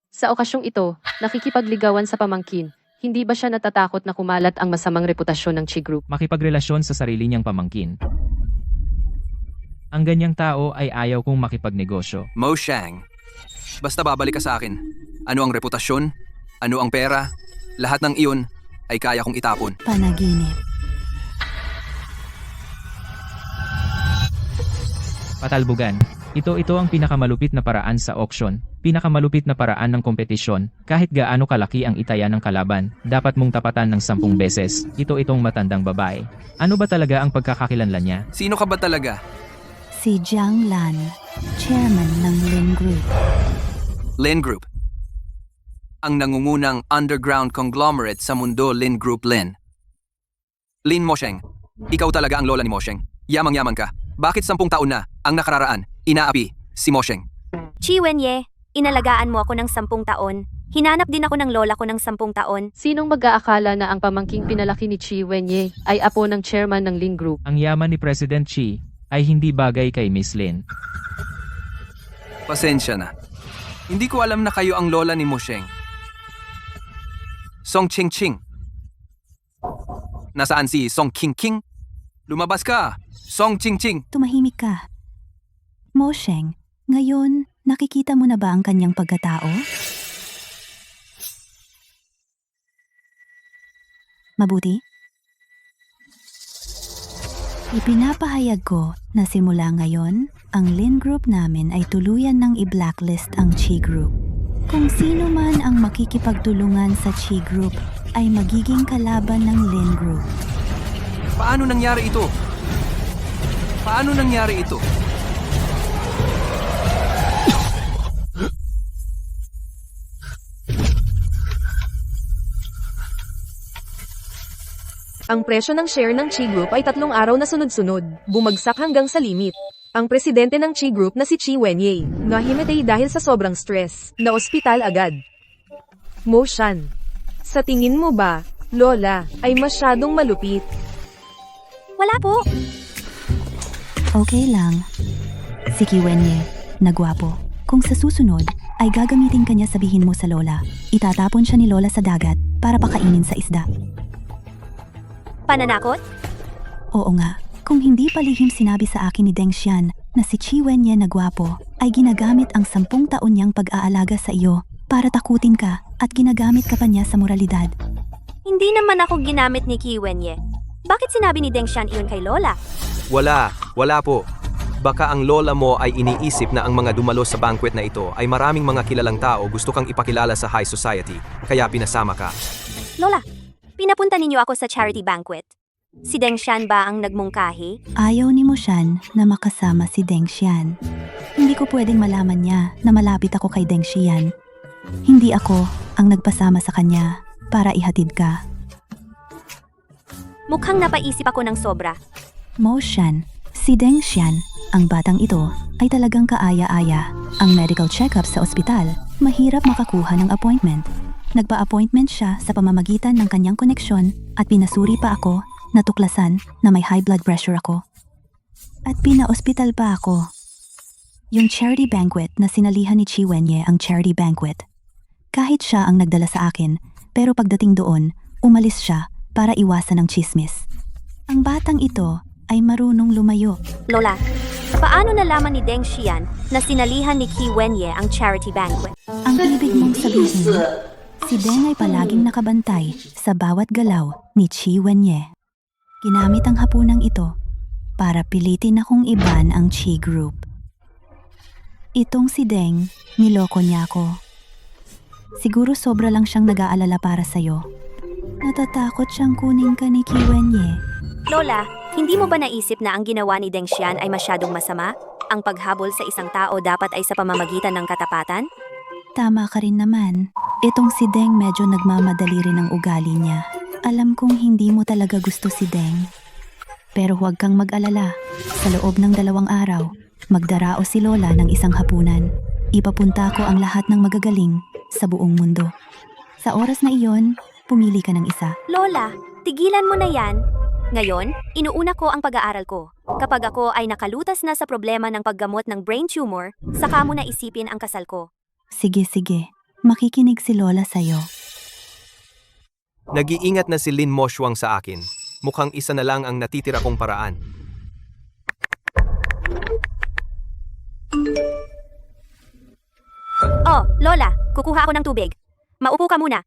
Sa okasyong ito, nakikipagligawan sa pamangkin. Hindi ba siya natatakot na kumalat ang masamang reputasyon ng Chi Group? Makipagrelasyon sa sarili niyang pamangkin. Ang ganyang tao ay ayaw kong makipagnegosyo. Mo Xiang, basta babalik ka sa akin. Ano ang reputasyon? Ano ang pera? Lahat ng iyon ay kaya kong itapon. Panaginip. Patalbugan. Ito ang pinakamalupit na paraan sa auction, pinakamalupit na paraan ng kompetisyon. Kahit gaano kalaki ang itaya ng kalaban, dapat mong tapatan ng 10 beses. Itong matandang babae. Ano ba talaga ang pagkakakilanlan niya? Sino ka ba talaga? Si Jiang Lan, chairman ng Lin Group. Lin Group. Ang nangungunang underground conglomerate sa mundo, Lin Group Lin. Lin Mo Xiang, ikaw talaga ang lola ni Mo Xiang. Yamang-yaman ka. Bakit 10 taon na ang nakararaan, inaapi si Mo Xiang? Chiwenye, inalagaan mo ako ng 10 taon. Hinanap din ako ng lola ko ng 10 taon. Sinong mag-aakala na ang pamangking pinalaki ni Chi Wenye ay apo ng chairman ng Lin Group? Ang yaman ni President Chi ay hindi bagay kay Miss Lin. Pasensya na. Hindi ko alam na kayo ang lola ni Mo Xiang. Song Ching Ching. Nasaan si Song King King? Lumabas ka! Song Ching Ching! Tumahimik ka. Mo Xiang, ngayon, nakikita mo na ba ang kanyang pagkatao? Mabuti? Ipinapahayag ko na simula ngayon, ang Lin Group namin ay tuluyan ng i-blacklist ang Chi Group. Kung sino man ang makikipagtulungan sa Chi Group ay magiging kalaban ng Lin Group. Paano nangyari ito? Paano nangyari ito? Ang presyo ng share ng Chi Group ay 3 araw na sunod-sunod, bumagsak hanggang sa limit. Ang presidente ng Chi Group na si Chi Wenye, nahimatay dahil sa sobrang stress, na ospital agad. Mo Xian, Sa tingin mo ba, Lola, ay masyadong malupit? Wala po. Okay lang. Si Kiwenye, nagwapo. Kung sa susunod, ay gagamitin kanya sabihin mo sa Lola. Itatapon siya ni Lola sa dagat para pakainin sa isda. Pananakot? Oo nga, kung hindi palihim sinabi sa akin ni Deng Xian na si Chi Wenye na gwapo ay ginagamit ang 10 taon niyang pag-aalaga sa iyo para takutin ka at ginagamit ka pa niya sa moralidad. Hindi naman ako ginamit ni Kiwenye. Bakit sinabi ni Deng Xian iyon kay Lola? Wala po. Baka ang lola mo ay iniisip na ang mga dumalo sa banquet na ito ay maraming mga kilalang tao gusto kang ipakilala sa high society, kaya pinasama ka. Lola, pinapunta ninyo ako sa charity banquet. Si Deng Xian ba ang nagmungkahi? Ayaw ni Mo Shan na makasama si Deng Xian. Hindi ko pwedeng malaman niya na malapit ako kay Deng Xian. Hindi ako ang nagpasama sa kanya para ihatid ka. Mukhang napaisip ako ng sobra. Mo Shan, si Deng Xian, ang batang ito ay talagang kaaya-aya. Ang medical check-up sa ospital, mahirap makakuha ng appointment. Nagpa-appointment siya sa pamamagitan ng kanyang koneksyon at pinasuri pa ako, natuklasan na may high blood pressure ako. At pina-ospital pa ako. Yung charity banquet na sinalihan ni Chi Wenye ang charity banquet. Kahit siya ang nagdala sa akin, pero pagdating doon, umalis siya para iwasan ang chismis. Ang batang ito ay marunong lumayo. Lola, paano nalaman ni Deng Xian na sinalihan ni Ki Wenye ang charity banquet? Ang ibig mong sabihin, si Deng ay palaging nakabantay sa bawat galaw ni Chi Wenye. Ginamit ang hapunang ito para pilitin akong iban ang Chi Group. Itong si Deng, niloko niya ako. Siguro sobra lang siyang nag-aalala para sa'yo. Natatakot siyang kunin ka ni Ki Wenye. Lola, hindi mo ba naisip na ang ginawa ni Deng Xian ay masyadong masama? Ang paghabol sa isang tao dapat ay sa pamamagitan ng katapatan? Tama ka rin naman. Itong si Deng medyo nagmamadali rin ang ugali niya. Alam kong hindi mo talaga gusto si Deng. Pero huwag kang mag-alala. Sa loob ng 2 araw, magdarao si Lola ng isang hapunan. Ipapunta ko ang lahat ng magagaling sa buong mundo. Sa oras na iyon, pumili ka ng isa. Lola, tigilan mo na yan. Ngayon, inuuna ko ang pag-aaral ko. Kapag ako ay nakalutas na sa problema ng paggamot ng brain tumor, saka mo na isipin ang kasal ko. Sige. Makikinig si Lola sa'yo. Nag-iingat na si Lin Mo Shuang sa akin. Mukhang isa na lang ang natitira kong paraan. Oh, Lola, kukuha ako ng tubig. Maupo ka muna.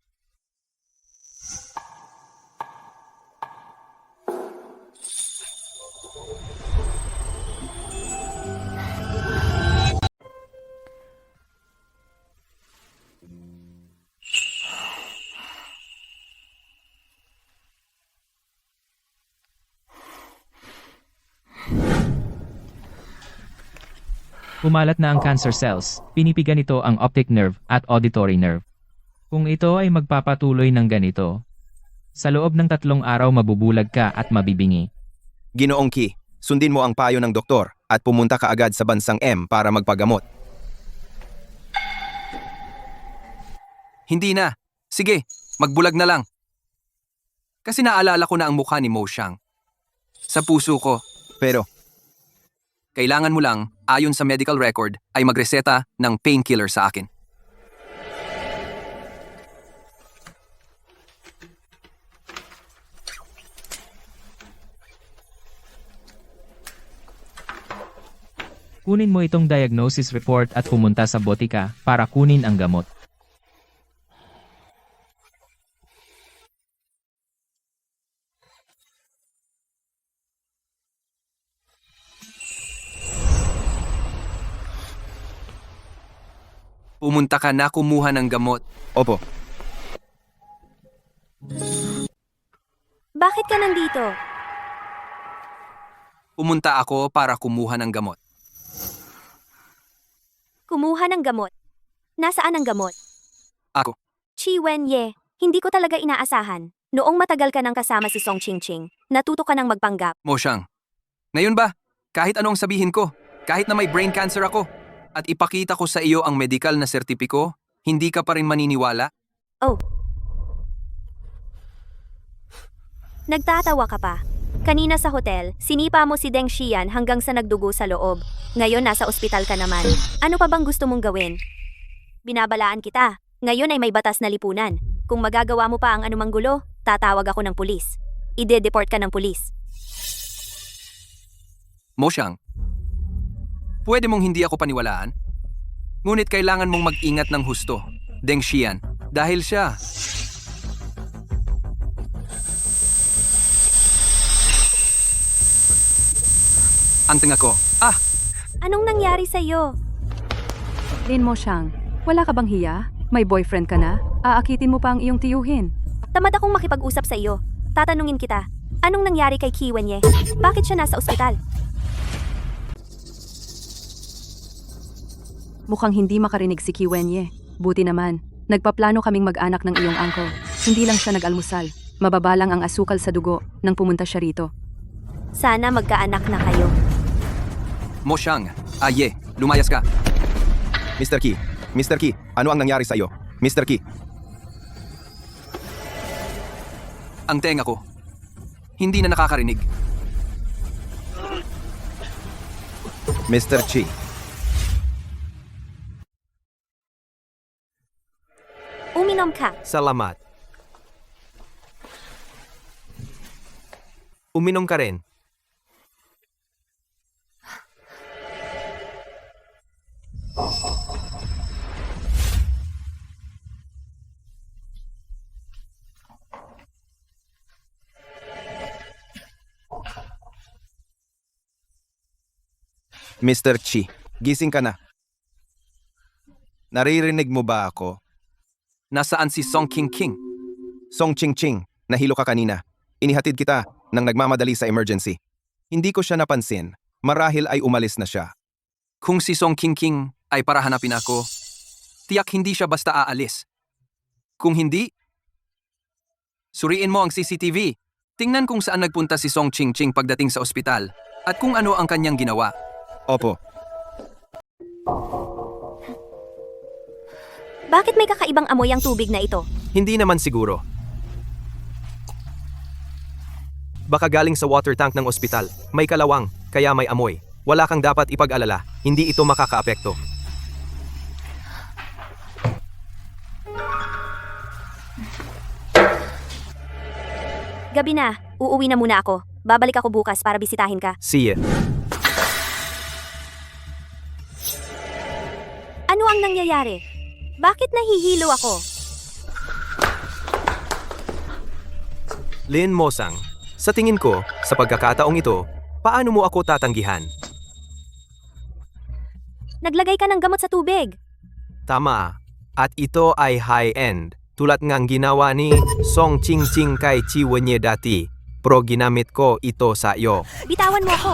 Kumalat na ang cancer cells, pinipigan ito ang optic nerve at auditory nerve. Kung ito ay magpapatuloy ng ganito, sa loob ng 3 araw mabubulag ka at mabibingi. Ginoong Ki, sundin mo ang payo ng doktor at pumunta ka agad sa bansang M para magpagamot. Hindi na. Sige, magbulag na lang. Kasi naalala ko na ang mukha ni Mo Xiang. Sa puso ko. Pero, Kailangan mo lang, ayon sa medical record, ay magreseta ng painkiller sa akin. Kunin mo itong diagnosis report at pumunta sa botika para kunin ang gamot. Pumunta ka na kumuha ng gamot. opo, Bakit ka nandito? Pumunta ako para kumuha ng gamot. Kumuha ng gamot. Nasaan ang gamot? Ako. Chi Wenye, hindi ko talaga inaasahan. Noong matagal ka nang kasama si Song Chingching, natuto ka nang magpanggap. Mo Xiang. Ngayon ba, kahit anong sabihin ko, kahit na may brain cancer ako, at ipakita ko sa iyo ang medical na sertipiko, hindi ka pa rin maniniwala? Oh, Nagtatawa ka pa. Kanina sa hotel, sinipa mo si Deng Xian hanggang sa nagdugo sa loob. Ngayon nasa ospital ka naman. Ano pa bang gusto mong gawin? Binabalaan kita. Ngayon ay may batas na lipunan. Kung magagawa mo pa ang anumang gulo, tatawag ako ng pulis. Ide-deport ka ng pulis. Mo Xiang, pwede mong hindi ako paniwalaan? Ngunit kailangan mong mag-ingat ng husto, Deng Xian, dahil siya... Ang tinga ko. Anong nangyari sa iyo? Lin Mo Xiang, wala ka bang hiya? May boyfriend ka na? Aakitin mo pa ang iyong tiyuhin. Tamad akong makipag-usap sa iyo. Tatanungin kita, anong nangyari kay Qi Wenye? Bakit siya nasa ospital? Mukhang hindi makarinig si Qi Wenye. Buti naman, nagpaplano kaming mag-anak ng iyong uncle. Hindi lang siya nag-almusal. Mababa lang ang asukal sa dugo nang pumunta siya rito. Sana magkaanak na kayo. Mo Xiang, lumayas ka. Mr. Qi, ano ang nangyari sa iyo? Mr. Qi, Ang tenga ko. Hindi na nakakarinig. Mr. Qi, Uminom ka. Salamat. Uminom ka rin. Mr. Qi, gising ka na. Naririnig mo ba ako? Nasaan si Song King? Song Ching, nahilo ka kanina. Inihatid kita nang nagmamadali sa emergency. Hindi ko siya napansin. Marahil ay umalis na siya. Kung si Song King ay para hanapin ako, tiyak hindi siya basta aalis. Kung hindi, suriin mo ang CCTV. Tingnan kung saan nagpunta si Song Ching pagdating sa ospital at kung ano ang kanyang ginawa. Opo, Bakit may kakaibang amoy ang tubig na ito? Hindi naman siguro. Baka galing sa water tank ng ospital. May kalawang, kaya may amoy. Wala kang dapat ipag-alala. Hindi ito makakaapekto. Gabi na, uuwi na muna ako. Babalik ako bukas para bisitahin ka. See ya. Ano ang nangyayari? Bakit nahihilo ako? Lin Mosang, sa tingin ko, sa pagkakataong ito, paano mo ako tatanggihan? Naglagay ka ng gamot sa tubig. Tama. At ito ay high-end. Tulad ngang ginawa ni Song Ching kay Qi Wenye dati. Pero ginamit ko ito sa iyo. Bitawan mo ako.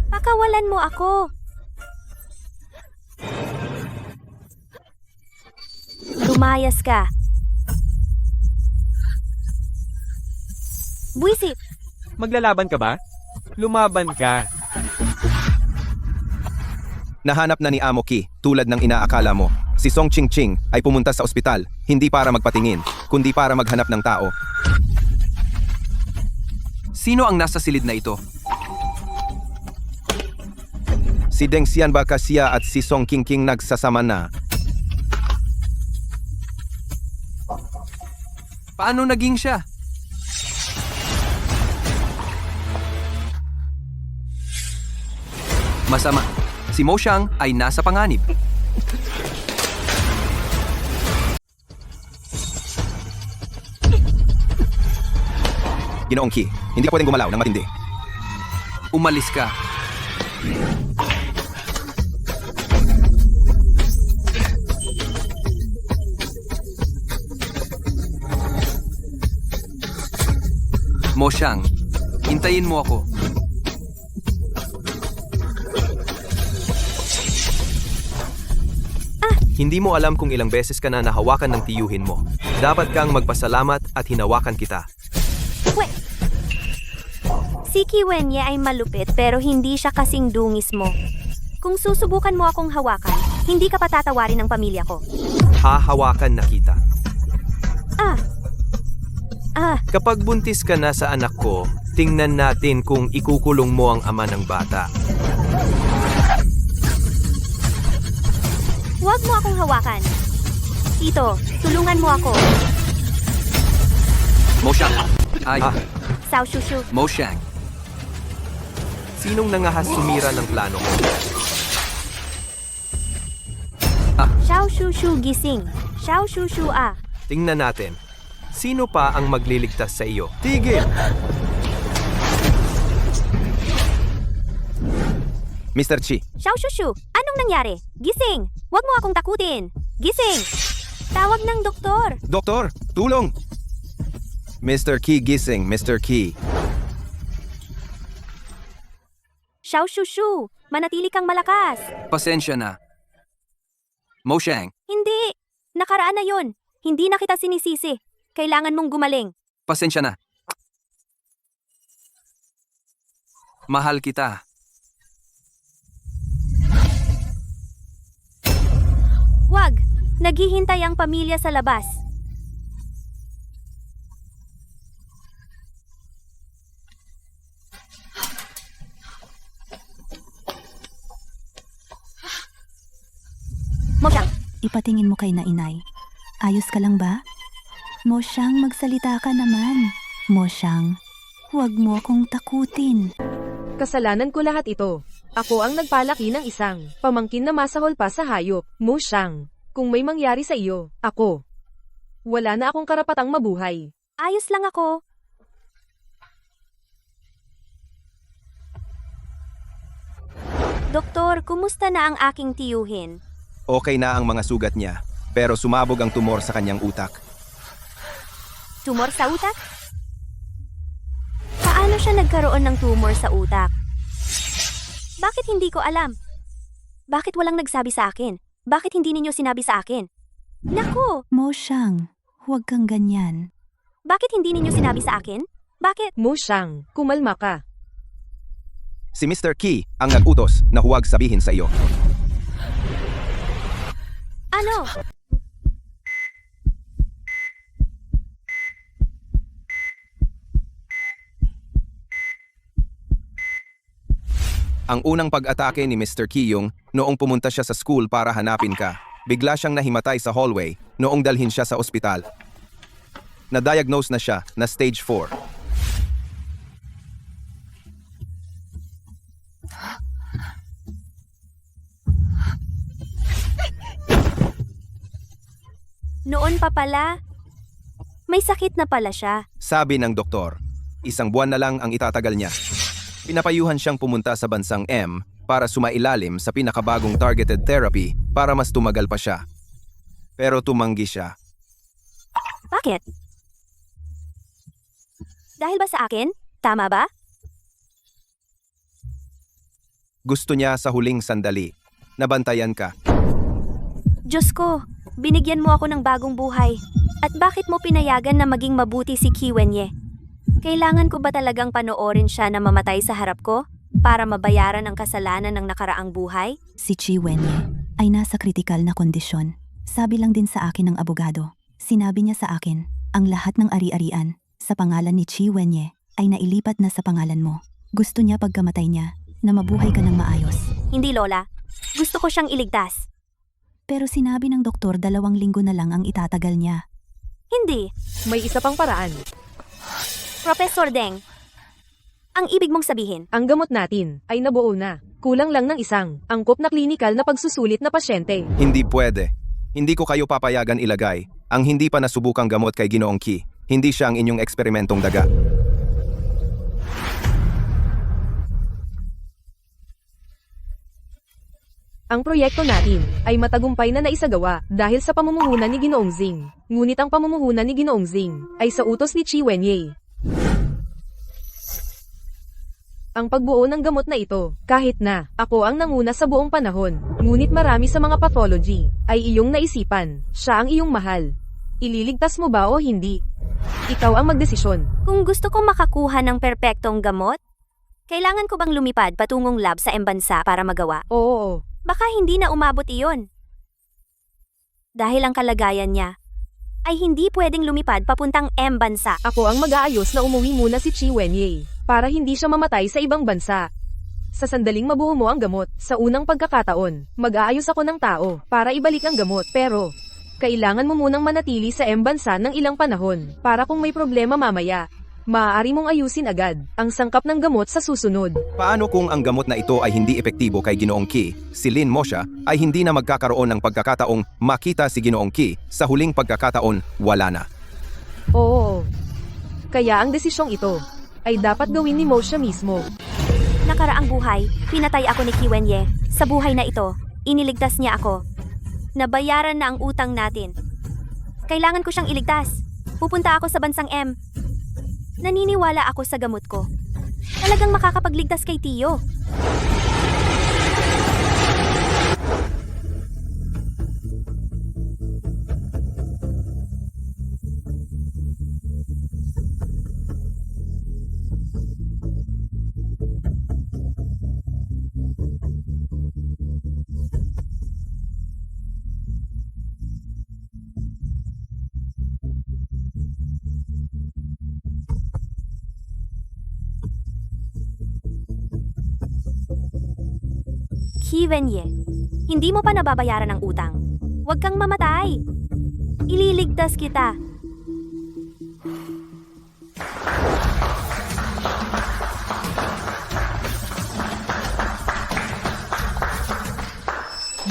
Pakawalan mo ako. Lumayas ka. Buisit. Maglalaban ka ba? Lumaban ka. nahanap na ni Amo Qi tulad ng inaakala mo. Si Song Ching ay pumunta sa ospital, hindi para magpatingin, kundi para maghanap ng tao. Sino ang nasa silid na ito? Si Deng Xian Bakasia at si Song King nagsasama na. Paano naging siya? Masama. Si Mo Xiang ay nasa panganib. Ginoong Qi, hindi ka pwedeng gumalaw ng matindi. Umalis ka. Mo Xiang, hintayin mo ako. Hindi mo alam kung ilang beses ka na nahawakan ng tiyuhin mo. Dapat kang magpasalamat at hinawakan kita. Si Qi Wenye ay malupit pero hindi siya kasing dungis mo. Kung susubukan mo akong hawakan, hindi ka patatawarin ng pamilya ko. Hahawakan na kita. Kapag buntis ka na sa anak ko, tingnan natin kung ikukulong mo ang ama ng bata. Huwag mo akong hawakan. Tito, tulungan mo ako. Moshang! Ay, Sao Shushu. Moshang! Sinong nangahas sumira ng plano ko? Xiao Shushu gising. Xiao Shushu ah. Tingnan natin. Sino pa ang magliligtas sa iyo? Tigil! Mr. Chi, Xiao Shushu, anong nangyari? Gising! Huwag mo akong takutin! Gising! Tawag ng doktor! Doktor, tulong! Mr. Ki gising, Mr. Ki. Xiao Shushu, manatili kang malakas! Pasensya na. Moshang, Hindi! Nakaraan na yon. Hindi na kita sinisisi. Kailangan mong gumaling. pasensya na. Mahal kita. Wag! Naghihintay ang pamilya sa labas. Moshang, Ipatingin mo kay na inay. Ayos ka lang ba? Moshang, magsalita ka naman. Moshang, huwag mo akong takutin. Kasalanan ko lahat ito. Ako ang nagpalaki ng isang pamangkin na masahol pa sa hayop, Moshang. Kung may mangyari sa iyo, ako. Wala na akong karapatang mabuhay. ayos lang ako. Doktor, kumusta na ang aking tiyuhin? Okay na ang mga sugat niya, pero sumabog ang tumor sa kanyang utak. Tumor sa utak? Paano siya nagkaroon ng tumor sa utak? Bakit hindi ko alam? Bakit walang nagsabi sa akin? Bakit hindi ninyo sinabi sa akin? Naku! Moshang, huwag kang ganyan. Bakit hindi ninyo sinabi sa akin? Bakit? Moshang, kumalma ka. Si Mr. Ki ang nag-utos na huwag sabihin sa iyo. Ano? Ang unang pag-atake ni Mr. Ki yung noong pumunta siya sa school para hanapin ka. Bigla siyang nahimatay sa hallway noong dalhin siya sa ospital. Na-diagnose na siya na stage 4. Noon pa pala? May sakit na pala siya. Sabi ng doktor, 1 buwan na lang ang itatagal niya. Pinapayuhan siyang pumunta sa bansang M para sumailalim sa pinakabagong targeted therapy para mas tumagal pa siya. Pero tumanggi siya. Bakit? Dahil ba sa akin? Tama ba? Gusto niya sa huling sandali. Nabantayan ka. Diyos ko, binigyan mo ako ng bagong buhay. At bakit mo pinayagan na maging mabuti si Ki Wenye? Kailangan ko ba talagang panoorin siya na mamatay sa harap ko para mabayaran ang kasalanan ng nakaraang buhay? Si Chi Wenye ay nasa kritikal na kondisyon. Sabi lang din sa akin ng abogado. Sinabi niya sa akin, ang lahat ng ari-arian sa pangalan ni Chi Wenye ay nailipat na sa pangalan mo. Gusto niya pagkamatay niya na mabuhay ka ng maayos. Hindi, Lola. Gusto ko siyang iligtas. Pero sinabi ng doktor 2 linggo na lang ang itatagal niya. Hindi. May isa pang paraan. Professor Deng, ang ibig mong sabihin, Ang gamot natin ay nabuo na. Kulang lang ng isang angkop na klinikal na pagsusulit na pasyente. Hindi pwede. Hindi ko kayo papayagan ilagay ang hindi pa nasubukang gamot kay Ginoong Ki. Hindi siya ang inyong eksperimentong daga. Ang proyekto natin ay matagumpay na naisagawa dahil sa pamumuhunan ni Ginoong Zing. Ngunit ang pamumuhunan ni Ginoong Zing ay sa utos ni Chi Wenye. Ang pagbuo ng gamot na ito, kahit na ako ang nanguna sa buong panahon, ngunit marami sa mga pathology ay iyong naisipan, siya ang iyong mahal. Ililigtas mo ba o hindi? Ikaw ang magdesisyon. kung gusto ko makakuha ng perpektong gamot, kailangan ko bang lumipad patungong lab sa embansa para magawa? Oo. Baka hindi na umabot iyon. Dahil ang kalagayan niya ay hindi pwedeng lumipad papuntang M bansa. Ako ang mag-aayos na umuwi muna si Chi Wenye para hindi siya mamatay sa ibang bansa. Sa sandaling mabuo mo ang gamot, sa unang pagkakataon, mag-aayos ako ng tao para ibalik ang gamot. Pero, kailangan mo munang manatili sa M bansa ng ilang panahon para kung may problema mamaya, maaari mong ayusin agad ang sangkap ng gamot sa susunod. Paano kung ang gamot na ito ay hindi epektibo kay Ginoong Ki? Si Lin Mosha ay hindi na magkakaroon ng pagkakataong makita si Ginoong Ki. Sa huling pagkakataon, wala na. Oo. Kaya ang desisyong ito ay dapat gawin ni Mosha mismo. Nakaraang buhay, pinatay ako ni Ki Wenye. Sa buhay na ito, iniligtas niya ako. Nabayaran na ang utang natin. Kailangan ko siyang iligtas. Pupunta ako sa bansang M. Naniniwala ako sa gamot ko. Talagang makakapagligtas kay Tio. Ki Wenye, hindi mo pa nababayaran ang utang. Huwag kang mamatay. Ililigtas kita.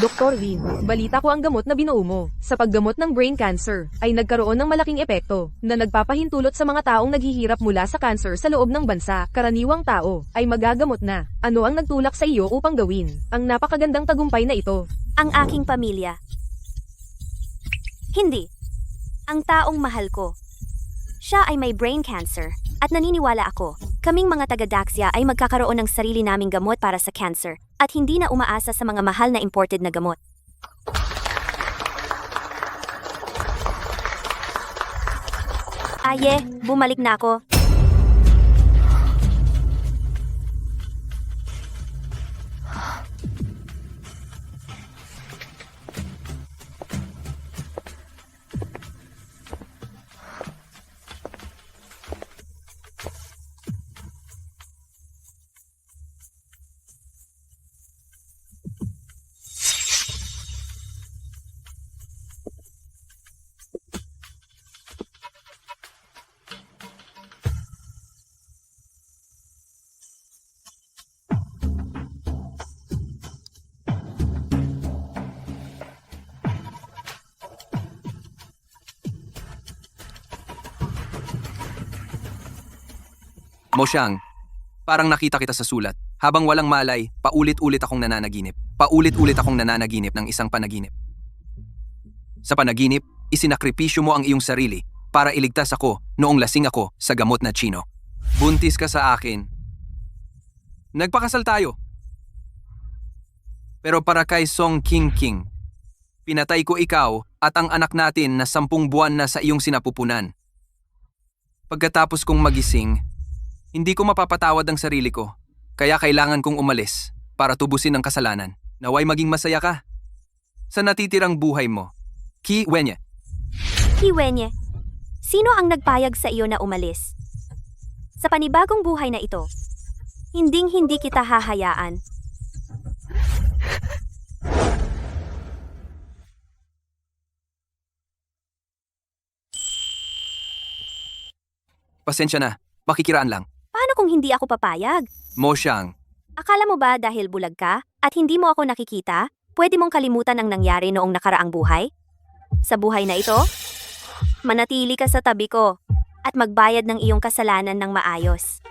Dr. Lin, balita ko ang gamot na binuo mo sa paggamot ng brain cancer ay nagkaroon ng malaking epekto na nagpapahintulot sa mga taong naghihirap mula sa cancer sa loob ng bansa. Karaniwang tao ay magagamot na. Ano ang nagtulak sa iyo upang gawin ang napakagandang tagumpay na ito? Ang aking pamilya. Hindi. Ang taong mahal ko. Siya ay may brain cancer at naniniwala ako, kaming mga taga-Daxia ay magkakaroon ng sarili naming gamot para sa cancer at hindi na umaasa sa mga mahal na imported na gamot. Aye, bumalik na ako. Moshang, parang nakita kita sa sulat. Habang walang malay, paulit-ulit akong nananaginip. Paulit-ulit akong nananaginip ng isang panaginip. Sa panaginip, isinakripisyo mo ang iyong sarili para iligtas ako noong lasing ako sa gamot na Chino. Buntis ka sa akin. Nagpakasal tayo. Pero para kay Song King, pinatay ko ikaw at ang anak natin na 10 buwan na sa iyong sinapupunan. Pagkatapos kong magising, hindi ko mapapatawad ang sarili ko, kaya kailangan kong umalis para tubusin ang kasalanan. Naway maging masaya ka sa natitirang buhay mo. Ki Wenye. Ki Wenye, sino ang nagpayag sa iyo na umalis? Sa panibagong buhay na ito, hinding-hindi kita hahayaan. Pasensya na, makikiraan lang. Paano kung hindi ako papayag? Moshang, Akala mo ba dahil bulag ka at hindi mo ako nakikita, pwede mong kalimutan ang nangyari noong nakaraang buhay? Sa buhay na ito, manatili ka sa tabi ko at magbayad ng iyong kasalanan ng maayos.